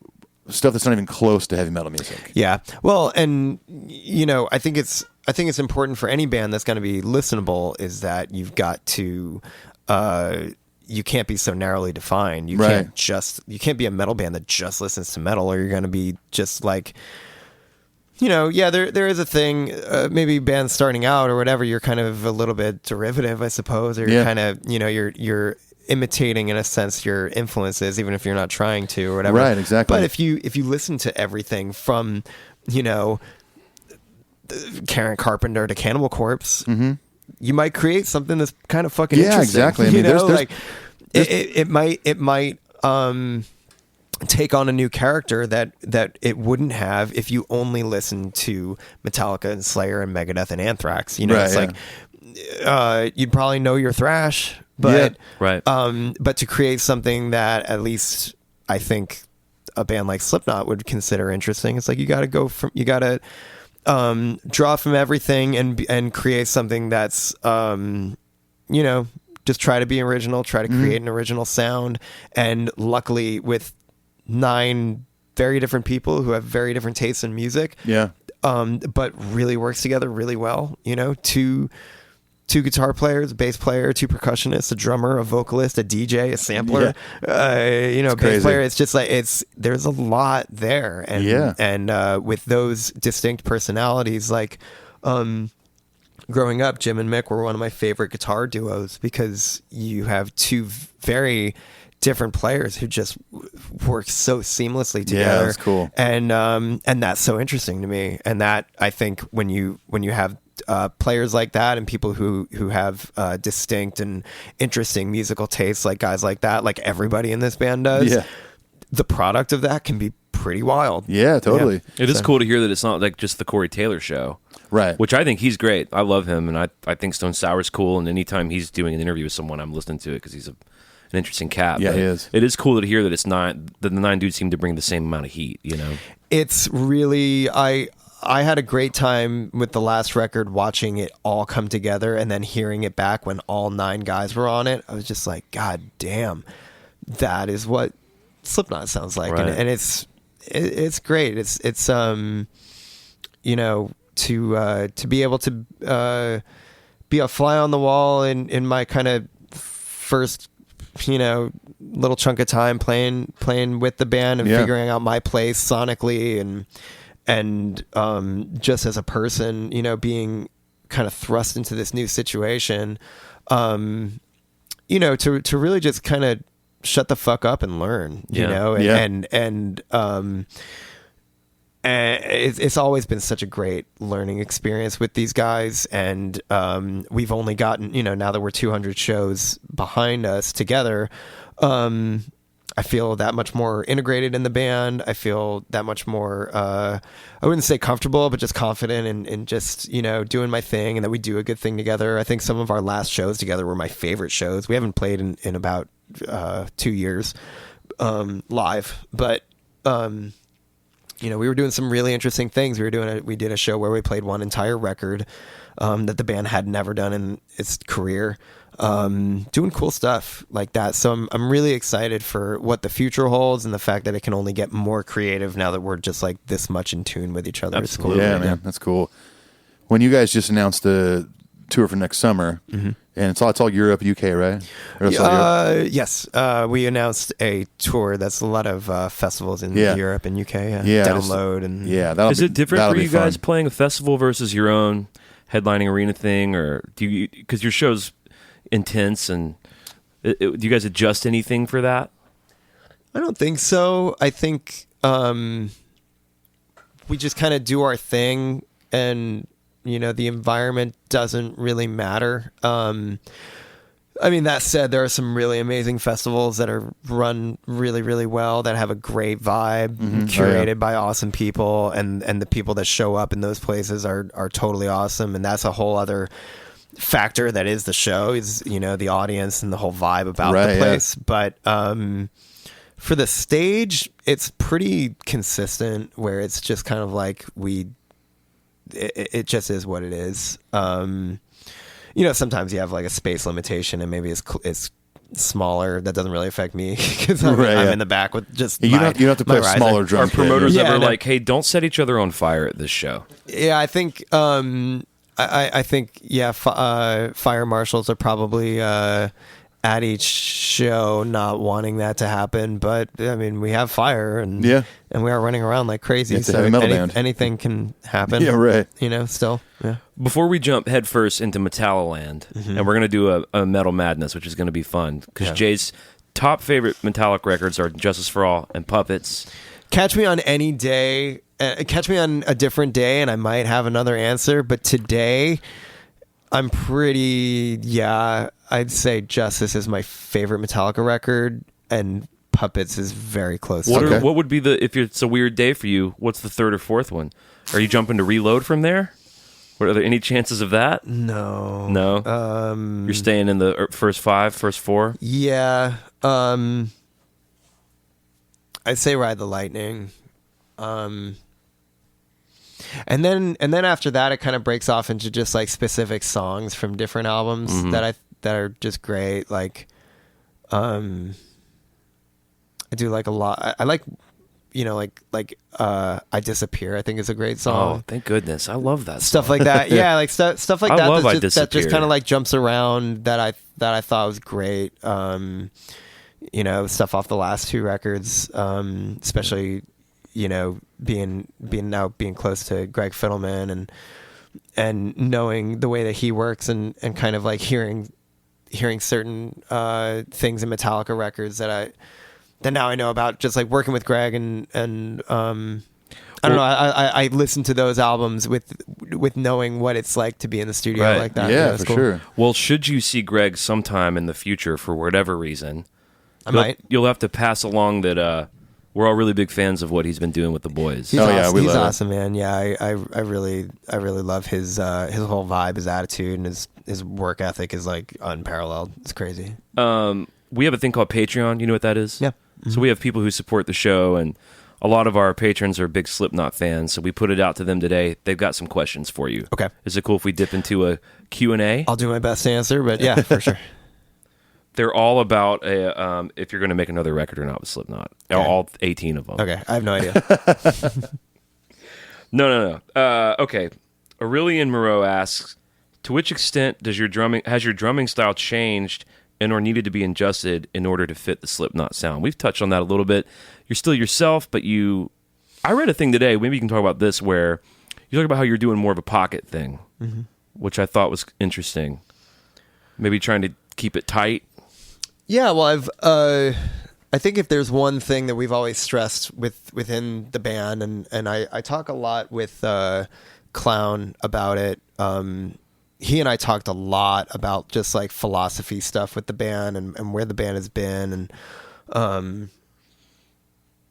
stuff that's not even close to heavy metal music. Yeah. Well, and you know, I think it's important for any band that's going to be listenable is that you've got to you can't be so narrowly defined. You Right. can't be a metal band that just listens to metal, or you're going to be just like, you know, yeah, there is a thing, maybe bands starting out or whatever, you're kind of a little bit derivative, I suppose, or you're kind of, you know, you're imitating in a sense your influences, even if you're not trying to or whatever. Right, exactly. But if you listen to everything from, you know, Karen Carpenter to Cannibal Corpse, you might create something that's kind of fucking interesting. Exactly. I mean, you know, there's like it might take on a new character that it wouldn't have if you only listened to Metallica and Slayer and Megadeth and Anthrax. You know, Right, it's yeah. like you'd probably know your thrash, but Yeah, right. but to create something that at least I think a band like Slipknot would consider interesting, it's like you got to draw from everything and create something that's you know, just try to be original, try to create an original sound, and luckily with 9 very different people who have very different tastes in music. Yeah. But really works together really well. You know, two guitar players, a bass player, 2 percussionists, a drummer, a vocalist, a DJ, a sampler. You know, bass player. It's just like there's a lot there, and with those distinct personalities, like growing up, Jim and Mick were one of my favorite guitar duos because you have 2 very different players who just work so seamlessly together. Yeah, that's cool. And that's so interesting to me. And that, I think, when you have players like that and people who have distinct and interesting musical tastes, like guys like that, like everybody in this band does, the product of that can be pretty wild. Yeah, totally. It is cool to hear that it's not like just the Corey Taylor show. Right. Which I think he's great. I love him, and I think Stone Sour's cool, and anytime he's doing an interview with someone, I'm listening to it because he's an interesting cat. Yeah, but he is. It is cool to hear that it's not that the 9 dudes seem to bring the same amount of heat, you know? It's really, I had a great time with the last record watching it all come together and then hearing it back when all 9 guys were on it. I was just like, God damn, that is what Slipknot sounds like. Right. And it's great. It's you know, to be able to be a fly on the wall in my kind of first, you know, little chunk of time playing with the band and figuring out my place sonically and just as a person, you know, being kind of thrust into this new situation, you know, to really just kind of shut the fuck up and learn, you know, and it's always been such a great learning experience with these guys. And we've only gotten, you know, now that we're 200 shows behind us together, I feel that much more integrated in the band. I feel that much more, I wouldn't say comfortable, but just confident and just, you know, doing my thing, and that we do a good thing together. I think some of our last shows together were my favorite shows. We haven't played in about 2 years live, but you know, we were doing some really interesting things. We did a show where we played one entire record that the band had never done in its career, doing cool stuff like that. So I'm really excited for what the future holds, and the fact that it can only get more creative now that we're just like this much in tune with each other. Absolutely. It's cool. Yeah, man, that's cool. When you guys just announced the tour for next summer, and it's all Europe, UK, right? Or it's all Europe? Yes. We announced a tour that's a lot of festivals in Europe and UK. Download and Is it different for you guys fun. playing a festival versus your own headlining arena thing, or do you, because your show's intense, and do you guys adjust anything for that? I don't think so. I think we just kind of do our thing, and the environment doesn't really matter. I mean, that said, there are some really amazing festivals that are run really, really well, that have a great vibe, curated by awesome people, and the people that show up in those places are totally awesome, and that's a whole other factor that is the show, is the audience and the whole vibe about the place. But for the stage, it's pretty consistent, where it's just kind of like it just is what it is. Sometimes you have like a space limitation, and maybe it's smaller. That doesn't really affect me, because I'm in the back with just you don't have to play a smaller drum Are kit. promoters ever like, hey, don't set each other on fire at this show? Yeah, I think I think fire marshals are probably at each show not wanting that to happen, but I mean, we have fire, and we are running around like crazy, it's a heavy metal band. Anything can happen. Yeah, right. Still. Yeah. Before we jump headfirst into Metalliland, and we're going to do a Metal Madness, which is going to be fun, because Jay's top favorite Metallic records are Justice for All and Puppets. Catch me on any day. Catch me on a different day, and I might have another answer. But today, I'm pretty. Yeah, I'd say Justice is my favorite Metallica record, and Puppets is very close. What would be if it's a weird day for you? What's the third or fourth one? Are you jumping to Reload from there? Are there any chances of that? No. You're staying in the first four. Yeah. I'd say Ride the Lightning. And then after that, it kind of breaks off into just like specific songs from different albums that are just great. Like, I do like a lot. I like, I Disappear, I think is a great song. Oh, thank goodness. I love that stuff like that. Yeah, like stuff like that. Love that just kind of like jumps around, that I thought was great. Stuff off the last two records, especially, being close to Greg Fiddleman and knowing the way that he works, and kind of like hearing certain things in Metallica records that now I know about, just like working with Greg, and I don't know. I listen to those albums with knowing what it's like to be in the studio like that. Yeah, for sure. Well, should you see Greg sometime in the future for whatever reason, you'll have to pass along that we're all really big fans of what he's been doing with the boys. He's awesome. We He's love awesome, man. Yeah, I really love his whole vibe, his attitude, and his work ethic is like unparalleled. It's crazy. We have a thing called Patreon. You know what that is? Yeah. So we have people who support the show, and a lot of our patrons are big Slipknot fans, so we put it out to them today. They've got some questions for you. Okay. Is it cool if we dip into a Q&A? I'll do my best to answer, but yeah, for sure. They're all about if you're going to make another record or not with Slipknot. Okay. All 18 of them. Okay, I have no idea. No. Okay. Aurelian Moreau asks, to which extent has your drumming style changed and or needed to be adjusted in order to fit the Slipknot sound? We've touched on that a little bit. You're still yourself, but I read a thing today, maybe you can talk about this, where you talk about how you're doing more of a pocket thing, which I thought was interesting. Maybe trying to keep it tight. Yeah, well, I think if there's one thing that we've always stressed within the band, and I talk a lot with Clown about it. He and I talked a lot about just like philosophy stuff with the band, and where the band has been, and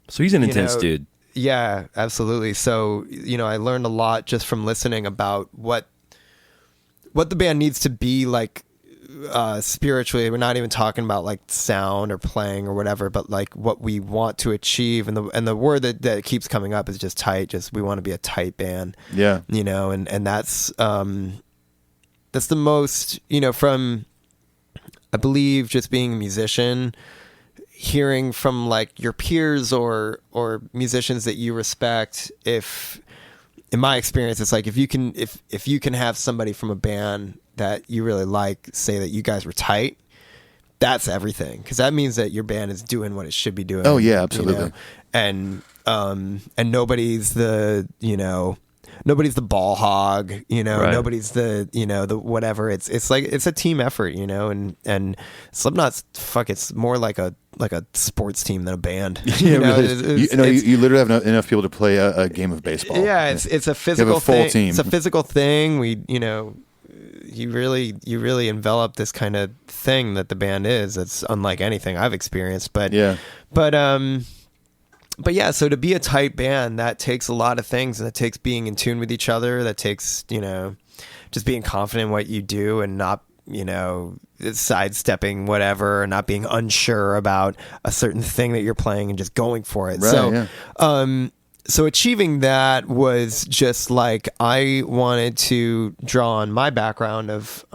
so he's an intense dude. Yeah, absolutely. So I learned a lot just from listening about what the band needs to be like. Spiritually, we're not even talking about like sound or playing or whatever, but like what we want to achieve, and the word that keeps coming up is just tight. Just we want to be a tight band. Yeah, and that's the most from, I believe, just being a musician, hearing from like your peers or musicians that you respect, if in my experience, it's like if you can have somebody from a band that you really like say that you guys were tight, that's everything, because that means that your band is doing what it should be doing. Oh yeah, absolutely. And nobody's the ball hog, Right. nobody's the the whatever. It's like it's a team effort, and Slipknot's it's more like a sports team than a band. Yeah, really. You literally have enough people to play a game of baseball. Yeah, it's a physical full thing. team. It's a physical thing. You really envelop this kind of thing that the band is. It's unlike anything I've experienced. But yeah, so to be a tight band, that takes a lot of things, and it takes being in tune with each other. That takes, just being confident in what you do and not, sidestepping whatever, or not being unsure about a certain thing that you're playing and just going for it. Right, So achieving that was just like, I wanted to draw on my background of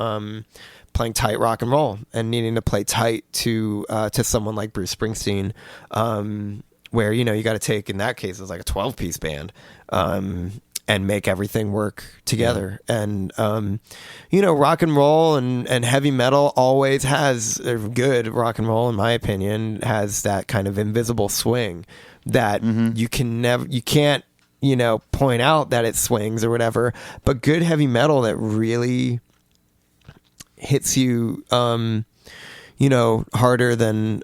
playing tight rock and roll and needing to play tight to someone like Bruce Springsteen, where you got to take, in that case, it was like a 12-piece band, and make everything work together. And rock and roll and heavy metal always has, good rock and roll in my opinion, has that kind of invisible swing that you can't point out that it swings or whatever, but good heavy metal that really hits you harder than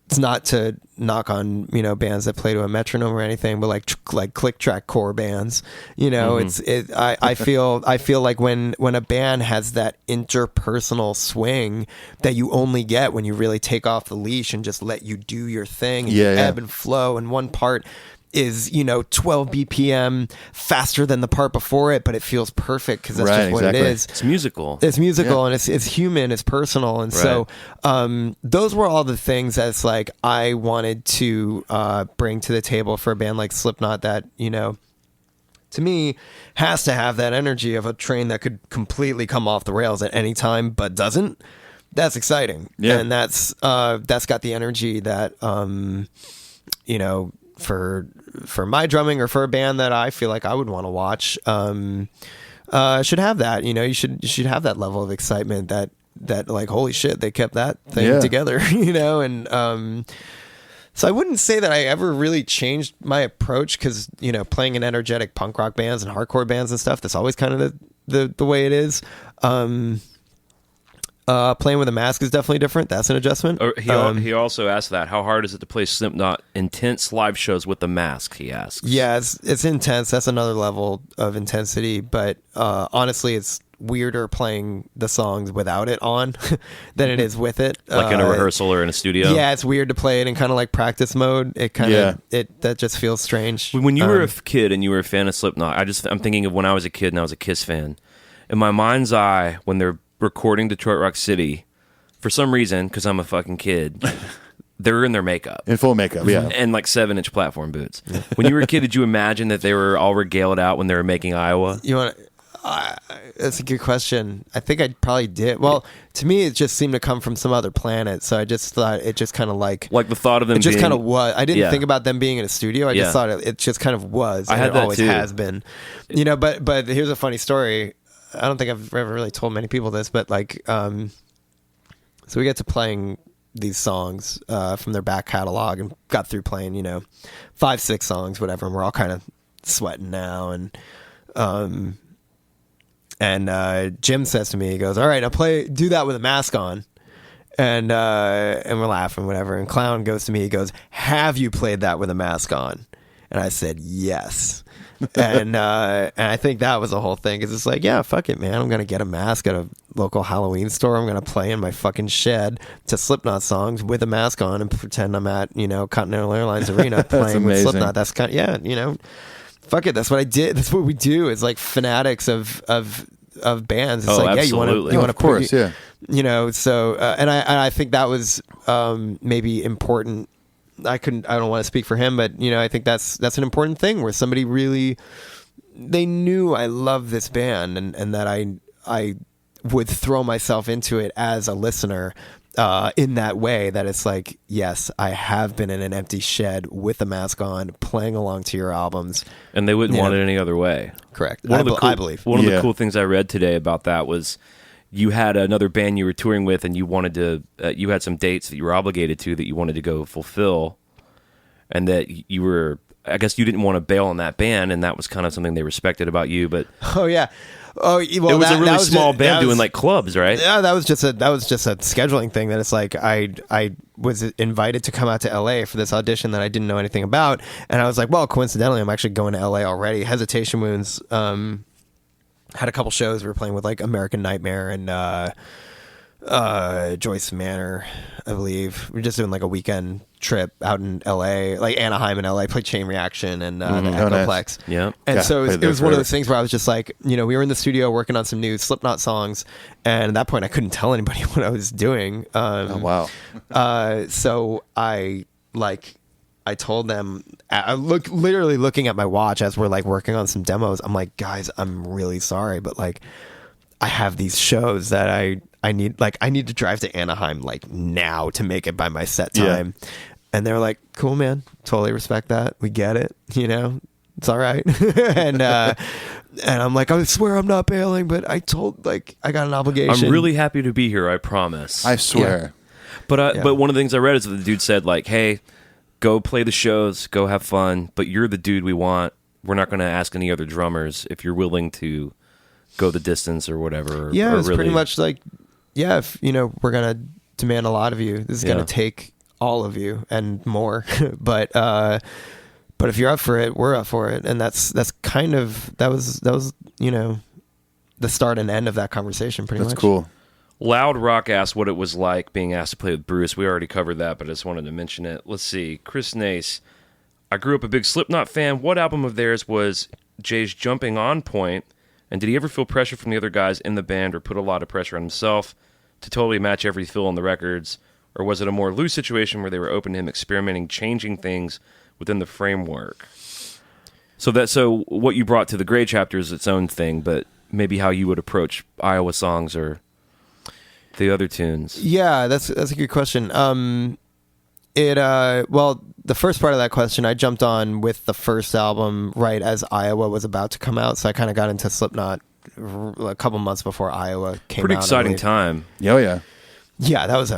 it's not to knock on bands that play to a metronome or anything, but like click track core bands, I feel like when a band has that interpersonal swing that you only get when you really take off the leash and just let you do your thing, and ebb and flow, and one part is 12 BPM faster than the part before it, but it feels perfect because that's just what it is. It's musical. And it's human, it's personal. And so those were all the things that's like I wanted to bring to the table for a band like Slipknot that, to me, has to have that energy of a train that could completely come off the rails at any time but doesn't. That's exciting. Yeah. And that's got the energy that for my drumming, or for a band that I feel like I would want to watch, should have that. You should have that level of excitement that like, holy shit, they kept that thing together. And so I wouldn't say that I ever really changed my approach, because playing in energetic punk rock bands and hardcore bands and stuff, that's always kind of the way it is. Playing with a mask is definitely different. That's an adjustment. He also asked that. How hard is it to play Slipknot intense live shows with the mask? He asks. Yeah, it's intense. That's another level of intensity. But honestly, it's weirder playing the songs without it on than it is with it. Like in a rehearsal or in a studio? Yeah, it's weird to play it in kind of like practice mode. It kind of that just feels strange. When you were a kid and you were a fan of Slipknot, I'm thinking of when I was a kid and I was a Kiss fan. In my mind's eye, when they're recording Detroit Rock City, for some reason, because I'm a fucking kid, they're in their makeup. In full makeup, yeah. And like 7-inch platform boots. When you were a kid, did you imagine that they were all regaled out when they were making Iowa? That's a good question. I think I probably did. Well, to me, it just seemed to come from some other planet. So I just thought it just kind of like the thought of them. It just kind of was. I didn't think about them being in a studio. I just thought it just kind of was. I had it that always too. Has been. But here's a funny story. I don't think I've ever really told many people this, but like, so we get to playing these songs from their back catalog, and got through playing 5-6 songs, whatever, and we're all kind of sweating now, and Jim says to me, he goes, all right, now do that with a mask on. And we're laughing, whatever. And Clown goes to me, he goes, have you played that with a mask on? And I said, yes. And I think that was the whole thing. Because it's like, yeah, fuck it, man. I'm going to get a mask at a local Halloween store. I'm going to play in my fucking shed to Slipknot songs with a mask on and pretend I'm at, Continental Airlines Arena playing with Slipknot. That's kind of, fuck it. That's what I did. That's what we do. It's like fanatics of bands. It's like, absolutely. yeah, you want to, of course, yeah. So, and I think that was maybe important. I don't want to speak for him, but I think that's an important thing where somebody really, they knew I love this band and that I would throw myself into it as a listener, in that way that it's like, yes, I have been in an empty shed with a mask on, playing along to your albums. And they wouldn't want it any other way. Correct. I believe. One of the cool things I read today about that was you had another band you were touring with, and you wanted to, you had some dates that you were obligated to that you wanted to go fulfill, and that you were, I guess you didn't want to bail on that band, and that was kind of something they respected about you. But oh yeah, well, it was a really small band doing like clubs, right? Yeah, that was just a scheduling thing. That it's like I was invited to come out to LA for this audition that I didn't know anything about, and I was like, well, coincidentally, I'm actually going to LA already. Hesitation Wounds had a couple shows. We were playing with like American Nightmare and Joyce Manor, I believe. We're just doing like a weekend trip out in LA, like Anaheim and LA. Played Chain Reaction and the Echoplex. Nice. Yeah, and so it was one of those things where I was just like, we were in the studio working on some new Slipknot songs, and at that point I couldn't tell anybody what I was doing. Oh wow! So I told them, I literally looking at my watch as we're like working on some demos. I'm like, guys, I'm really sorry, but like, I have these shows that I need to drive to Anaheim like now to make it by my set time. Yeah. And they're like, cool, man. Totally respect that. We get it. It's all right. and I'm like, I swear I'm not bailing, but I got an obligation. I'm really happy to be here. I promise. I swear. Yeah. But one of the things I read is that the dude said like, hey, go play the shows, go have fun, but you're the dude we want. We're not going to ask any other drummers if you're willing to go the distance or whatever. Yeah, it's pretty much like, yeah, if we're gonna demand a lot of you, this is gonna take all of you and more. but if you're up for it, we're up for it, and that's kind of that was the start and end of that conversation. Pretty much. That's cool. Loud Rock asked what it was like being asked to play with Bruce. We already covered that, but I just wanted to mention it. Let's see. Chris Nace. I grew up a big Slipknot fan. What album of theirs was Jay's jumping on point? And did he ever feel pressure from the other guys in the band or put a lot of pressure on himself to totally match every fill on the records? Or was it a more loose situation where they were open to him experimenting, changing things within the framework? So what you brought to the Grey Chapter is its own thing, but maybe how you would approach Iowa songs or the other tunes. Yeah, that's a good question. The first part of that question, I jumped on with the first album right as Iowa was about to come out, so I kind of got into Slipknot a couple months before Iowa came out. Pretty exciting time. Oh yeah. Yeah, that was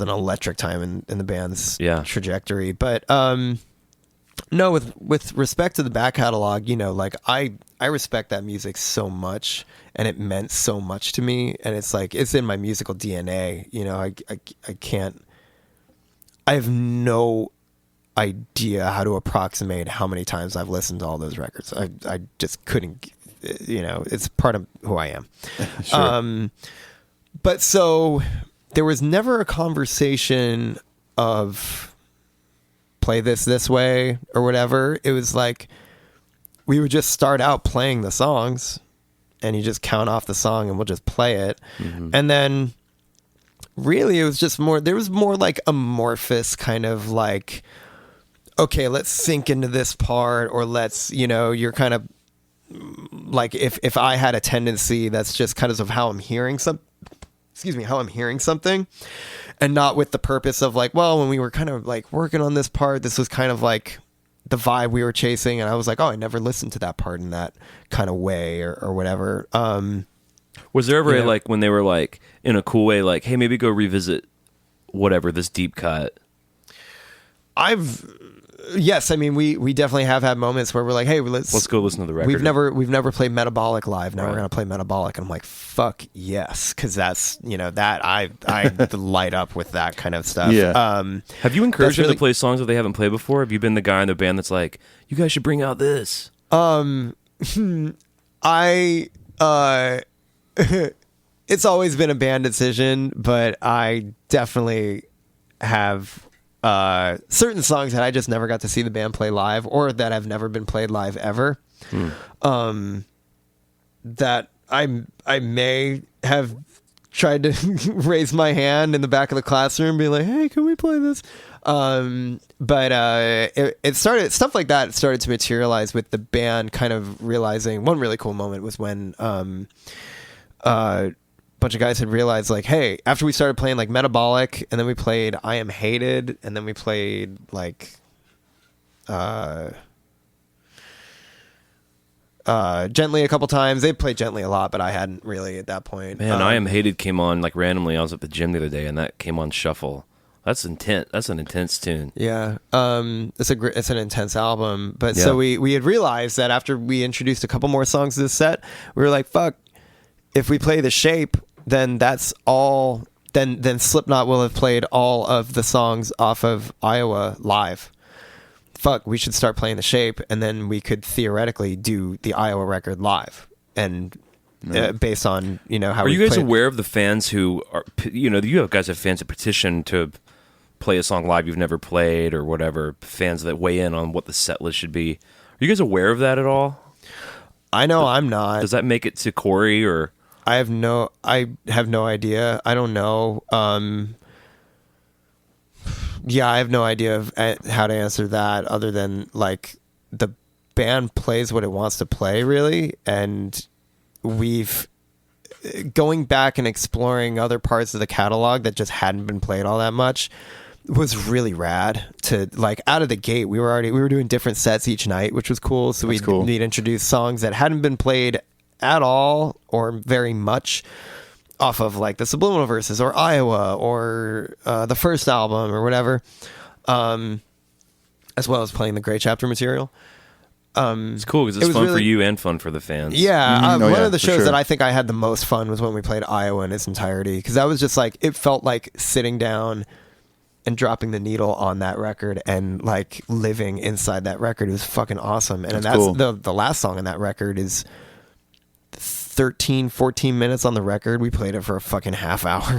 an electric time in the band's trajectory. But no, with respect to the back catalog, I respect that music so much, and it meant so much to me, and it's like it's in my musical DNA. I can't. I have no idea how to approximate how many times I've listened to all those records. I just couldn't. It's part of who I am. Sure. But so there was never a conversation of play this way or whatever. It was like we would just start out playing the songs, and you just count off the song, and we'll just play it, and then. Really, it was just more. There was more like amorphous kind of like, okay, let's sink into this part, or let's, you're kind of like if I had a tendency that's just kind of how I'm hearing something, and not with the purpose of like, well, when we were kind of like working on this part, this was kind of like the vibe we were chasing, and I was like, oh, I never listened to that part in that kind of way or whatever. Was there ever like when they were like in a cool way, like, hey, maybe go revisit whatever this deep cut? Yes, I mean we definitely have had moments where we're like, hey, let's go listen to the record. We've never played Metabolic live. Now we're gonna play Metabolic, and I'm like, fuck yes, because that's that I light up with that kind of stuff. Yeah. Have you encouraged them to play songs that they haven't played before? Have you been the guy in the band that's like, you guys should bring out this? It's always been a band decision, but I definitely have certain songs that I just never got to see the band play live, or that have never been played live ever. That I may have tried to raise my hand in the back of the classroom and be like, hey, can we play this? But it started, stuff like that started to materialize with the band kind of realizing. One really cool moment was when bunch of guys had realized, like, hey, after we started playing like Metabolic, and then we played I Am Hated, and then we played like Gently a couple times. They played Gently a lot, but I hadn't really at that point. Man, I Am Hated came on like randomly. I was at the gym the other day, and that came on shuffle. That's intense. That's an intense tune. Yeah, it's an intense album. But so we had realized that after we introduced a couple more songs to the set, we were like, fuck, if we play The Shape, then that's all. Then Slipknot will have played all of the songs off of Iowa live. Fuck, we should start playing The Shape, and then we could theoretically do the Iowa record live, and based on how. Are you guys aware of the fans who are? You guys have fans that petition to play a song live you've never played or whatever. Fans that weigh in on what the set list should be. Are you guys aware of that at all? I know I'm not. Does that make it to Corey or? I have no idea. I don't know. Yeah, I have no idea of how to answer that other than like the band plays what it wants to play, really. And we've going back and exploring other parts of the catalog that just hadn't been played all that much was really rad. To like out of the gate, we were doing different sets each night, which was cool. So we'd introduce songs that hadn't been played at all or very much off of like the Subliminal Verses or Iowa or the first album or whatever, as well as playing the Grey Chapter material. It's cool because it's fun for you and fun for the fans. Yeah, one of the shows that I think I had the most fun was when we played Iowa in its entirety, because that was just like, it felt like sitting down and dropping the needle on that record and like living inside that record. It was fucking awesome. And that's cool. The last song on that record is 13-14 minutes on the record. We played it for a fucking half hour.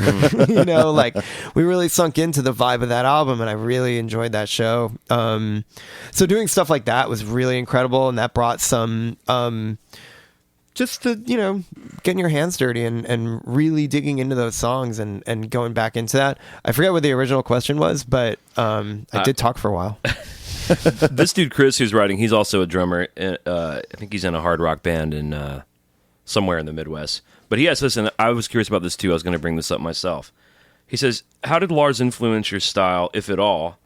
Like we really sunk into the vibe of that album, and I really enjoyed that show. So doing stuff like that was really incredible, and that brought some just to getting your hands dirty and really digging into those songs and going back into that. I forget what the original question was, but I did talk for a while. This dude Chris who's writing, he's also a drummer. I think he's in a hard rock band in somewhere in the Midwest. But he asked this, and I was curious about this too. I was going to bring this up myself. He says, how did Lars influence your style, if at all?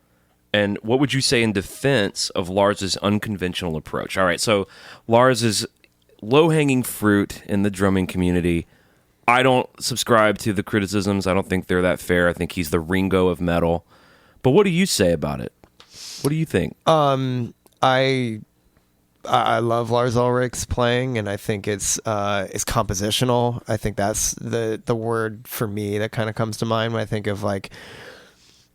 And what would you say in defense of Lars's unconventional approach? All right, so Lars is low-hanging fruit in the drumming community. I don't subscribe to the criticisms. I don't think they're that fair. I think he's the Ringo of metal. But what do you say about it? What do you think? I love Lars Ulrich's playing, and I think it's compositional. I think that's the word for me that kind of comes to mind when I think of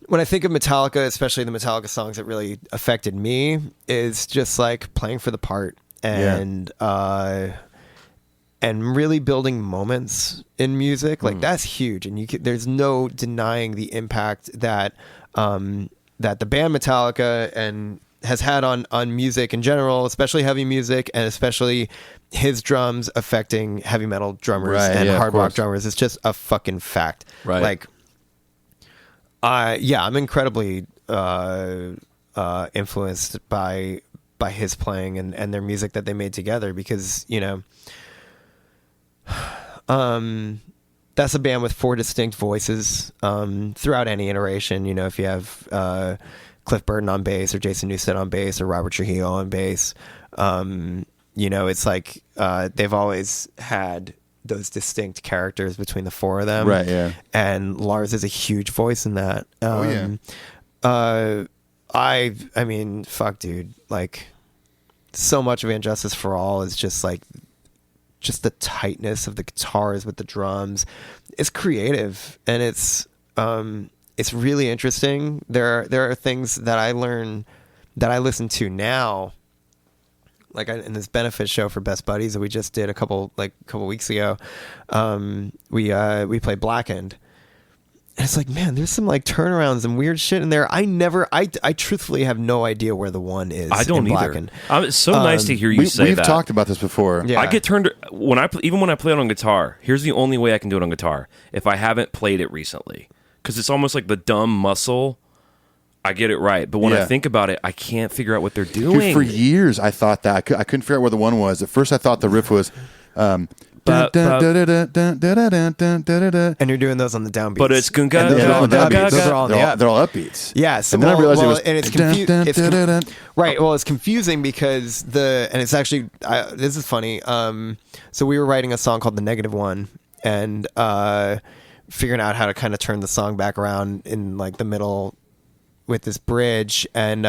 Metallica, especially the Metallica songs that really affected me, is just like playing for the part and really building moments in music. Like that's huge, and there's no denying the impact that that the band Metallica and has had on music in general, especially heavy music, and especially his drums affecting heavy metal drummers and hard rock drummers. It's just a fucking fact. Right. Like, I'm incredibly influenced by his playing and their music that they made together, because that's a band with 4 distinct voices throughout any iteration. If you have Cliff Burton on bass, or Jason Newsted on bass, or Robert Trujillo on bass, it's like they've always had those distinct characters between the 4 of them, right? Yeah, and Lars is a huge voice in that. I mean, fuck, dude, like so much of Injustice for All is just like the tightness of the guitars with the drums. It's creative, and it's really interesting. There are things that I learn, that I listen to now, like in this benefit show for Best Buddies that we just did a couple weeks ago. We played Blackened, and it's like, man, there's some like turnarounds and weird shit in there. I truthfully have no idea where the one is. I don't in either. Blackened. It's so nice to hear you say that. We've talked about this before. Yeah. I get turned when I play it on guitar. Here's the only way I can do it on guitar: if I haven't played it recently. Because it's almost like the dumb muscle. I get it right, but when I think about it, I can't figure out what they're doing. Dude, for years, I thought that I couldn't figure out where the one was. At first, I thought the riff was Ba- ba- And you're doing those on the downbeats. But it's And those are all on the upbeats. Those are all on the They're all upbeats. Yeah, so And then I realized it was and it's right. Well, it's confusing because and it's actually this is funny. So we were writing a song called "The Negative One" and figuring out how to kind of turn the song back around in like the middle with this bridge, and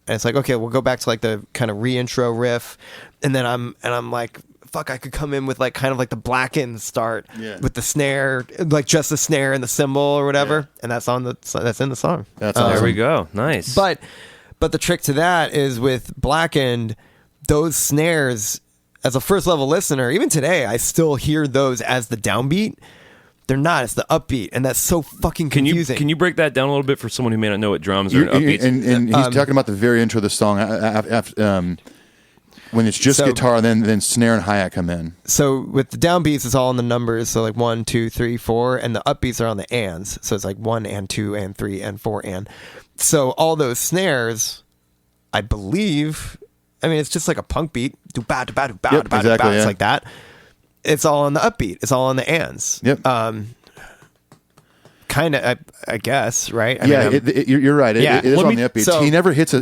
it's like, okay, we'll go back to like the kind of re-intro riff, and then I'm like, fuck, I could come in with like kind of like the blackened start with the snare, like just the snare and the cymbal or whatever, and that's in the song. That's awesome. There we go. Nice. But the trick to that is with blackened, those snares, as a first level listener, even today, I still hear those as the downbeat. They're not. It's the upbeat, and that's so fucking confusing. Can you break that down a little bit for someone who may not know what drums are and upbeats? And he's talking about the very intro of the song. When it's just guitar, then snare and hi-hat come in. So with the downbeats, it's all in the numbers. So like 1, 2, 3, 4, and the upbeats are on the ands. So it's like 1 and 2 and 3 and 4 and. So all those snares, I believe. I mean, it's just like a punk beat. Exactly, It's like that. It's all on the upbeat. It's all on the ands. Yep. Kind of, I guess, right? I mean, you're right. Yeah. It is on the upbeat. So, he never hits a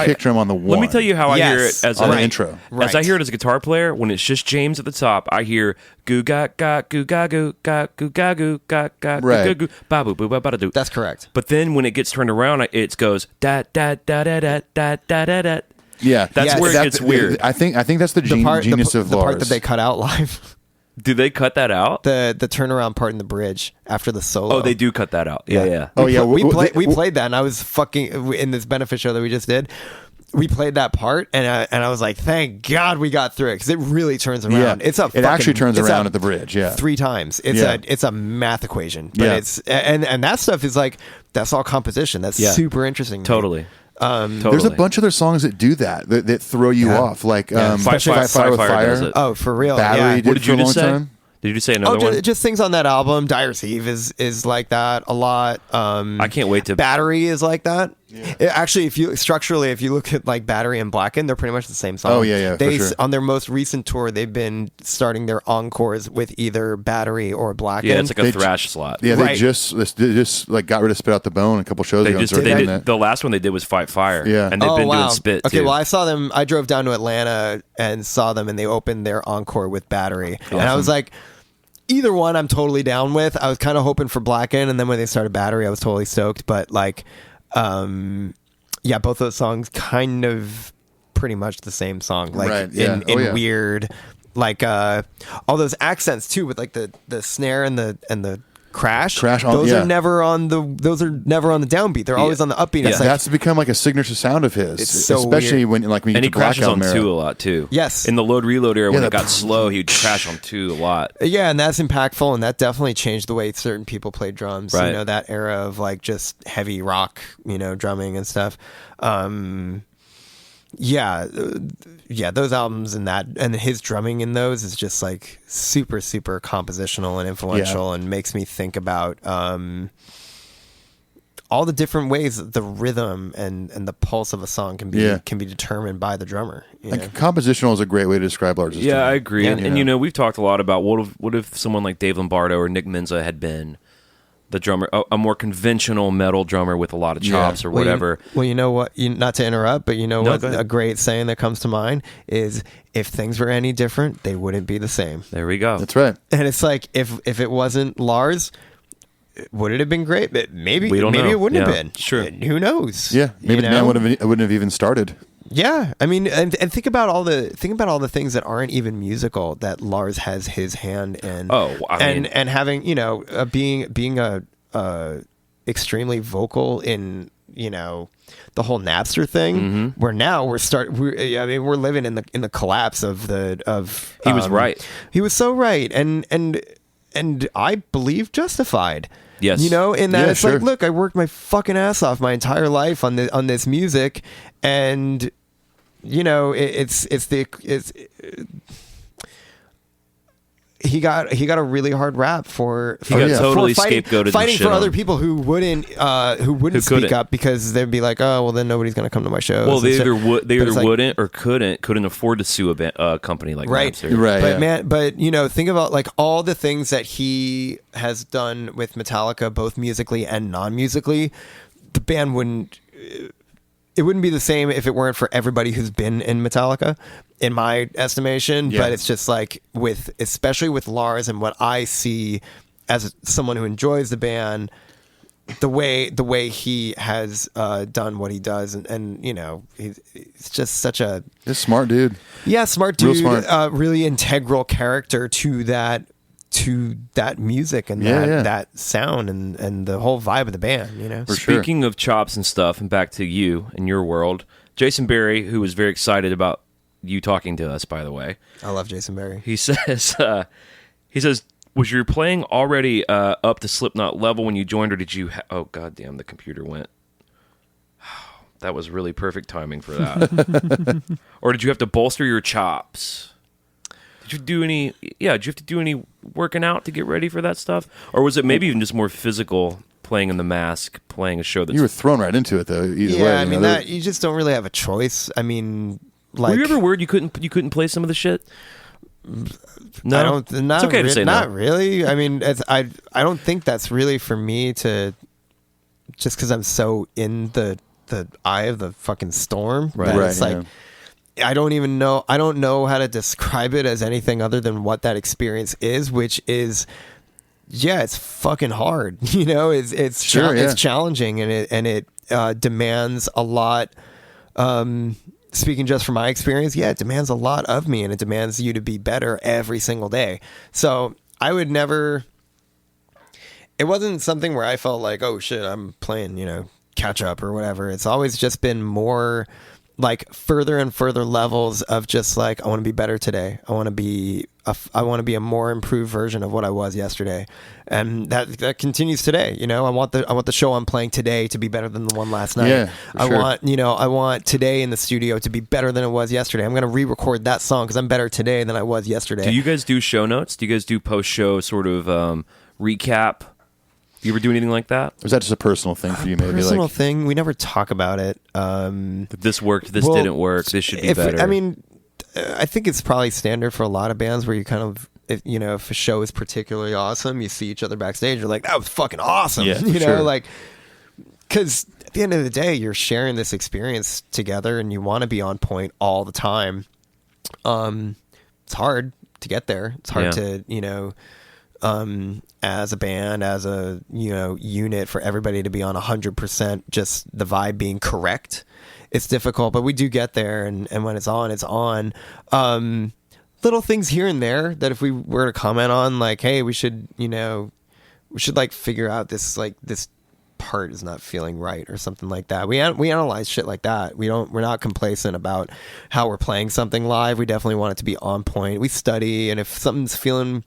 kick drum on the one. Let me tell you how I hear it as on an the intro. As I hear it as a guitar player, when it's just James at the top, I hear goo ga ga goo ga goo ga goo ga goo ga ga goo goo ba boo boo ba ba do. That's correct. But then when it gets turned around, it goes da da da da da da da da da. Yeah, that's where it gets weird. I think that's the genius of the Lars. part that they cut out live. Do they cut that out? The turnaround part in the bridge after the solo. Oh, they do cut that out. Yeah. Oh, yeah. We played that, and I was fucking in this benefit show that we just did. We played that part, and I was like, "Thank God we got through it," because it really turns around. Yeah. It actually turns around at the bridge. Yeah, 3 times. It's a math equation, but it's and that stuff is like that's all composition. That's super interesting. Totally. There's a bunch of other songs that do that throw you off, like Fire with Fire. Oh, for real. Battery What did you for a long just say? time. Did you say another one? Just things on that album. Dire's Eve is like that a lot. I can't wait to. Battery is like that. Yeah. Actually, if you look at like Battery and Blackened, they're pretty much the same song. Oh yeah, They for sure. On their most recent tour, they've been starting their encores with either Battery or Blackened. Yeah, it's like a thrash slot. Yeah, Right. they just like got rid of Spit Out the Bone a couple shows ago. The last one they did was Fight Fire. Yeah. And they've been doing Spit Okay, too. well, I saw them. I drove down to Atlanta and saw them, and they opened their encore with Battery, and I was like. Either one I'm totally down with. I was kind of hoping for Blackened, and then when they started Battery, I was totally stoked. But like, both those songs kind of pretty much the same song. Like in weird, like all those accents too, with like the snare and the crash. Those are never on the downbeat. They're always on the upbeat. It's that's become like a signature sound of his. It's so especially weird. when you and get he to Blackout crashes on Mirror. 2 a lot too. Yes. In the load reload era when it got slow, he'd crash on 2 a lot. Yeah, and that's impactful, and that definitely changed the way certain people played drums. Right. You know, that era of like just heavy rock, drumming and stuff. Those albums and his drumming in those is just like super, super compositional and influential, and makes me think about all the different ways that the rhythm and the pulse of a song can be determined by the drummer. Like compositional is a great way to describe Lars. Yeah, I agree. And we've talked a lot about what if someone like Dave Lombardo or Nick Menza had been the drummer, a more conventional metal drummer with a lot of chops or whatever. Well, you know what? Not to interrupt, but what? A great saying that comes to mind is, "If things were any different, they wouldn't be the same." There we go. That's right. And it's like if it wasn't Lars, would it have been great? Maybe we don't know. It wouldn't have been. Sure. Who knows? Yeah. Maybe the band wouldn't have even started. Yeah, I mean, and think about all the things that aren't even musical that Lars has his hand in. Oh, and having being a extremely vocal in the whole Napster thing. Where now we're living in the collapse of he was right. He was so right, and I believe justified. Yes. In that it's like, look, I worked my fucking ass off my entire life on this music, and he got a really hard rap for totally fighting scapegoated for and other shit people who wouldn't speak couldn't. up because they'd be like, oh well, then nobody's going to come to my shows. Well, they And so- either like- wouldn't or couldn't afford to sue a company like Right. Napster. Right. But yeah. man, but you know, think about like all the things that he has done with Metallica, both musically and non-musically. The band wouldn't be the same if it weren't for everybody who's been in Metallica, in my estimation. Yeah. But it's just like especially with Lars and what I see as someone who enjoys the band, the way he has done what he does, and you know, he's just such a He's a smart dude. smart dude, Real smart. really integral character to that music and that sound and the whole vibe of the band, you know. For sure. Speaking of chops and stuff, and back to you and your world, Jason Berry, who was very excited about you talking to us, by the way. I love Jason Berry. He says, was your playing already up to Slipknot level when you joined, or did you? Oh goddamn, the computer went. That was really perfect timing for that. Or did you have to bolster your chops? Did you do any? Yeah, did you have to do any working out to get ready for that stuff, or was it maybe even just more physical? Playing in the Mask, playing a show that's... You were thrown right into it, though. Either way, I mean, that you just don't really have a choice. I mean, like, were you ever worried you couldn't play some of the shit? No, I don't. Not it's okay to say no. Not really. I mean, I don't think that's really for me to. Just because I'm so in the eye of the fucking storm, Right. that Right, it's like. I don't even know. I don't know how to describe it as anything other than what that experience is, which is, yeah, it's fucking hard. You know, it's Sure, challenging and it demands a lot. Speaking just from my experience, yeah, it demands a lot of me, and it demands you to be better every single day. So I would never. It wasn't something where I felt like, oh shit, I'm playing, you know, catch up or whatever. It's always just been more like further and further levels of just like, I want to be better today. I want to be a more improved version of what I was yesterday, and that continues today. You know, I want the show I'm playing today to be better than the one last night. Yeah, for sure. I want today in the studio to be better than it was yesterday. I'm going to re-record that song because I'm better today than I was yesterday. Do you guys do show notes? Do you guys do post-show sort of recap? You ever do anything like that? Or is that just a personal thing for you? Maybe personal like thing. We never talk about it. This worked. This didn't work. This should be better. I mean, I think it's probably standard for a lot of bands where you kind of, if a show is particularly awesome, you see each other backstage. You're like, that was fucking awesome. Yeah, you know, sure. like, because at the end of the day, you're sharing this experience together, and you want to be on point all the time. It's hard to get there. It's hard to, as a band, as a unit, for everybody to be on 100%, just the vibe being correct. It's difficult, but we do get there, and when it's on, it's on. Little things here and there that if we were to comment on, like, hey, we should like figure out this part is not feeling right or something like that. We analyze shit like that. We're not complacent about how we're playing something live. We definitely want it to be on point. We study, and if something's feeling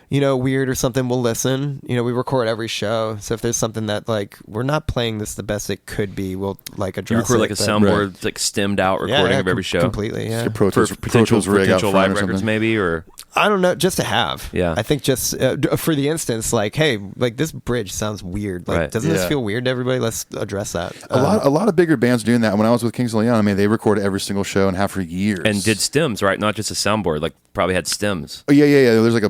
weird or something, we'll listen. We record every show, so if there's something that like we're not playing this the best it could be, we'll like address you record it. like a soundboard, like stemmed out recording of every show completely. Yeah, Pro for Tools, potential rig out live front or records, something. maybe, or I don't know, just to have. Yeah. I think just for the instance, like, hey, like this bridge sounds weird. Like, Right. doesn't this Yeah. feel weird to everybody? Let's address that. A lot of bigger bands doing that. When I was with Kings of Leon, I mean, they recorded every single show and have for years. and did stems, right? Not just a soundboard. Like probably had stems, Oh yeah. There's like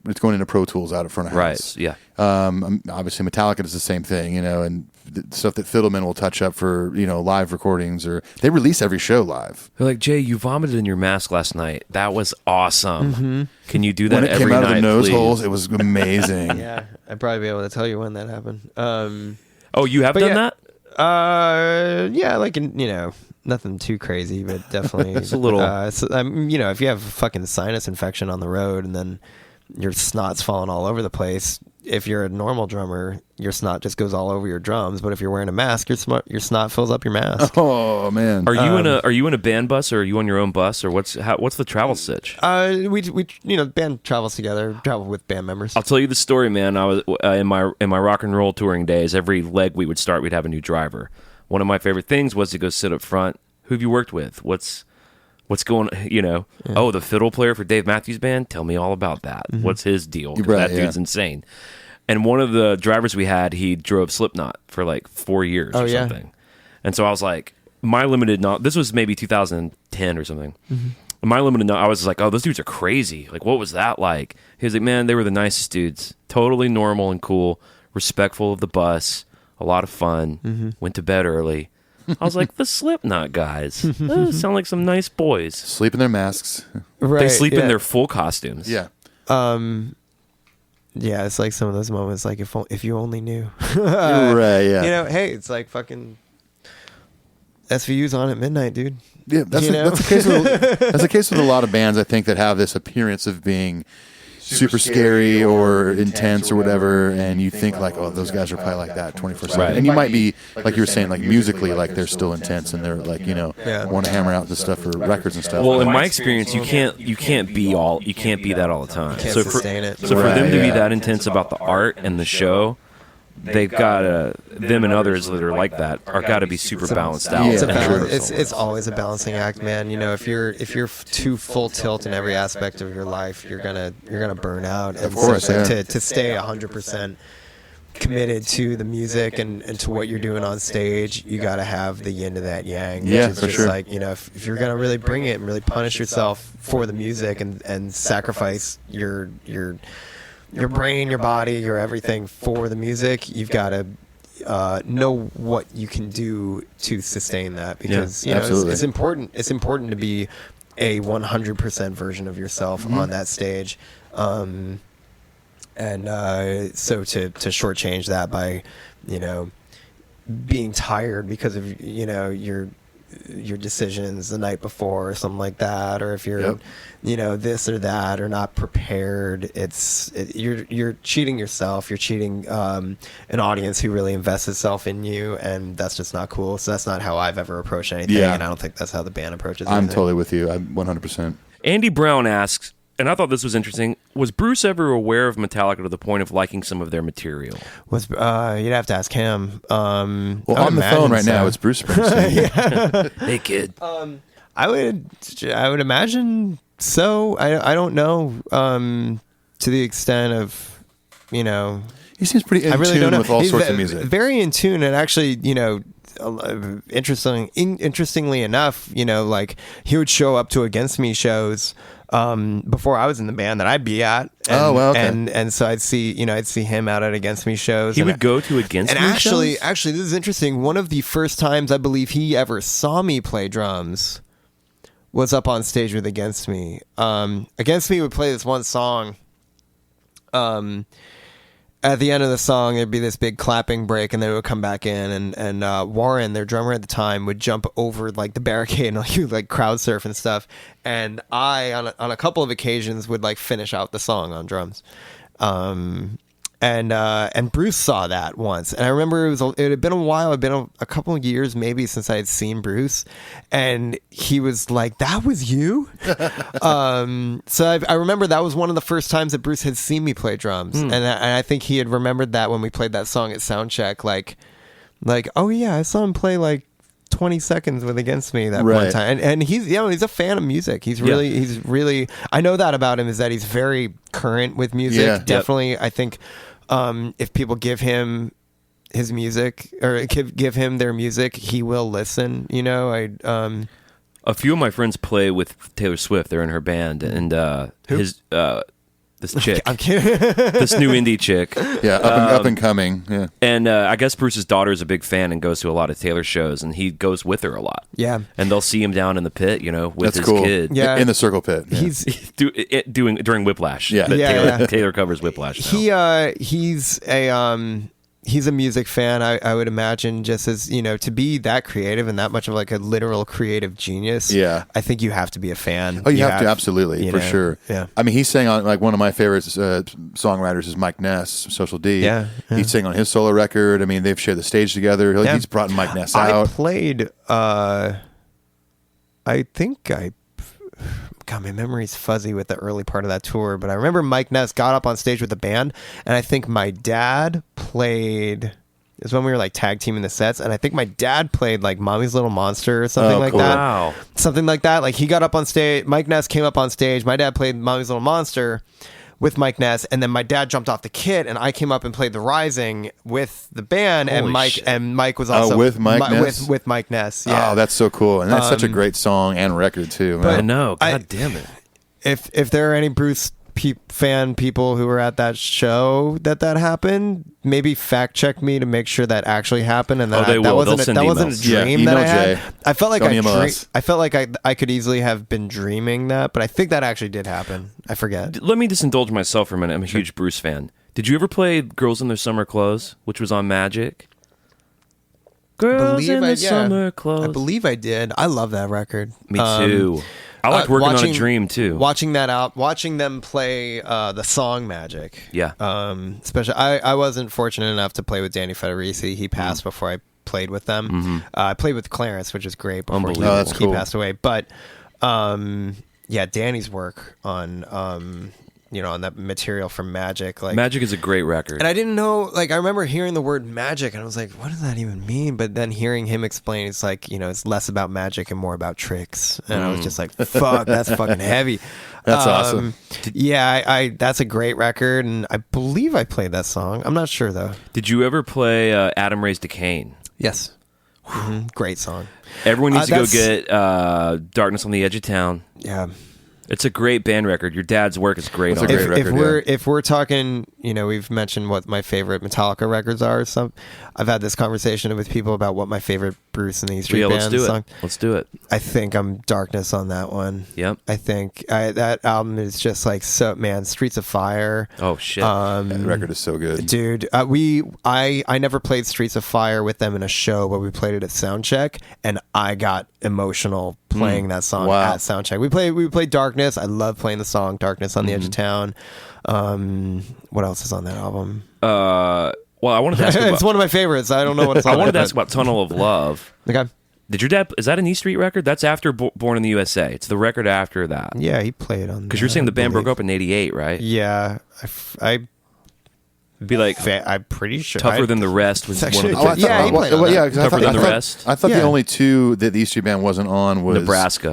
it's going into Pro Tools out of front of house. right? Yeah. Obviously Metallica does the same thing, and stuff that Fiddleman will touch up for live recordings, or they release every show live. They're like, Jay, you vomited in your mask last night. That was awesome. Mm-hmm. Can you do that When it every came out night, of the nose please? holes, it was amazing. Yeah, I'd probably be able to tell you when that happened. Oh, you have But done yeah. that? Yeah, like nothing too crazy, but definitely It's a little- if you have a fucking sinus infection on the road and then your snot's falling all over the place. If you're a normal drummer, your snot just goes all over your drums. But if you're wearing a mask, your snot fills up your mask. Oh man, Are you in a band bus, or are you on your own bus, or what's the travel sitch? We band travels together, travel with band members. I'll tell you the story, man. I was in my rock and roll touring days. Every leg we would start, we'd have a new driver. One of my favorite things was to go sit up front. Who have you worked with? What's What's going, oh, the fiddle player for Dave Matthews Band? Tell me all about that. What's his deal? 'Cause that dude's insane. And one of the drivers we had, he drove Slipknot for like 4 years or something. And so I was like, my limited knowledge, this was maybe 2010 or something. My limited knowledge, I was like, oh, those dudes are crazy. Like, what was that like? He was like, man, they were the nicest dudes. Totally normal and cool, respectful of the bus, a lot of fun, went to bed early. I was like, the Slipknot guys. Those sound like some nice boys. Sleep in their masks. Right. They sleep in their full costumes. Yeah. Yeah, it's like some of those moments, like if you only knew. Right, yeah. Hey, it's like fucking SVU's on at midnight, dude. Yeah, that's the case with a lot of bands, I think, that have this appearance of being super scary or intense or whatever, and you think like, oh, those guys are probably like that 24/7. Right. And you might be, like you were saying, like musically, like they're still intense and they're like, want to hammer out the stuff for records and stuff. Well, in my experience, you can't be that all the time. Can't So sustain it. for them to be that intense about the art and the show, they've got to, them and others that are like that are got to be super balanced out. It's always a balancing act, man. If you're too full tilt in every aspect of your life, you're gonna burn out. And of course, so to stay 100% committed to the music and to what you're doing on stage, you got to have the yin to that yang. Yeah, which is for just sure. like, if you're gonna really bring it and really punish yourself for the music and sacrifice your brain, your body, your everything for the music, you've got to know what you can do to sustain that, because it's important. It's important to be a 100% version of yourself on that stage, and so to shortchange that by being tired because of your decisions the night before or something like that, or if you're this or that or not prepared, you're cheating yourself. You're cheating an audience who really invests itself in you, and that's just not cool. So that's not how I've ever approached anything, and I don't think that's how the band approaches anything. I'm totally with you. I'm 100%. Andy Brown asks, and I thought this was interesting, was Bruce ever aware of Metallica to the point of liking some of their material? You'd have to ask him. Well, on the phone right now, it's Bruce Springsteen. Hey, kid. I would imagine so. I don't know to the extent of He seems pretty in tune with all sorts of music. Very in tune, and actually, interestingly enough, like he would show up to Against Me shows before I was in the band that I'd be at. And, okay. And so I'd see him out at Against Me shows. He would go to Against Me shows? Actually, this is interesting. One of the first times I believe he ever saw me play drums was up on stage with Against Me. Against Me would play this one song. At the end of the song, there'd be this big clapping break, and then it would come back in, and Warren, their drummer at the time, would jump over like the barricade and like crowd surf and stuff. And I, on a couple of occasions, would like finish out the song on drums. And Bruce saw that once, and I remember it had been a while. It'd been a couple of years maybe since I had seen Bruce, and he was like, "That was you." So I remember that was one of the first times that Bruce had seen me play drums, and I think he had remembered that when we played that song at soundcheck, like, oh yeah, I saw him play like 20 seconds with Against Me that one time, and he's he's a fan of music. He's really I know that about him, is that he's very current with music. Definitely. I think if people give him his music or give him their music, he will listen. A few of my friends play with Taylor Swift. They're in her band, and this chick, I'm kidding. this new indie chick, up and coming, yeah. And I guess Bruce's daughter is a big fan and goes to a lot of Taylor shows, and he goes with her a lot. Yeah, and they'll see him down in the pit, with That's his cool. kid. Yeah, in the circle pit. Yeah. He's doing during Whiplash. Yeah, Taylor covers Whiplash. Now. He's a music fan, I would imagine, just as, to be that creative and that much of like a literal creative genius. Yeah. I think you have to be a fan. Oh, you have to, absolutely, for sure. Yeah. I mean, he sang on, like, one of my favorite songwriters is Mike Ness, Social D. Yeah. He sang on his solo record. I mean, they've shared the stage together. He's brought Mike Ness out. I played, God, my memory's fuzzy with the early part of that tour, but I remember Mike Ness got up on stage with the band, and I think my dad played Is when we were like tag teaming the sets, and I think my dad played like Mommy's Little Monster or something like cool. that. Wow. Something like that. Like he got up on stage, Mike Ness came up on stage, my dad played Mommy's Little Monster with Mike Ness, and then my dad jumped off the kit and I came up and played The Rising with the band. Holy and shit. Mike was also with Mike Ness? with Mike Ness. Yeah. Oh, that's so cool. And that's such a great song and record too, man. I know. God damn it. If there are any Bruce fan people who were at that show that happened, maybe fact check me to make sure that actually happened and that they will. that wasn't They'll send that wasn't a emails. dream Yeah, that I email had. Jay. I felt like Don't email us. I felt like I could easily have been dreaming that, but I think that actually did happen. I forget. Let me just indulge myself for a minute. I'm a huge Bruce fan. Did you ever play Girls in Their Summer Clothes, which was on Magic? Girls in Their Summer Clothes. I believe I did. I love that record. Me too. I liked Working on a Dream too. Watching that out, watching them play the song Magic. Yeah. Especially, I wasn't fortunate enough to play with Danny Federici. He passed before I played with them. I played with Clarence, which is great. Before Unbelievable. Oh, that's cool. he passed away. But yeah, Danny's work on on that material from Magic, like Magic is a great record. and I didn't know, like, I remember hearing the word magic and I was like, what does that even mean? But then hearing him explain, it's like, it's less about magic and more about tricks. And I was just like, fuck, that's fucking heavy. That's awesome. Yeah, I that's a great record. And I believe I played that song. I'm not sure, though. Did you ever play Adam Raised a Cain? Yes. Great song. Everyone needs to go That's- get Darkness on the Edge of Town. Yeah. It's a great band record. Your dad's work is great. That's on a it. great record, If we're talking, we've mentioned what my favorite Metallica records are. I've had this conversation with people about what my favorite Bruce and the E Street Yeah, Band let's do song. it. Let's do it. I think I'm Darkness on that one. Yep. I think that album is just like Streets of Fire. Oh shit. That record is so good. Dude, I never played Streets of Fire with them in a show, but we played it at Soundcheck, and I got emotional playing that song Wow. at Soundcheck. We played Darkness. I love playing the song Darkness on the Edge of Town. What else is on that album? Well, I wanted to ask about, It's one of my favorites. I don't know what it's on. I wanted to there, ask about Tunnel of Love. but- Okay. Did your dad? Is that an E Street record? That's after Born in the USA. It's the record after that. Yeah, he played on. Because you're saying the band broke up in '88, right? Yeah, It'd be like I'm pretty sure. Tougher Than the Rest was one of the actually- big Yeah, he played on that. 'cause Tougher Than the Rest. I thought Yeah. the only two that the East Street Band wasn't on was Nebraska.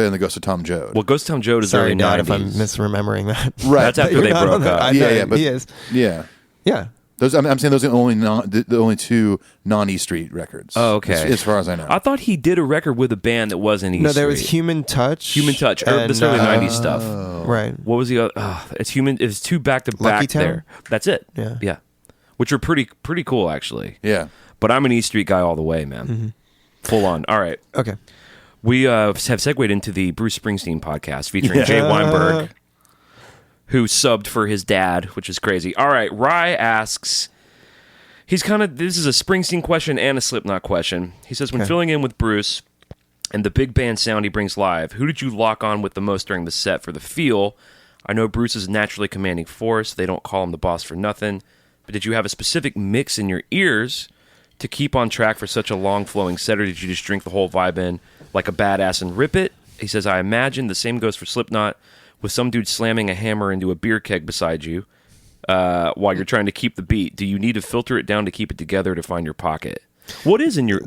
and the Ghost of Tom Joad. Well, Ghost Town Joad is Sorry, early Dad, 90s. if I'm misremembering that. Right. That's after You're they not broke on that. up. I know but he is. yeah. Yeah. Those I'm saying those are the only two non E Street records. Oh, okay. As far as I know. I thought he did a record with a band that wasn't E No, Street. there was Human Touch. Human Touch. and, This early '90s stuff. Right. What was the other? It's Human. It was two back to Lucky back Town? there. That's it. Yeah. Yeah. Which are pretty cool actually. Yeah. But I'm an E Street guy all the way, man. Full on. All right. Okay. We have segued into the Bruce Springsteen podcast featuring Jay Weinberg, who subbed for his dad, which is crazy. All right. Rye asks, this is a Springsteen question and a Slipknot question. He says, when filling in with Bruce and the big band sound he brings live, who did you lock on with the most during the set for the feel? I know Bruce is a naturally commanding force. They don't call him the boss for nothing. But did you have a specific mix in your ears to keep on track for such a long flowing set, or did you just drink the whole vibe in like a badass and rip it? He says, I imagine the same goes for Slipknot, with some dude slamming a hammer into a beer keg beside you while you're trying to keep the beat. Do you need to filter it down to keep it together to find your pocket? What are in your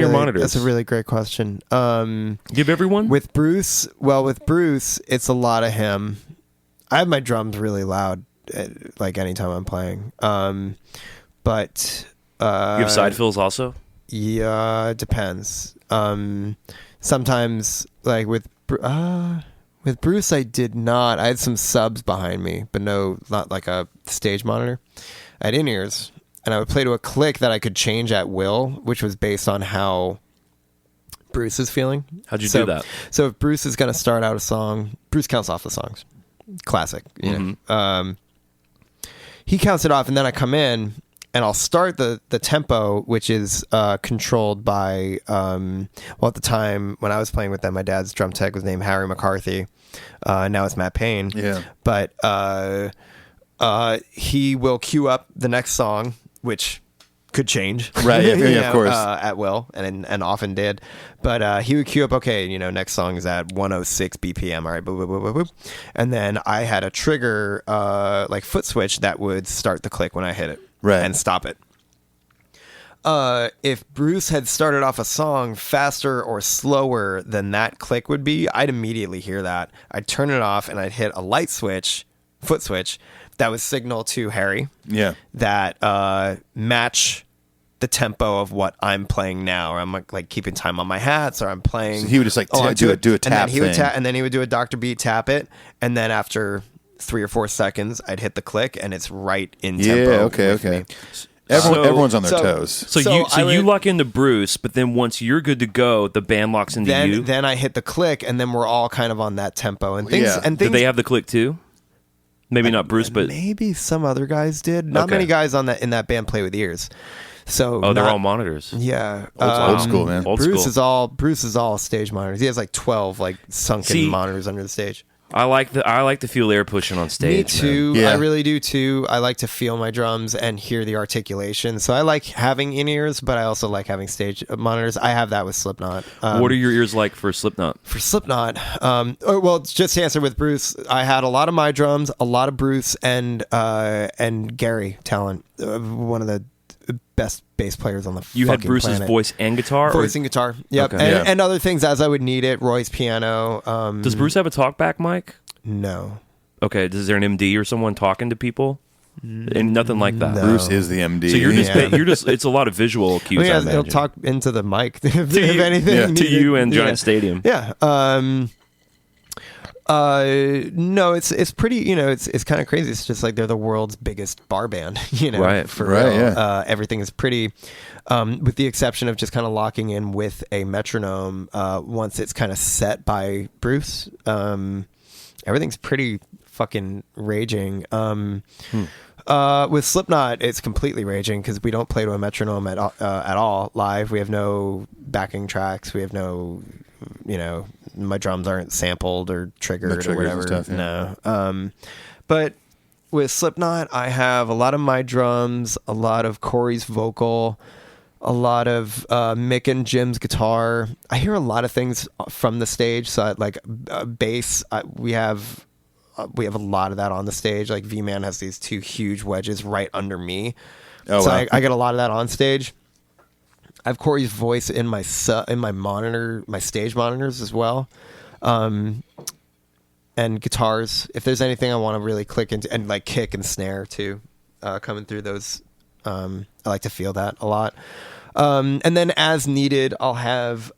monitors? That's a really great question. Give everyone With Bruce, it's a lot of him. I have my drums really loud, like anytime I'm playing. But you have side fills also. yeah, it depends. Sometimes, like with Bruce, I did not. I had some subs behind me, but not like a stage monitor. I had in-ears, and I would play to a click that I could change at will, which was based on how Bruce is feeling. How'd you do that? So if Bruce is going to start out a song, Bruce counts off the songs. Classic. You know? He counts it off, and then I come in, and I'll start the tempo, which is controlled by, at the time when I was playing with them, my dad's drum tech was named Harry McCarthy. Now it's Matt Payne. Yeah. But he will cue up the next song, which could change. Right, yeah, You of know, course. at will, and often did. But he would cue up, okay, next song is at 106 BPM. All right, boop, boop, boop, boop, boop. And then I had a trigger, like foot switch that would start the click when I hit it. Right. And stop it. if Bruce had started off a song faster or slower than that click would be, I'd immediately hear that. I'd turn it off and I'd hit a foot switch that would signal to Harry that match the tempo of what I'm playing now, or I'm like keeping time on my hats, or I'm playing. So he would just like do a tap, and then he would thing. and then he would do a Dr. Beat tap it, and then after 3 or 4 seconds, I'd hit the click, and it's right in tempo. with me. Everyone's on their toes. So you lock into Bruce, but then once you're good to go, the band locks into you. Then I hit the click, and then we're all kind of on that tempo. And things. And Did things, they have the click too? Maybe not Bruce, but maybe some other guys did. Not many guys in that band play with ears. So they're all monitors. Yeah, old school, man. Bruce is all stage monitors. He has like 12 like sunken monitors under the stage. I like to feel air pushing on stage. Me too. Yeah. I really do too. I like to feel my drums and hear the articulation. So I like having in-ears, but I also like having stage monitors. I have that with Slipknot. What are your ears like for Slipknot? For Slipknot, well, just to answer with Bruce, I had a lot of my drums, a lot of Bruce, and Gary Talent, one of the best bass players on the You had Bruce's planet. Voice and guitar? Voice and guitar, yep. Okay. And other things as I would need it. Roy's piano. Does Bruce have a talkback mic? No. Okay, is there an MD or someone talking to people? And nothing like that. No. Bruce is the MD. So you're just it's a lot it's cues. I He'll talk into the mic if anything. Yeah. To you and Giant Stadium. Yeah. No, it's pretty, it's kind of crazy. It's just like they're the world's biggest bar band, Right. for Right, real. yeah. Everything is pretty, with the exception of just kind of locking in with a metronome, once it's kind of set by Bruce, everything's pretty fucking raging. With Slipknot, it's completely raging because we don't play to a metronome at all live. We have no backing tracks. We have no, my drums aren't sampled or triggered or whatever. Stuff, yeah. No. But with Slipknot, I have a lot of my drums, a lot of Corey's vocal, a lot of Mick and Jim's guitar. I hear a lot of things from the stage. So like bass, we have a lot of that on the stage. Like V-Man has these 2 huge wedges right under me. Oh, so wow. I get a lot of that on stage. I have Corey's voice in my monitor, my stage monitors as well. And guitars. If there's anything I want to really click into, and like kick and snare too, coming through those. I like to feel that a lot. And then as needed, I'll have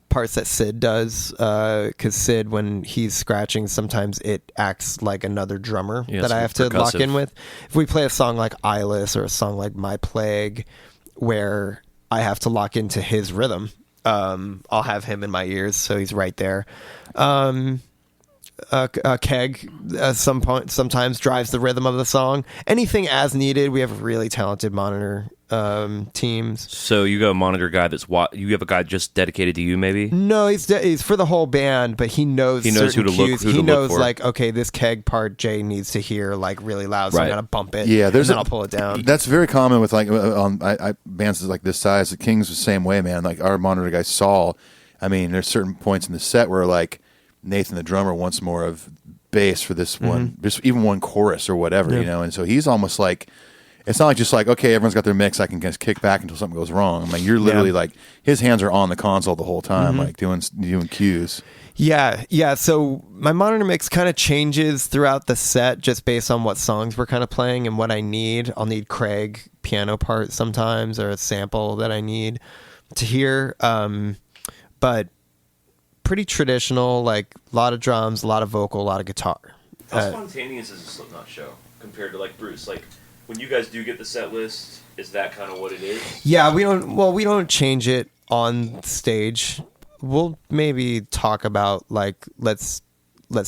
parts that Sid does, because Sid, when he's scratching, sometimes it acts like another drummer that I have to lock in with. If we play a song like Eyeless or a song like My Plague, where I have to lock into his rhythm, I'll have him in my ears, so he's right there. Keg sometimes drives the rhythm of the song. Anything as needed. We have really talented monitor teams. So you got a monitor guy you have a guy just dedicated to you, maybe? No, he's for the whole band, but he knows who to cues. look. He knows for. like, okay, this keg part Jay needs to hear like really loud, so I'm gonna bump it. Yeah, and then I'll pull it down. That's very common with like bands like this size. The Kings the same way, man. Like our monitor guy Saul. I mean, there's certain points in the set where like Nathan the drummer wants more of bass for this one, just even one chorus or whatever, and so he's almost like, it's not like just like, okay, everyone's got their mix, I can just kick back until something goes wrong. I mean, you're literally like, his hands are on the console the whole time, like doing cues. Yeah. So my monitor mix kind of changes throughout the set just based on what songs we're kind of playing and what I need. I'll need Craig piano part sometimes, or a sample that I need to hear. But pretty traditional, like a lot of drums, a lot of vocal, a lot of guitar. How spontaneous is a Slipknot show compared to like Bruce? Like when you guys do get the set list, is that kind of what it is? Yeah, we don't change it on stage. We'll maybe talk about like let's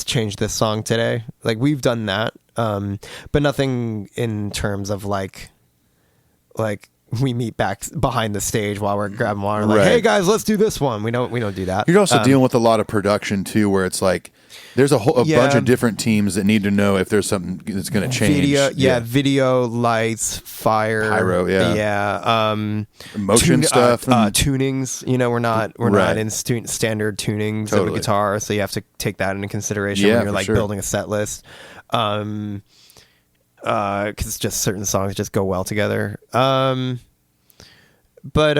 change this song today. Like we've done that, but nothing in terms of like we meet back behind the stage while we're grabbing water. Like, hey guys, let's do this one. We don't do that. You're also dealing with a lot of production too, where it's like there's a bunch of different teams that need to know if there's something that's going to change. Video, lights, fire, pyro, motion stuff, tunings. We're not in standard tunings of a guitar, so you have to take that into consideration when you're like building a set list. Because just certain songs just go well together. but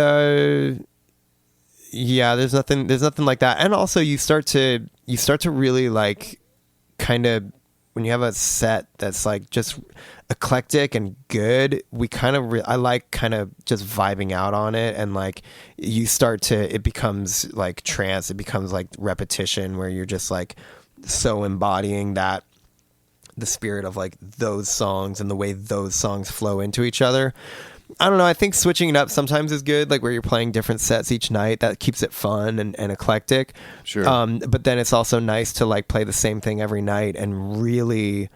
yeah, there's nothing like that. And also you start to really like kind of, when you have a set that's like just eclectic and good, we kind of I like kind of just vibing out on it, and like it becomes like trance, it becomes like repetition, where you're just like so embodying that, the spirit of like those songs and the way those songs flow into each other. I don't know. I think switching it up sometimes is good, like where you're playing different sets each night. That keeps it fun and eclectic. Sure. But then it's also nice to like play the same thing every night and really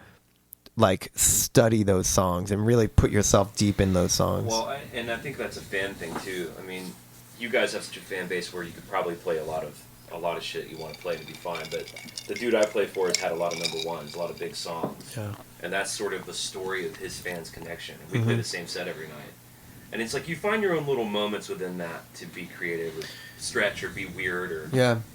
like study those songs and really put yourself deep in those songs. Well, and I think that's a fan thing too. I mean, you guys have such a fan base where you could probably play a lot of shit you want to play to be fine. But the dude I play for has had a lot of number ones, a lot of big songs. Yeah. And that's sort of the story of his fans' connection. We play the same set every night. And it's like you find your own little moments within that to be creative or stretch or be weird. Or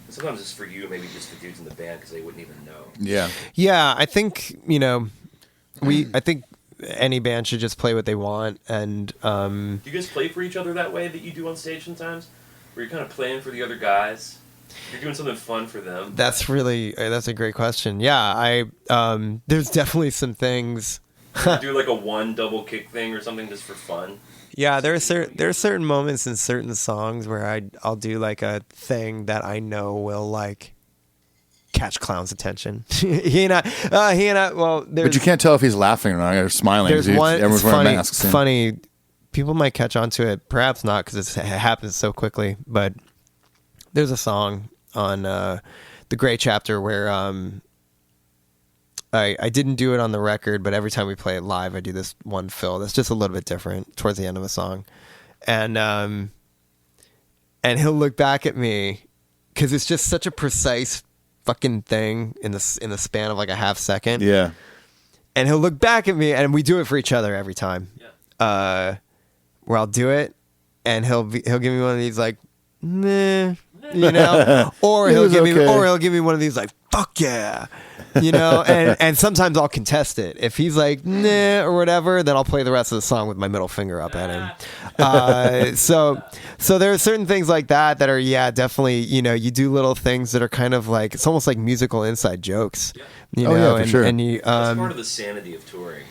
sometimes it's for you, maybe just the dudes in the band because they wouldn't even know. Yeah. Yeah, I think, I think any band should just play what they want. And do you guys play for each other that way that you do on stage sometimes? Where you're kind of playing for the other guys? You're doing something fun for them? That's a great question. Yeah, there's definitely some things. Do like a one double kick thing or something just for fun? Yeah, there are certain moments in certain songs where I'll do like a thing that I know will like catch clowns' attention. he and I. Well, but you can't tell if he's laughing or not. Or smiling. There's one. Everyone's wearing masks. It's funny. People might catch on to it. Perhaps not, because it happens so quickly. But there's a song on the Gray Chapter where I didn't do it on the record, but every time we play it live, I do this one fill that's just a little bit different towards the end of a song, and he'll look back at me because it's just such a precise fucking thing in the span of like a half second. Yeah, and he'll look back at me, and we do it for each other every time. Yeah. Where I'll do it, and he'll give me one of these like, nah, or he'll give me one of these like, fuck yeah. And sometimes I'll contest it. If he's like, nah, or whatever, then I'll play the rest of the song with my middle finger up at him. So there are certain things like that are, definitely, you do little things that are kind of like, it's almost like musical inside jokes, for sure. And you, that's part of the sanity of touring.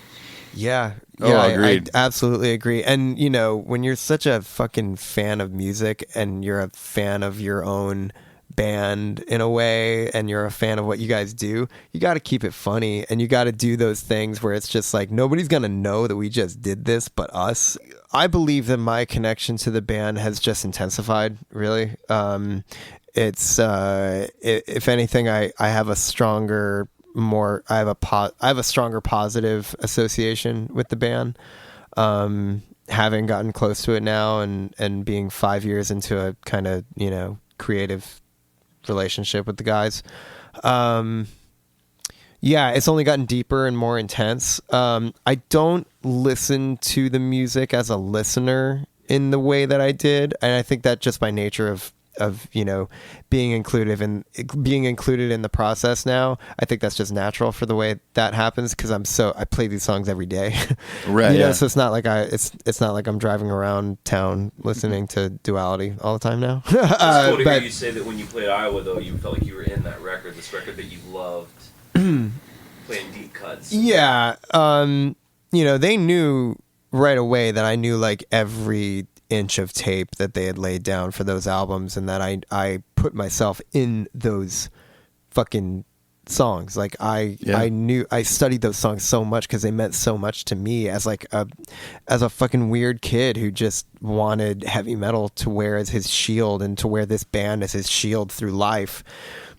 Yeah. Agreed. I absolutely agree. And, when you're such a fucking fan of music and you're a fan of your own band in a way, and you're a fan of what you guys do, you got to keep it funny, and you got to do those things where it's just like nobody's gonna know that we just did this but us. I believe that my connection to the band has just intensified, really. It's if anything, I have a stronger positive association with the band, having gotten close to it now and being 5 years into a kind of creative relationship with the guys. It's only gotten deeper and more intense. I don't listen to the music as a listener in the way that I did, and I think that just by nature of being included in the process now, I think that's just natural for the way that happens, because I play these songs every day. Right. So it's not like it's not like I'm driving around town listening to Duality all the time now. It's cool to hear you say that when you played Iowa, though, you felt like you were in that record, this record that you loved, playing deep cuts. Yeah. They knew right away that I knew like every inch of tape that they had laid down for those albums, and that I put myself in those fucking songs. Like I studied those songs so much because they meant so much to me as a fucking weird kid who just wanted heavy metal to wear as his shield, and to wear this band as his shield through life.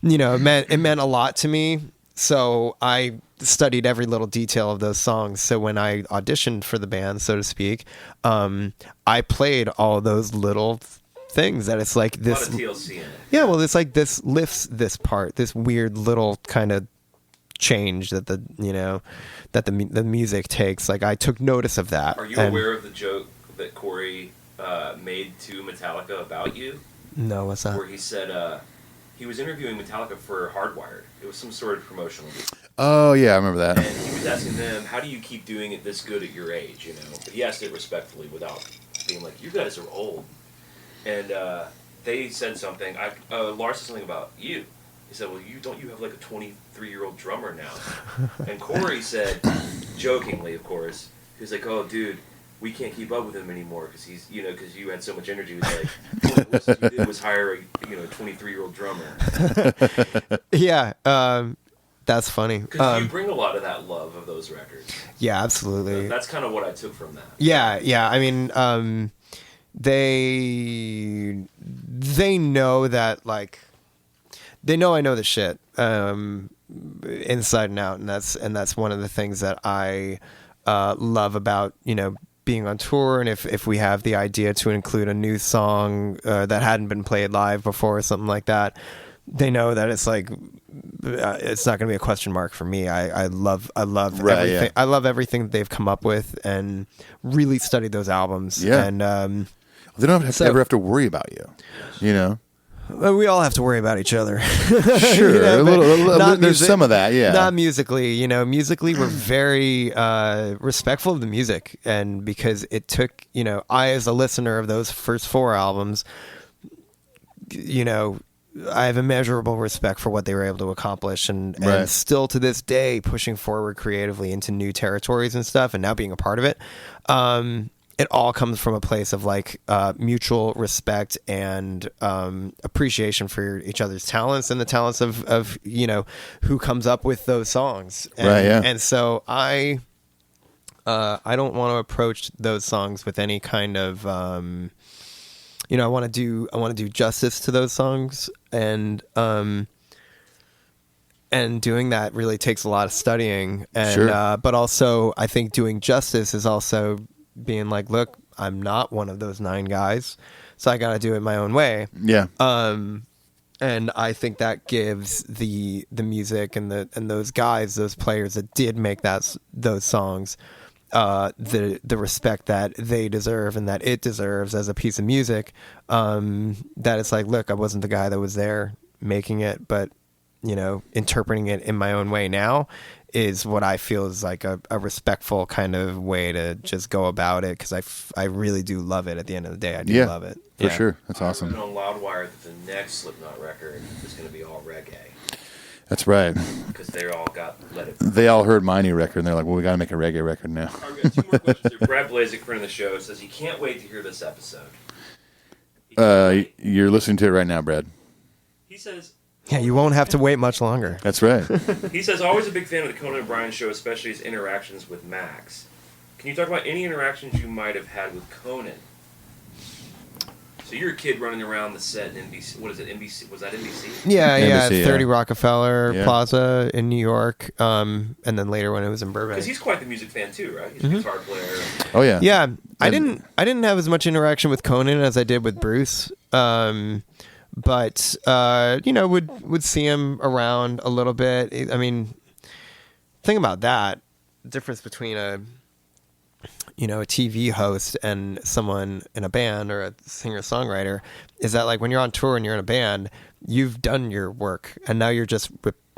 It meant a lot to me. So I studied every little detail of those songs. So when I auditioned for the band, so to speak, I played all those little things that it's like this. A lot of TLC in it. Yeah, well, it's like this lifts this part, this weird little kind of change that the music takes. Like I took notice of that. Are you aware of the joke that Corey made to Metallica about you? No, what's that? Where he said he was interviewing Metallica for Hardwired. It was some sort of promotional. Oh yeah, I remember that. And he was asking them, "How do you keep doing it this good at your age?" But he asked it respectfully, without being like, "You guys are old," and they said something. Lars said something about you. He said, "Well, you have like a 23-year-old drummer now?" And Corey said, jokingly, of course, he was like, "Oh, dude, we can't keep up with him anymore because he's, because you had so much energy." He was like, "One of the worst things we did was hire a 23-year-old drummer." Yeah, that's funny. Because you bring a lot of that love of those records. Yeah, absolutely. That's kind of what I took from that. Yeah. I mean, they know that, like, they know I know the shit inside and out, and that's one of the things that I love about being on tour. And if we have the idea to include a new song that hadn't been played live before or something like that, they know that it's like it's not going to be a question mark for me. I love Right, everything. yeah. I love everything that they've come up with and really studied those albums. Yeah. And they don't ever have to worry about you. we all have to worry about each other. Sure, a little, there's some of that, yeah. Not musically, musically we're very respectful of the music, and because it took, I as a listener of those first 4 albums, I have immeasurable respect for what they were able to accomplish, and still to this day pushing forward creatively into new territories and stuff, and now being a part of it. It all comes from a place of like mutual respect and appreciation for each other's talents and the talents of who comes up with those songs. And, right. Yeah. And so I don't want to approach those songs with any kind of I want to do justice to those songs, and doing that really takes a lot of studying, and Sure. But also I think doing justice is also being like, look, I'm not one of those 9 guys, so I got to do it my own way. Yeah. And I think that gives the music and those guys, those players that did make those songs, the respect that they deserve and that it deserves as a piece of music. That it's like, look, I wasn't the guy that was there making it, but interpreting it in my own way now is what I feel is like a respectful kind of way to just go about it, because I really do love it. At the end of the day, I do love it. For sure. That's awesome. I read on Loudwire that the next Slipknot record is going to be all reggae. That's right. Because they all got let it. They all heard my new record, and they're like, well, we got to make a reggae record now. All right, we got 2 more questions here. Brad Blazek, friend of the show, says he can't wait to hear this episode. You're listening to it right now, Brad. He says... Yeah, you won't have to wait much longer. That's right. He says, always a big fan of the Conan O'Brien show, especially his interactions with Max. Can you talk about any interactions you might have had with Conan? So you're a kid running around the set in NBC. What is it, NBC? Was that NBC? Yeah, NBC, 30 Rockefeller Yeah. Plaza in New York, and then later when it was in Burbank. Because he's quite the music fan too, right? He's a guitar player. Oh, yeah. Yeah, I didn't have as much interaction with Conan as I did with Bruce. But would see him around a little bit. I mean, think about that. The difference between a TV host and someone in a band or a singer-songwriter is that, like, when you're on tour and you're in a band, you've done your work, and now you're just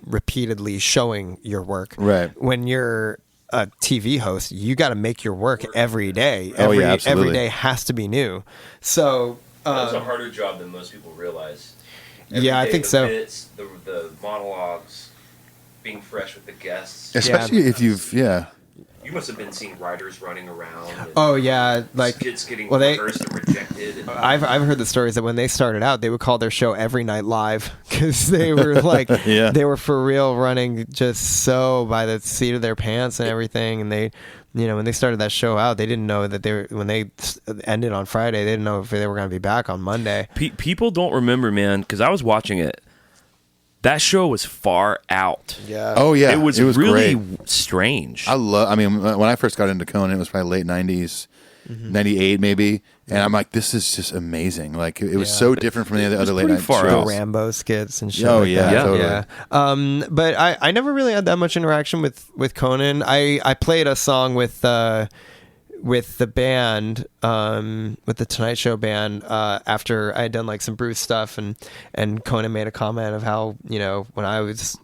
repeatedly showing your work. Right. When you're a TV host, you got to make your work every day. Absolutely. Every day has to be new. So... That's a harder job than most people realize. I think so. Bits, the monologues, being fresh with the guests. Especially if you've, You must have been seeing writers running around. And Oh yeah, like skits getting well, rehearsed and rejected. And I've heard the stories that when they started out, they would call their show Every Night Live because they were like they were for real running just so by the seat of their pants and everything, and they. When they started that show out, they didn't know that when they ended on Friday, they didn't know if they were going to be back on Monday. People don't remember, man, because I was watching it. That show was far out. Yeah. Oh, yeah. It was really strange. when I first got into Conan, it was probably late 90s, 98 maybe. And I'm like, this is just amazing. Like, it was so different from the other late night far shows. out. Rambo skits and shit. Oh, like yeah, that. totally. Yeah. But I never really had that much interaction with Conan. I played a song with the band, with the Tonight Show band, after I had done like some Bruce stuff, and Conan made a comment of how, when I was,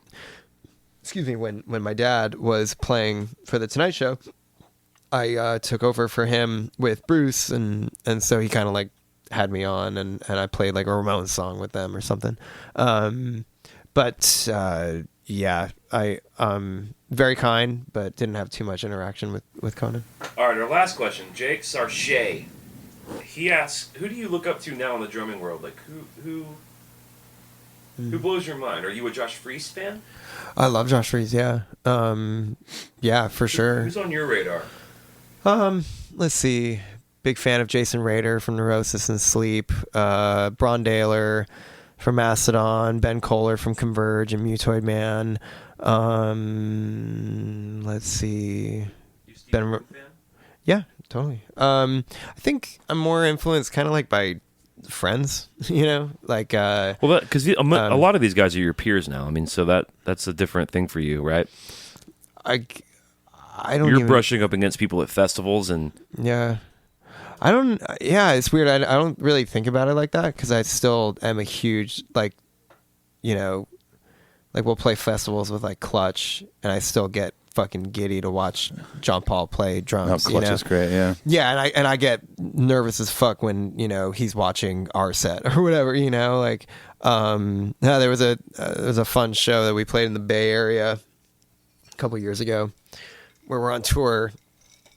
when my dad was playing for the Tonight Show, I took over for him with Bruce, and so he kind of like had me on, and I played like a Ramones song with them or something. But yeah, I very kind, but didn't have too much interaction with Conan. All right, our last question, Jake Sarche. He asks, "Who do you look up to now in the drumming world? Like who blows your mind? Are you a Josh Freese fan? I love Josh Freese. Yeah, yeah, for sure. Who's on your radar? Let's see. Big fan of Jason Rader from Neurosis and Sleep. Bron Daler from Mastodon. Ben Kohler from Converge and Mutoid Man. Let's see. You Steve Ben. Martin fan? Yeah, totally. I think I'm more influenced, kind of like by friends. You know, like. Well, because a lot of these guys are your peers now. I mean, so that's a different thing for you, right? I don't. You're brushing up against people at festivals and. Yeah. I don't. Yeah, it's weird. I don't really think about it like that because I still am a huge like, you know, like we'll play festivals with like Clutch, and I still get fucking giddy to watch John Paul play drums. Oh, Clutch is great. Yeah. Yeah, and I get nervous as fuck when he's watching our set or whatever. Like there was a fun show that we played in the Bay Area a couple years ago where we're on tour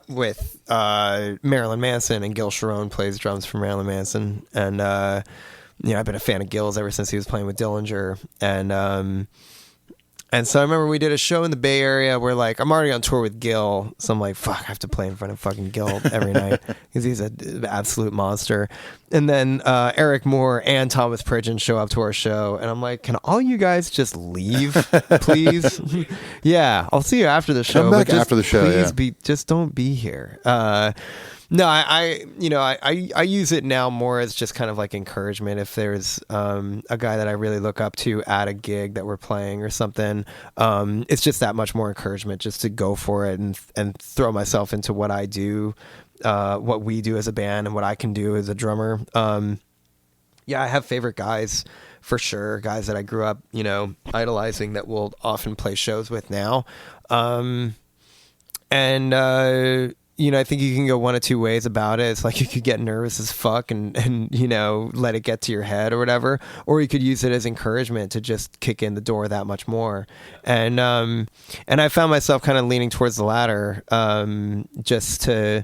with Marilyn Manson, and Gil Sharon plays drums for Marilyn Manson, and I've been a fan of Gil's ever since he was playing with Dillinger, and so I remember we did a show in the Bay Area where like I'm already on tour with Gil, so I'm like, fuck, I have to play in front of fucking Gil every night because he's an absolute monster. And then Eric Moore and Thomas Pridgeon show up to our show, and I'm like, can all you guys just leave, please? Yeah, I'll see you after the show. Come back after the show. Please just don't be here. No, I use it now more as just kind of like encouragement. If there's a guy that I really look up to at a gig that we're playing or something, it's just that much more encouragement just to go for it and throw myself into what I do, what we do as a band, and what I can do as a drummer. Yeah, I have favorite guys for sure, guys that I grew up, idolizing that we'll often play shows with now. I think you can go one of two ways about it. It's like you could get nervous as fuck and let it get to your head or whatever, or you could use it as encouragement to just kick in the door that much more. And I found myself kind of leaning towards the latter, just to,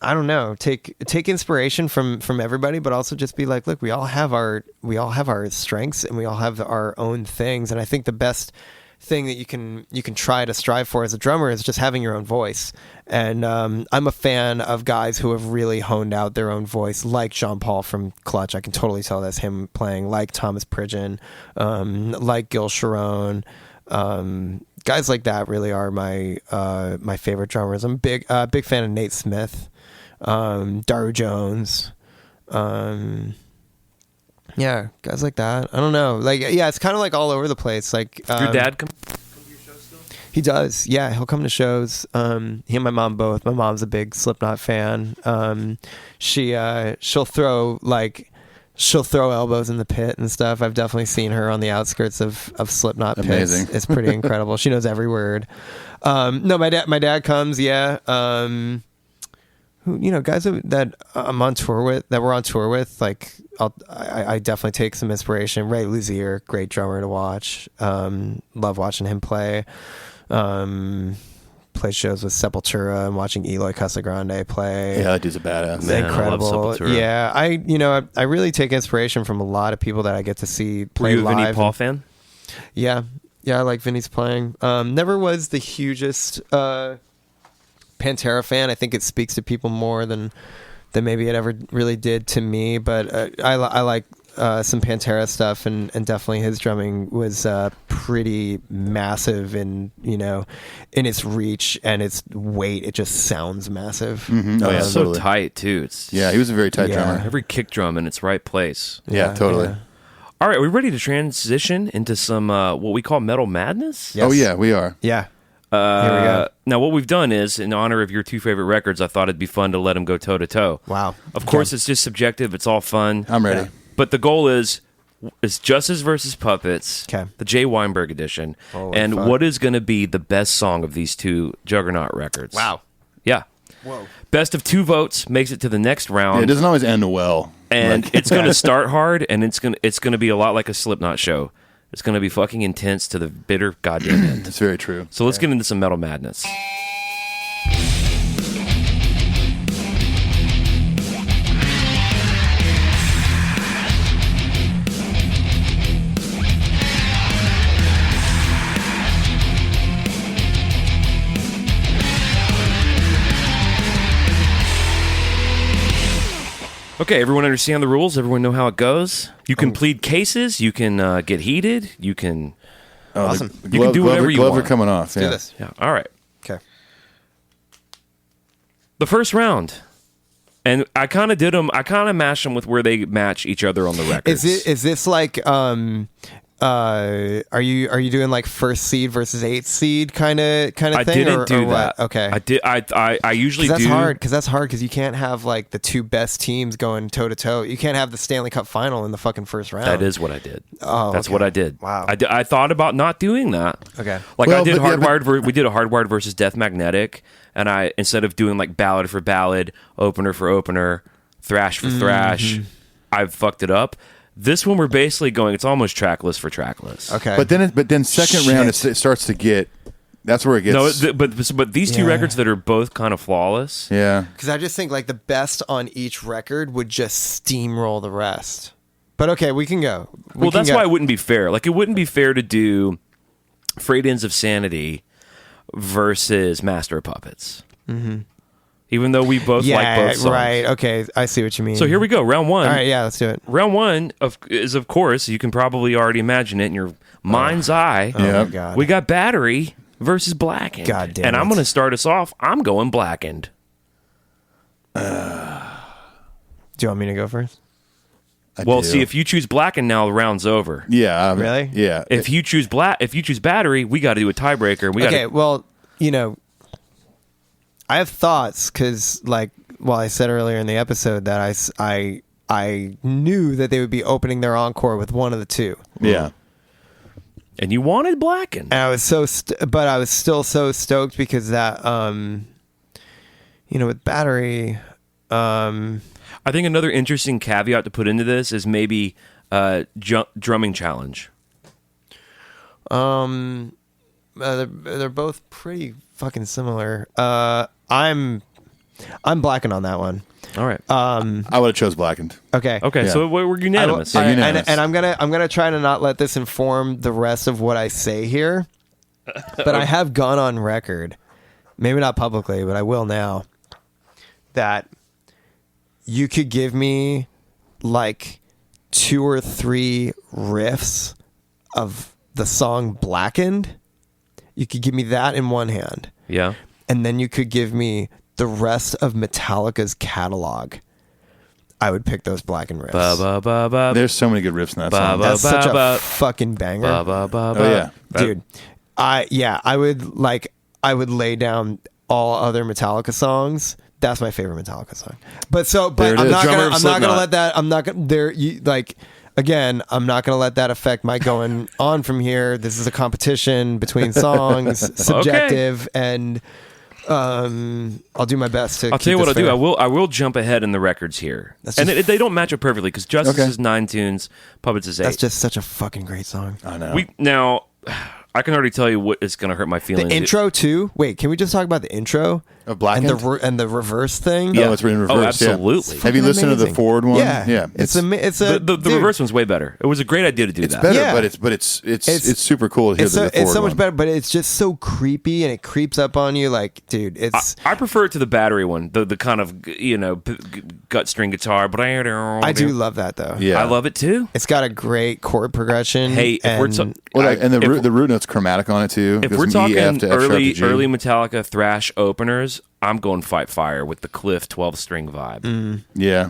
I don't know, take inspiration from everybody, but also just be like, look, we all have our strengths and we all have our own things. And I think the best thing that you can try to strive for as a drummer is just having your own voice. And I'm a fan of guys who have really honed out their own voice, like Jean Paul from Clutch. I can totally tell that's him playing, like Thomas Pridgeon, like Gil Sharon. Guys like that really are my favorite drummers. I'm big fan of Nate Smith, Daru Jones. Yeah, guys like that. I don't know. Like, yeah, it's kind of like all over the place. Like, your dad come to your shows still? He does. Yeah, he'll come to shows. He and my mom both. My mom's a big Slipknot fan. She'll throw elbows in the pit and stuff. I've definitely seen her on the outskirts of Slipknot pits. Amazing. It's pretty incredible. She knows every word. No, my dad comes. Yeah. Guys that I'm on tour with, that we're on tour with, like I definitely take some inspiration. Ray Luzier, great drummer to watch. Love watching him play. Play shows with Sepultura and watching Eloy Casagrande play. Yeah, that dude's a badass. Man, Incredible. I love Sepultura. Yeah, I really take inspiration from a lot of people that I get to see play Were you a live. Vinnie Paul fan? Yeah, I like Vinny's playing. Never was the hugest Pantera fan. I think it speaks to people more than maybe it ever really did to me. But I like some Pantera stuff, and definitely his drumming was pretty massive in its reach and its weight. It just sounds massive. Mm-hmm. Oh yeah, so totally. tight too. He was a very tight drummer. Every kick drum in its right place. Yeah, totally. Yeah. All right, are we ready to transition into some what we call metal madness? Yes. Oh yeah, we are. Yeah. Here we go. Now, what we've done is, in honor of your two favorite records, I thought it'd be fun to let them go toe to toe. Wow. Of course, it's just subjective. It's all fun. I'm ready. Yeah. But the goal is Justice versus Puppets, Okay. the Jay Weinberg edition, Holy and fuck. what is going to be the best song of these two Juggernaut records? Wow. Yeah. Whoa. Best of 2 votes makes it to the next round. It doesn't always end well. And it's going to start hard, and it's going to be a lot like a Slipknot show. It's going to be fucking intense to the bitter goddamn end. It's very true. So let's get into some metal madness. Okay, everyone understand the rules? Everyone know how it goes? You can plead cases. You can get heated. You can... Awesome. You can do whatever you want. Gloves are coming off. Do this. Yeah. All right. Okay. The first round. And I kind of did them. I kind of mashed them with where they match each other on the records. Is this like are you doing like first seed versus 8th seed kind of thing? I didn't do that. What? Okay. I did. I usually do. That's hard because you can't have like the 2 best teams going toe to toe. You can't have the Stanley Cup final in the fucking first round. That is what I did. Oh, that's okay. what I did. Wow. I thought about not doing that. Okay. Like Well, I did but- yeah, hardwired. We did a hardwired versus Death Magnetic, and I instead of doing like ballad for ballad, opener for opener, thrash for thrash, I fucked it up. This one we're basically going. It's almost trackless for trackless. Okay. But then second round it starts to get. That's where it gets. No, but these 2 Yeah. records that are both kind of flawless. yeah. Because I just think like the best on each record would just steamroll the rest. But okay, we can go. Well, that's why it wouldn't be fair. Like, it wouldn't be fair to do Frayed Ends of Sanity versus Master of Puppets. Mm-hmm. Even though we both like both songs. Right. Okay, I see what you mean. So here we go. Round 1. All right, yeah, let's do it. Round 1 is, of course, you can probably already imagine it in your mind's eye. Oh Yeah. my god. We got Battery versus Blackened. God damn And I'm it. going to start us off. I'm going Blackened. Do you want me to go first? I Well, do. see, if you choose Blackened now, the round's over. Yeah. Really? Yeah. If you choose Battery, we got to do a tiebreaker. We Okay, got well, I have thoughts because, like, I said earlier in the episode that I knew that they would be opening their encore with one of the 2. Yeah. and you wanted Blackened. And I was but I was still so stoked because that, with Battery, I think another interesting caveat to put into this is maybe drumming challenge. they're both pretty fucking similar. I'm Blackened on that one. All right. I would have chose Blackened. Okay. Okay, Yeah. so we're unanimous. All right, unanimous. and I'm gonna try to not let this inform the rest of what I say here, but I have gone on record, maybe not publicly, but I will now, that you could give me like 2 or 3 riffs of the song Blackened. You could give me that in one hand, Yeah. and then you could give me the rest of Metallica's catalog. I would pick those Blackened riffs. Ba, ba, ba, ba, There's so many good riffs in that Ba, song. ba, That's such a ba, fucking banger. ba, ba, ba, Oh yeah. Dude, I would lay down all other Metallica songs. That's my favorite Metallica song. But There it I'm is. not Drummer gonna of I'm not Slipknot. gonna let that I'm not gonna there you like again, I'm not gonna let that affect my going on from here. This is a competition between songs, subjective, and I'll do my best to I'll tell you keep what I'll this do. fair. I will jump ahead in the records here, That's and just- they don't match up perfectly because Justice Okay. is 9 tunes, Puppets is 8. That's just such a fucking great song. I know. Now, I can already tell you what is going to hurt my feelings. The intro too. Wait, can we just talk about the intro Of Blackened? and the reverse thing? Yeah. Oh, it's in reverse. Oh, yeah. absolutely. Have you Fucking listened to the amazing. forward one? Yeah, Yeah. It's a the dude, reverse one's way better. It was a great idea to do It's that. better, Yeah. but it's super cool to hear It's the so, forward it's so much one. better, but it's just so creepy and it creeps up on you. Like, dude, it's. I prefer it to the Battery one, the kind of gut string guitar. But I do love that though. Yeah. I love it too. It's got a great chord progression. Hey, if we're and Well, I- and the if- root note's chromatic on it too. If Goes we're from talking E, F to F sharp to G. early Metallica thrash openers, I'm going Fight Fire with the Cliff 12-string vibe. Yeah.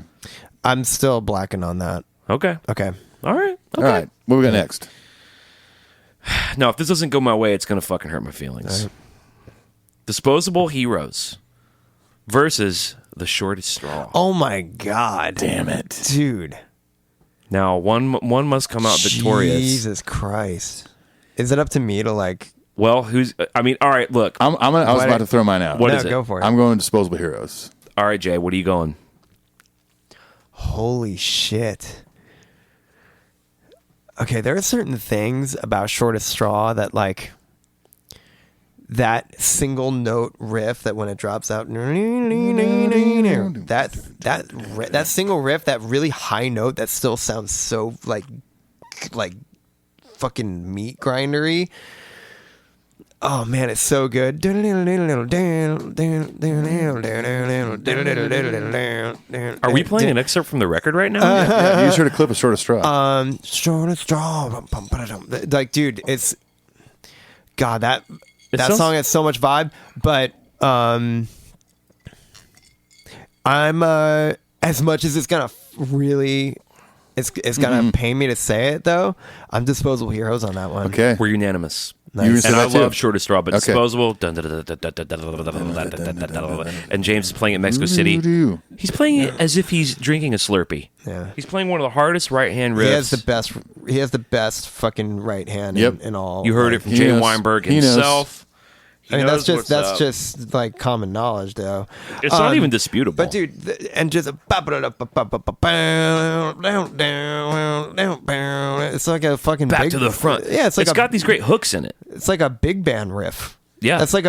I'm still Blackened on that. Okay. Okay. All right. Okay. All right. What we got next? Now, if this doesn't go my way, it's going to fucking hurt my feelings. Disposable Heroes versus The Shortest Straw. Oh my god. Damn it. Dude. Now, one must come out victorious. Jesus Christ. Is it up to me to like Well, who's? I mean, all right. Look, I was about to throw mine out. What No, is it? go for it. I'm going Disposable Heroes. all right, Jay. What are you going? Holy shit. Okay, there are certain things about Shortest Straw that, like, that single note riff that when it drops out, that single riff, that really high note that still sounds so like fucking meat grindery. Oh man, it's so good. Are we playing an excerpt from the record right now? Yeah, you just heard a clip of Short of Straw. Shortest Straw. Like, dude, it's God, that sounds- song has so much vibe, but I'm as much as it's gonna really it's gonna pain me to say it though, I'm Disposable Heroes on that one. Okay. We're unanimous. You said And I that too. love Shortest Straw, but Okay. Disposable. And James is playing at Mexico City. He's playing it as if he's drinking a Slurpee. Yeah. He's playing one of the hardest right hand riffs. He has the best fucking right hand Yep. in all. You heard it from He Jay knows. Weinberg He knows. himself. He I mean, knows that's what's up. just like common knowledge, though. It's not even disputable. But dude, and just it's like a fucking back big, to the front. Yeah, it's like got these great hooks in it. It's like a big band riff. Yeah. that's like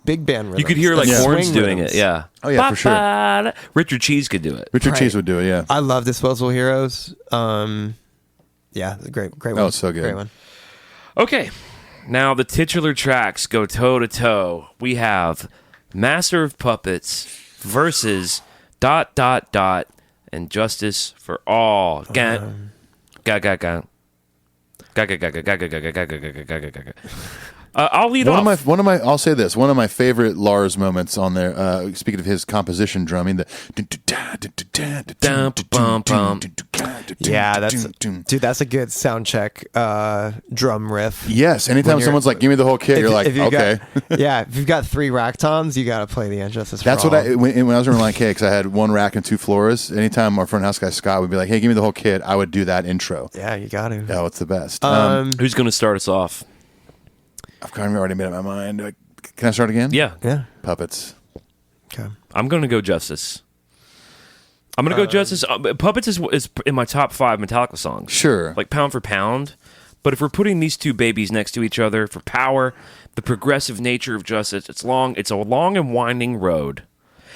big band riff. You could hear like horns doing it. Yeah. Oh, yeah, for sure. Ba-ba-da. Richard Cheese could do it. Richard Right. Cheese would do it, yeah. I love Disposable Heroes. Yeah, great one. Oh, so good. Great one. Okay. Now the titular tracks go toe to toe. We have Master of Puppets versus ... and Justice for All. I'll lead off. I'll say this. One of my favorite Lars moments on there, speaking of his composition drumming, Yeah, that's a good sound check drum riff. Yes, anytime When you're- someone's like, give me the whole kit, you're like, okay. Yeah, if you've got 3 rack toms, you got to play the Injustice. That's for what All. when I was in Reliant K, because I had 1 rack and 2 floors. Anytime our front house guy Scott would be like, hey, give me the whole kit, I would do that intro. Yeah, you got to. Oh, it's the best. Who's going to start us off? I've kind of already made up my mind. Can I start again? Yeah. Yeah. Puppets. Okay. I'm going to go Justice. I'm going to go Justice. Puppets is in my top 5 Metallica songs. Sure. Like pound for pound. But if we're putting these two babies next to each other for power, the progressive nature of Justice, it's a long and winding road.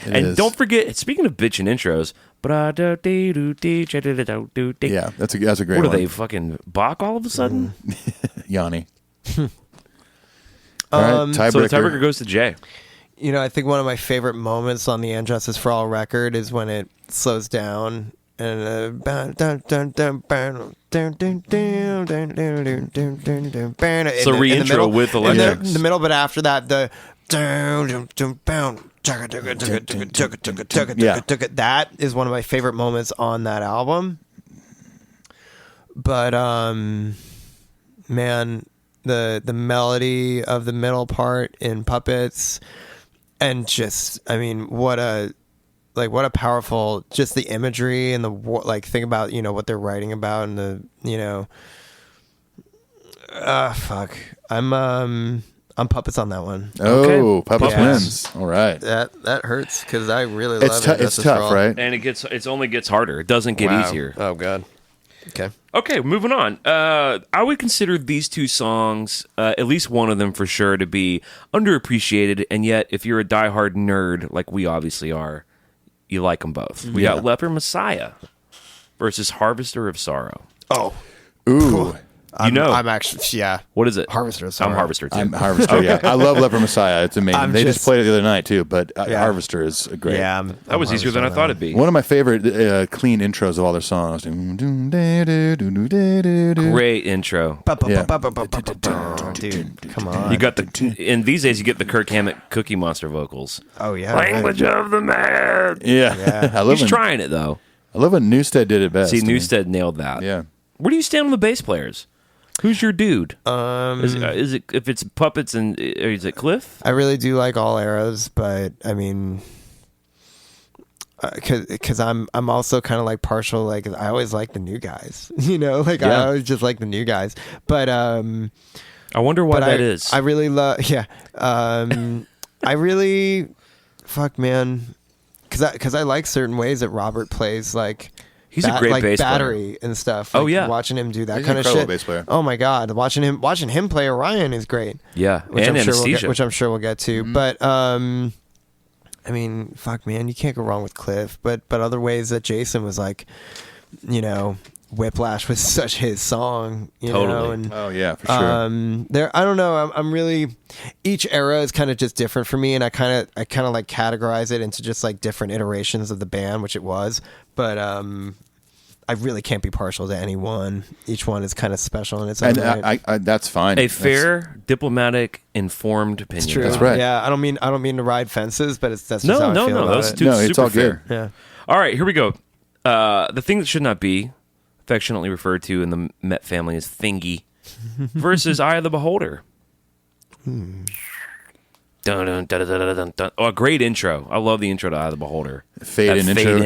It and is. don't forget, speaking of bitchin' intros, Yeah, that's a great what one. are they, fucking Bach all of a sudden? Yanni. All right, tiebreaker. So the tiebreaker goes to Jay. You know, I think one of my favorite moments on the Injustice for All record is when it slows down and So re-intro with electrics. in the middle, but after that that is one of my favorite moments on that album. But man, the melody of the middle part in Puppets, and just, I mean, what a powerful, just the imagery and the think about, you know, what they're writing about and the, you know, fuck, I'm Puppets on that one. Oh, Okay. Puppets Puppets. wins. All right. That hurts because I really It's love tough. it. It's tough, right? And it only gets harder. It doesn't get easier. Oh god. Okay. Okay, moving on. I would consider these two songs, at least one of them for sure, to be underappreciated. And yet, if you're a diehard nerd like we obviously are, you like them both. We got Leper Messiah versus Harvester of Sorrow. Oh. Ooh. I'm actually, yeah. What is it? Harvester of Sorrow. I'm Harvester too. I'm Harvester, yeah. I love Leper Messiah. It's amazing. They just just- played it the other night, too, but Yeah. Harvester is great. Yeah. that was easier than I thought it'd be. One of my favorite clean intros of all their songs. Great intro. Dude, come on. You got in these days you get the Kirk Hammett Cookie Monster vocals. Oh yeah. Language of the man. Yeah. I love He's when, trying it though. I love when Newstead did it best. See, I mean, Newstead nailed that. Yeah. Where do you stand on the bass players? Who's your dude? Um, Is it if it's Puppets and is it Cliff? I really do like all eras, but I mean, because I'm also kind of like partial. Like I always like the new guys, you know. Like I Yeah. always just like the new guys. But I wonder why that is. I really love. Yeah. I really, fuck, man, because I like certain ways that Robert plays, like. He's a great bass battery and stuff. Oh like, yeah, watching him do that He's kind an of shit. bass player. Oh my god, watching him play Orion is great. Yeah, which and I'm sure Anesthesia, which I'm sure we'll get to. Mm-hmm. But I mean, fuck, man, you can't go wrong with Cliff. But other ways that Jason was like, Whiplash was such his song, you know. And, oh yeah, for sure. There, I don't know. I'm really. Each era is kind of just different for me, and I kind of like categorize it into just like different iterations of the band, which it was. But I really can't be partial to any one. Each one is kind of special in its own And way. that's fine. a fair, diplomatic, informed opinion. It's true. That's right. Yeah, I don't mean to ride fences, but that's just how I feel about That's it. dude, it's super all fair. good. Yeah. All right, here we go. The thing that should not be, affectionately referred to in the Met family as Thingy, versus Eye of the Beholder. Dun, dun, dun, dun, dun, dun, dun. Oh, a great intro. I love the intro to Eye of the Beholder. Fade in intro.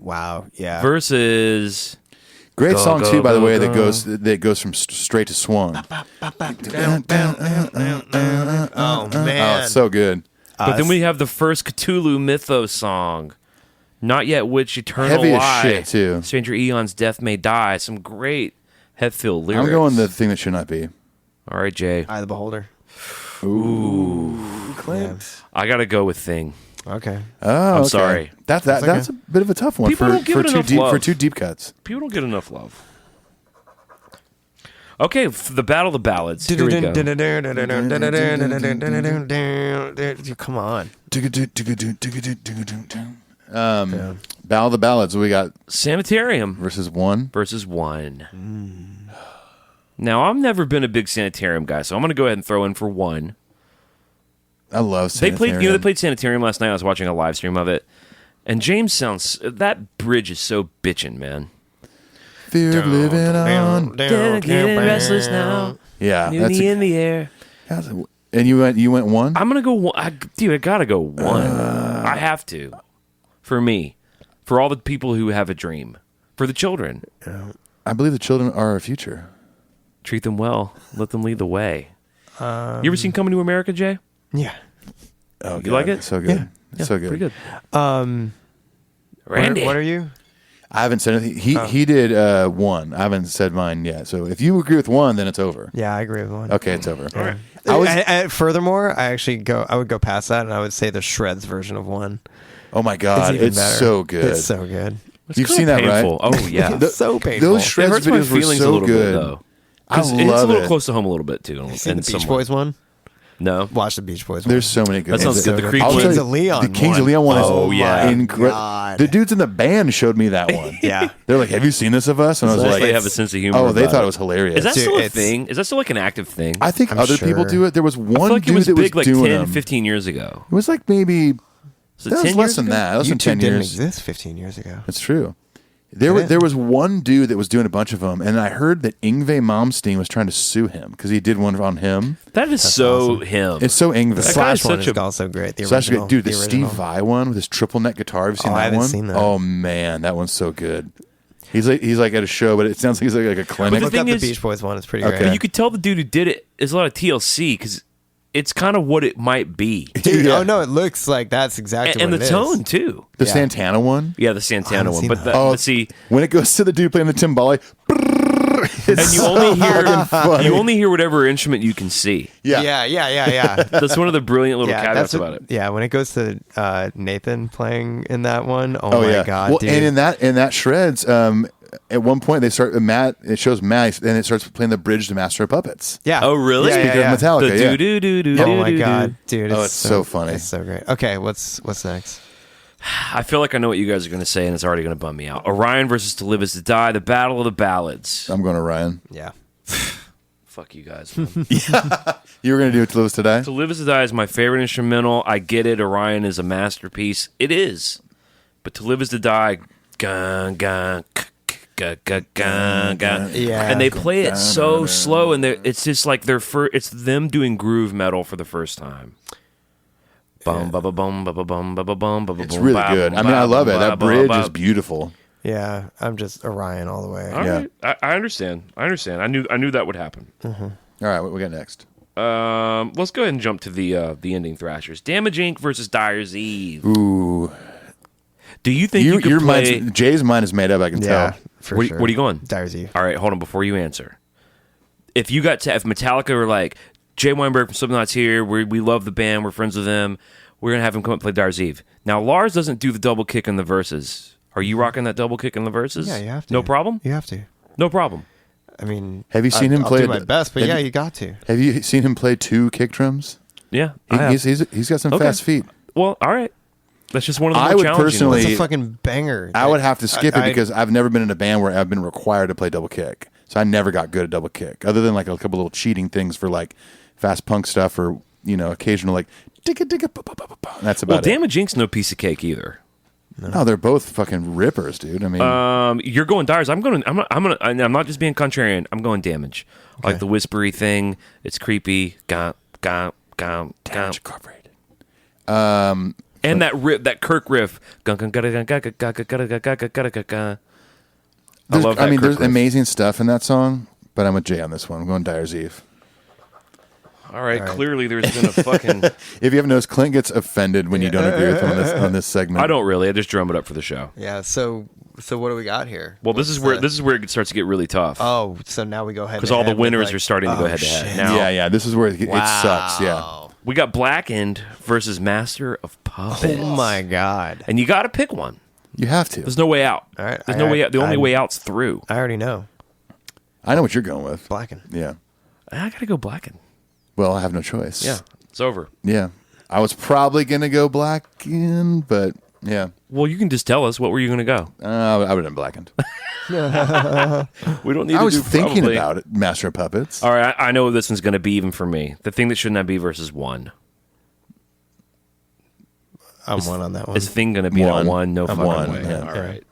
Wow. Yeah. Versus Great Go, song go, too, by the go, way. go. That goes from straight to swung. Oh man. Oh, it's so good. but then we have the first Cthulhu Mythos song. Not Yet Witch, Eternal Heavy as Lie. shit, too. Stranger Eons, Death May Die. Some great head-filled lyrics. I'm going the thing that should not be. All right, Jay. Eye of the Beholder. Clint. I got to go with Thing. Okay. Oh, I'm okay. sorry. That's a bit of a tough one People for don't give it two enough deep love. for two deep cuts. People don't get enough love. Okay, the Battle of the Ballads. Here we go. Come on. Battle of the Ballads. We got Sanitarium versus one. versus one. Now, I've never been a big Sanitarium guy, so I'm going to go ahead and throw in for one. I love They Sanitarium. played Sanitarium last night. I was watching a live stream of it, and James sounds that bridge is so bitchin', man. Fear of living on. Getting restless now. Yeah, Nudie in the air. And you went one. I'm gonna go one. I gotta go one. I have to. For me, for all the people who have a dream, for the children, I believe the children are our future. treat them well. Let them lead the way. You ever seen Coming to America, Jay? Yeah. Oh, You like it? So good. Yeah, So good. Pretty good. What Randy, are you? I haven't said anything. He did one. I haven't said mine yet. So if you agree with one, then it's over. Yeah, I agree with one. Okay, it's over. All right. Furthermore, I would go past that, and I would say the Shreds version of one. Oh my God, even it's better. so good. It's so good. It's You've kinda seen that, painful. right? Oh yeah. It's so painful. Those It Shreds hurts my videos were feelings so a little good. bit though. I 'Cause it's love a little it. close to home a little bit too. You seen the Beach somewhat. Boys one? No. Watch the Beach Boys one. There's so many good That sounds ones. good. The Creep I'll one. tell Kings you, of Leon The Kings of one. Leon one is Oh, yeah. God. The dudes in the band showed me that one. Yeah. They're like, "Have you seen this of us?" And I was Unless like, they have a sense of humor. "Oh, they about thought it was hilarious." Is that Dude, still a it's- thing? Is that still like an active thing? I think I'm other people sure. do it. There was I one feel like it dude was that big was like doing 10, them. 15 years ago. It was like maybe Was it that 10 was less years than ago? that. Less than YouTube 10 didn't years. exist 15 years ago. That's true. There was one dude that was doing a bunch of them, and I heard that Yngwie Malmsteen was trying to sue him because he did one on him. That is so him. It's so Yngwie. The That Slash guy's one such is a- also great. The Slash original. dude, the original. Steve Vai one with his triple neck guitar. Have you seen Oh, that I haven't one? seen that. Oh man, that one's so good. He's like at a show, but it sounds like he's like a clinic. the Look thing up is- the Beach Boys one. It's pretty Okay. great. But you could tell the dude who did it is a lot of TLC because it's kind of what it might be. Dude, Yeah. oh no, it looks like that's exactly And what the it is. tone too. The Yeah. Santana one. Yeah, the Santana haven't one. seen But, that. but see, When it goes to the dude playing the timbale, and you only hear funny. you only hear whatever instrument you can see. Yeah. That's one of the brilliant little Yeah, caveats that's about it. Yeah, when it goes to Nathan playing in that one, oh, Oh my yeah. god, Well, dude. and in that shreds, at one point they start Matt. It shows Matt, and it starts playing the bridge to Master of Puppets. yeah. Oh, really? Yeah, Speaking yeah, of Metallica, The yeah. do do do do. Oh my god, dude! Oh, it's so funny. It's so great. Okay, what's next? I feel like I know what you guys are going to say, and it's already going to bum me out. Orion versus To Live Is to Die, the Battle of the Ballads. I'm going to Ryan. Yeah. Fuck you guys. Man. You were going to do it to Lewis today. To Live Is to Die is my favorite instrumental. I get it. Orion is a masterpiece. It is. But To Live Is to Die, gun, gun, gun, gun, gun, gun. Yeah. And they play it so slow, and it's just like it's them doing groove metal for the first time. Bum ba ba bum ba ba bum ba ba bum ba ba It's bum, really ba, good. bum, I mean, I ba, love it. bum, That ba, bridge ba. is beautiful. Yeah, I'm just Orion all the way. All right. I understand. I knew that would happen. All right, what we got next? Let's go ahead and jump to the ending thrashers. Damage Inc. versus Dyer's Eve. Ooh. Do you think you could play... Jay's mind is made up, I can tell. For Where sure. are you going? Dyer's Eve. All right, hold on before you answer. If Metallica were like, Jay Weinberg from Slipknot's here, we love the band, we're friends with them, we're going to have him come up and play Dyer's Eve. Now, Lars doesn't do the double kick in the verses. Are you rocking that double kick in the verses? Yeah, you have to. No problem? You have to. No problem. I mean, Have you seen him play? I'll do my best, but yeah, you got to. Have you seen him play 2 kick drums? Yeah, I have. He's got some Okay. fast feet. Well, all right. That's just one of the I more would challenging personally- ones. It's a fucking banger. I would have to skip it because I've never been in a band where I've been required to play double kick. So I never got good at double kick, other than like a couple little cheating things for like fast punk stuff or occasional like digga digga. That's about it. Damage Inc.'s no piece of cake either. No, they're both fucking rippers, dude. I mean, You're going Dyer's. I'm not just being contrarian. I'm going Damage. I like the whispery thing. It's creepy. Damage Incorporated. And that Kirk riff. I love that. There's amazing stuff in that song, but I'm with Jay on this one. I'm going Dyer's Eve. All right. Clearly, there's been a fucking. If you haven't noticed, Clint gets offended when you don't agree with him on this segment. I don't really. I just drum it up for the show. Yeah. So what do we got here? Well, this is where it starts to get really tough. Oh, so now we go ahead because all the winners are starting to go head to head now. Yeah. This is where it sucks. Yeah. We got Blackened versus Master of Puppets. Oh my god! And you got to pick one. You have to. There's no way out. All right. There's no way out. The only way out's through. I already know. I know what you're going with. Blackened. Yeah. I gotta go Blackened. Well, I have no choice. Yeah, it's over. Yeah. I was probably going to go Blackened, but yeah. Well, you can just tell us what were you going to go. I would have done Blackened. We don't need. I to was do thinking probably. about it, Master of Puppets. All right, I know what this one's going to be even for me. The thing that should not be versus one. I'm one on that one. Is Thing going to be on one? No fucking one, way. yeah. All right.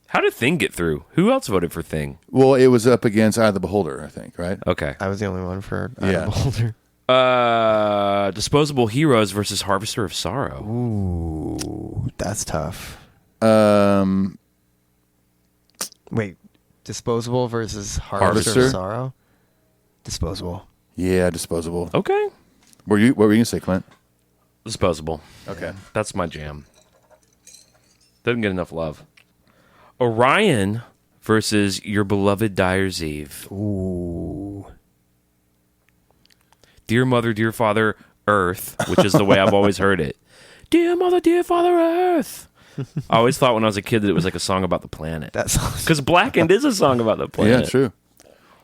How did Thing get through? Who else voted for Thing? Well, it was up against Eye of the Beholder, I think, right? Okay. I was the only one for Yeah. Boulder. Disposable Heroes versus Harvester of Sorrow. Ooh, that's tough. Wait, Disposable versus Harvester of Sorrow? Disposable. Yeah, Disposable. Okay. What were you going to say, Clint? Disposable. Okay. That's my jam. Doesn't get enough love. Orion versus Your Beloved Dyer's Eve. Ooh. Dear Mother, Dear Father, Earth, which is the way I've always heard it. Dear Mother, Dear Father, Earth. I always thought when I was a kid that it was like a song about the planet. That sounds Because Blackened is a song about the planet. Yeah, true.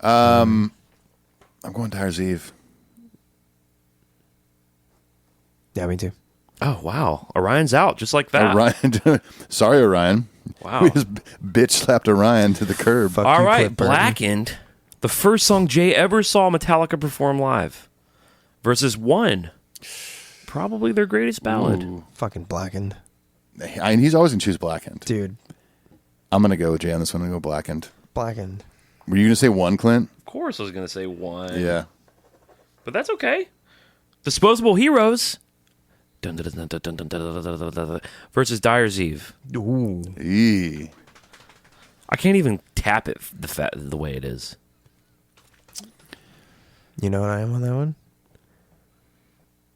I'm going Dyer's Eve. Yeah, me too. Oh, wow. Orion's out just like that. Orion. Sorry, Orion. Wow. We just bitch slapped Orion to the curb. Fuck All you, right, Clint Burton. Blackened, the first song Jay ever saw Metallica perform live, versus One, probably their greatest ballad. Fucking Blackened. He's always going to choose Blackened. Dude, I'm going to go with Jay on this one. I'm going to go Blackened. Blackened. Were you going to say One, Clint? Of course I was going to say One. Yeah. But that's okay. Disposable Heroes versus Dyer's Eve. Ooh. Eee. I can't even tap it the way it is. You know what I am on that one?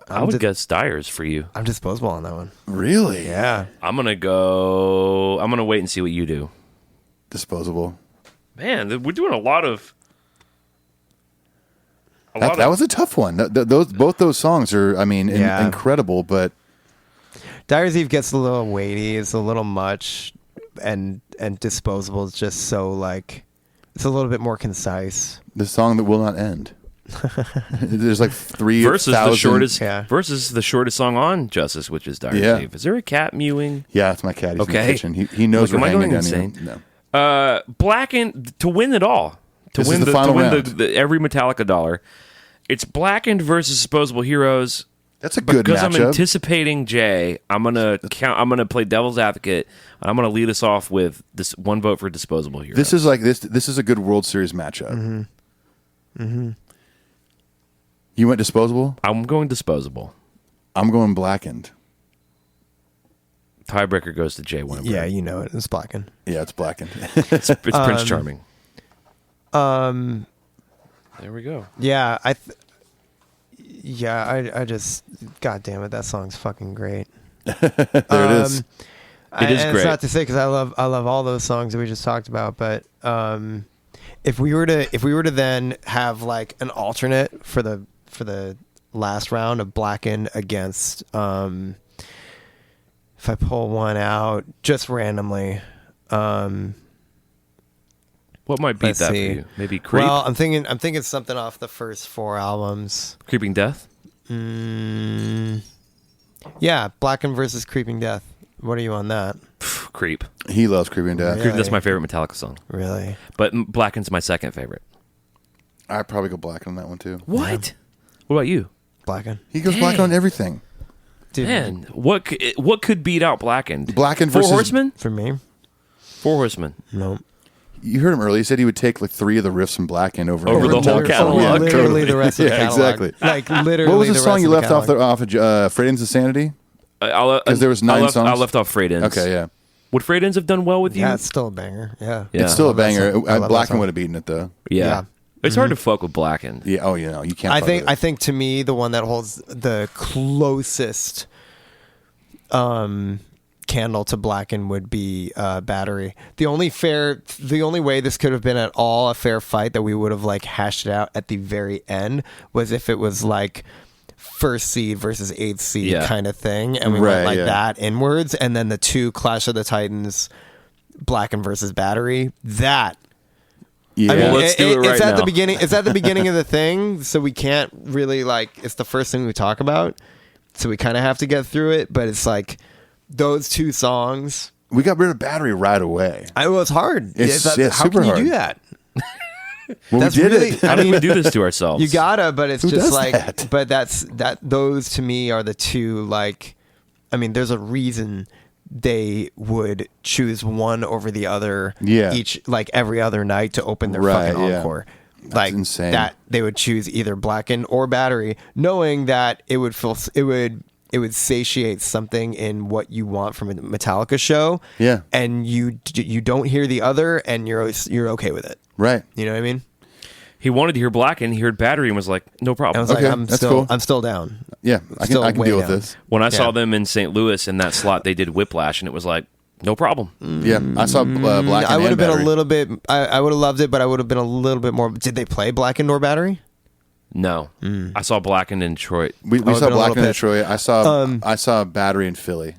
I would guess Dyer's for you. I'm Disposable on that one. Really? Yeah. I'm going to wait and see what you do. Disposable. Man, we're doing a lot of... That was a tough one. Both those songs are, Yeah. incredible, but... Dyer's Eve gets a little weighty. It's a little much. And Disposable is just so, like... It's a little bit more concise. The song that will not end. There's like 3,000... versus the shortest song on Justice, which is Dyer's Eve. Is there a cat mewing? Yeah, it's my cat. He's in the Okay. kitchen. He knows Like, we're am I hanging going down insane? here. No. Blackened to win it all. This is the final round. Every Metallica dollar. It's Blackened versus Disposable Heroes. That's a good Because I'm matchup. anticipating Jay, I'm gonna play devil's advocate, and I'm gonna lead us off with this one vote for Disposable Heroes. This is like this is a good World Series matchup. Mm-hmm. You went Disposable? I'm going Disposable. I'm going Blackened. Tiebreaker goes to Jay Weinberg. Yeah, you know it. It's Blackened. Yeah, it's Blackened. It's Prince Charming. There we go. Yeah, I just, God damn it, that song's fucking great. There it is. It is and great. It's not to say because I love all those songs that we just talked about, but if we were to then have like an alternate for the last round of Blackened against, if I pull one out just randomly, What might beat let's that see. for you? Maybe Creep? Well, I'm thinking something off the first 4 albums. Creeping Death? Yeah, Blackened versus Creeping Death. What are you on that? Creep. He loves Creeping Death. Yeah. Creep, that's my favorite Metallica song. Really? But Blackened's my second favorite. I'd probably go Blackened on that one too. What? What about you? Blackened. He goes Blackened on everything. Dude, Man, what could beat out Blackened? Blackened Four versus Horsemen? for me, 4 Horsemen. no. You heard him earlier. He said he would take like 3 of the riffs from Blackened over Over the whole Metallica. catalog. Yeah, Literally totally. the rest of the Yeah, catalog. exactly. Like literally. What was the the song rest you of the left off catalog. Freight Ends of Sanity? Because there was 9 songs? I left off Freight Ends. Okay, yeah. Would Freight Ends have done well with you? Yeah, it's still a banger. Yeah. Yeah. It's still a love that banger. song. I love that Blackened song. would have beaten it though. Yeah. Yeah. It's hard to fuck with Blackened. Yeah. Oh, you know, you can't. I think to me the one that holds the closest candle to Blackened would be Battery. The only way this could have been at all a fair fight that we would have like hashed it out at the very end was if it was like first seed versus 8th seed Yeah. kind of thing, and we Right, went like yeah. that inwards, and then the 2 Clash of the Titans, Blackened versus Battery. That Yeah. I mean, Let's do it right it's at now. the beginning. It's at the beginning of the thing, so we can't really like. It's the first thing we talk about, so we kind of have to get through it. But it's like those 2 songs. we got rid of Battery right away. It's hard. It's how super can you hard. do that? Well, That's we did really- it. How do we do this to ourselves? You gotta, but it's Who just does like. that? But that. Those to me are the 2 like. I mean, there's a reason they would choose one over the other. Yeah. Each like every other night to open their Right, fucking yeah. encore. That's Like insane. that they would choose either Blackened or Battery, knowing that it would satiate something in what you want from a Metallica show. Yeah. And you don't hear the other, and you're okay with it. Right. You know what I mean? He wanted to hear Blackened. He heard Battery and was like, no I problem. was Okay, like, that's cool. I'm still down. Yeah. I Still can way deal with down. this. When I saw Yeah. them in St. Louis in that slot, they did Whiplash, and it was like, no problem. Yeah. I saw Blackened. I would have and been Battery. a little bit. I would have loved it, but I would have been a little bit more. Did they play Blackened or Battery? No. I saw Blackened in Detroit. We would've saw been a little Blackened in pissed. Detroit. I saw Battery in Philly.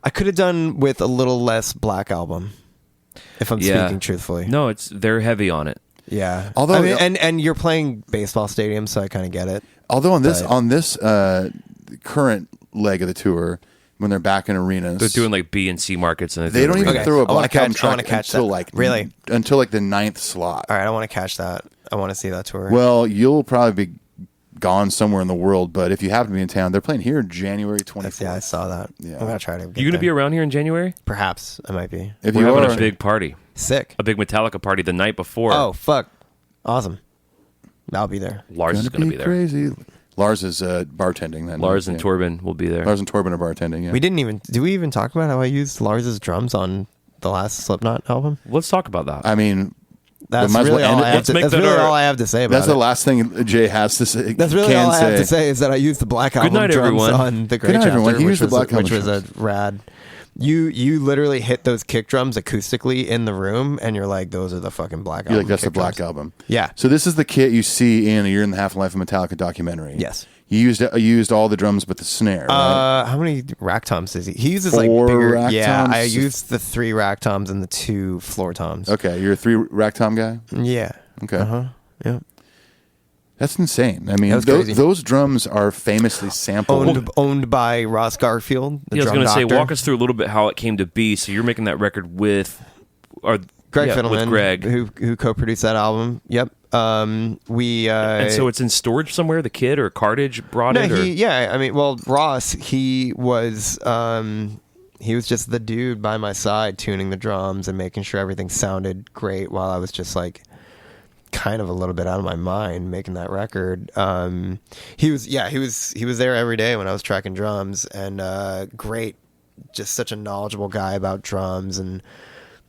I could have done with a little less Black Album, if I'm Yeah. speaking truthfully. No, they're heavy on it. Yeah. Although- I mean, and you're playing baseball stadiums, so I kind of get it. Although on this Right. current leg of the tour, when they're back in arenas, They're doing like B and C markets, and they don't even Okay. throw a I wanna Black Album catch- I wanna track catch until that. like Really? until like the 9th slot. All right, I want to catch that. I want to see that tour. Well, you'll probably be gone somewhere in the world, but if you happen to be in town, they're playing here January 24th. Yeah, I saw that. Yeah. I'm gonna try to. Get You gonna be there. around here in January? Perhaps I might be. If We're you having are, a big party, Sick. a big Metallica party the night before. Oh fuck! Awesome. I'll be there. Lars is gonna be there. crazy. Lars is bartending then. Lars and Yeah. Torben will be there. Lars and Torben are bartending. Yeah. We didn't even. Do we even talk about how I used Lars's drums on the last Slipknot album? Let's talk about that. I mean, That's might as well really all end it. I have Let's to. make That's that really our- all I have to say about that's it. the last thing Jay has to say. That's really can all I say. have to say is that I used the Black Album night, drums everyone. on the Great night, everyone. Chapter, He which used the was, Black Album which was a drums. rad. You literally hit those kick drums acoustically in the room, and you're like, those are the fucking Black Album. You're like, that's the kick Black drums. Album. Yeah. So this is the kit you see in A Year and a Half Life of Metallica documentary. Yes. You used all the drums but the snare. Right? How many rack toms does he? He uses 4 like bigger. rack Yeah, toms? I used the 3 rack toms and the 2 floor toms. Okay, you're a 3 rack tom guy. Yeah. Okay, Yeah. that's insane. I mean, That's crazy. those drums are famously sampled. Owned by Ross Garfield. The Yeah, I was drum going to say, doctor. walk us through a little bit how it came to be. So you're making that record with, Greg yeah, Fiddleman, with Greg, who co-produced that album. Yep. We and so it's in storage somewhere. The kid or Cartage brought it. Or? I mean, well, Ross, he was just the dude by my side tuning the drums and making sure everything sounded great while I was just like kind of a little bit out of my mind making that record. He was there every day when I was tracking drums, and great just such a knowledgeable guy about drums and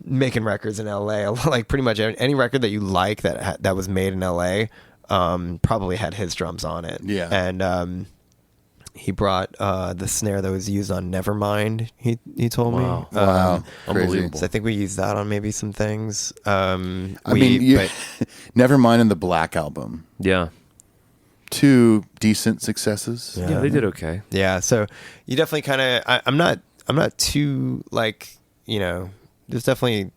making records in LA. Like pretty much any record that you like that was made in LA probably had his drums on it. Yeah. And he brought the snare that was used on Nevermind. He told me. Wow. Unbelievable. So I think we used that on maybe some things. Nevermind in the Black Album. Yeah. 2 decent successes. Yeah, they did okay. Yeah, so you definitely kind of. I'm not too like, you know. There's definitely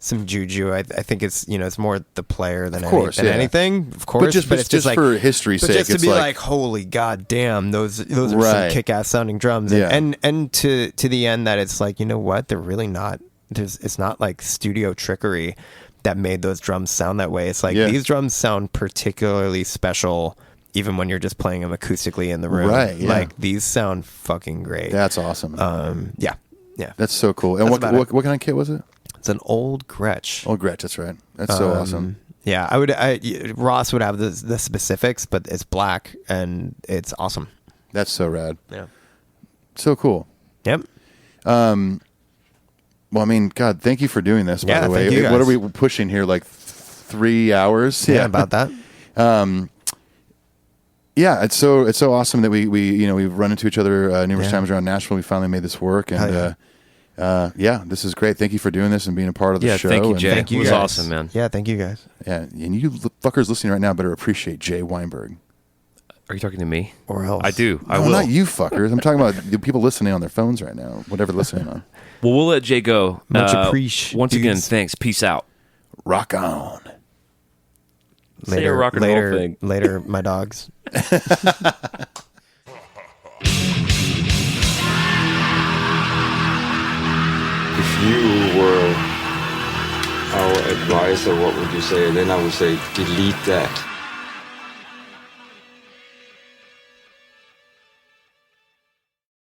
some juju. I think it's, you know, it's more the player than anything. Of course, but it's just like, for history's sake. Just to it's be like, holy goddamn, those are some kick-ass sounding drums. Yeah. And to the end that it's like, you know what, they're really not. It's not like studio trickery that made those drums sound that way. It's like these drums sound particularly special. Even when you're just playing them acoustically in the room, right? Yeah. Like these sound fucking great. That's awesome. Yeah. That's so cool. And what kind of kit was it? It's an old Gretsch. Old Gretsch, that's right. That's so awesome. Yeah, Ross would have the specifics, but it's black and it's awesome. That's so rad. Yeah. So cool. Yep. Well, I mean, God, thank you for doing this. By the way, thank you guys. What are we pushing here? Like 3 hours? Yeah, about that. Yeah, it's so awesome that we've run into each other numerous times around Nashville. We finally made this work, and this is great. Thank you for doing this and being a part of the show. Thank you, Jay. Thank you, it was guys. awesome, man. Yeah, thank you guys. Yeah, and you fuckers listening right now better appreciate Jay Weinberg. Are you talking to me? Or else. I do. I No, will. not you fuckers. I'm talking about the people listening on their phones right now, whatever they're listening on. Well, we'll let Jay go. Much appreciate. Once again, thanks. Peace out. Rock on. Say a rock and roll thing. Later, my dogs. If you were our advisor, what would you say? And then I would say, delete that.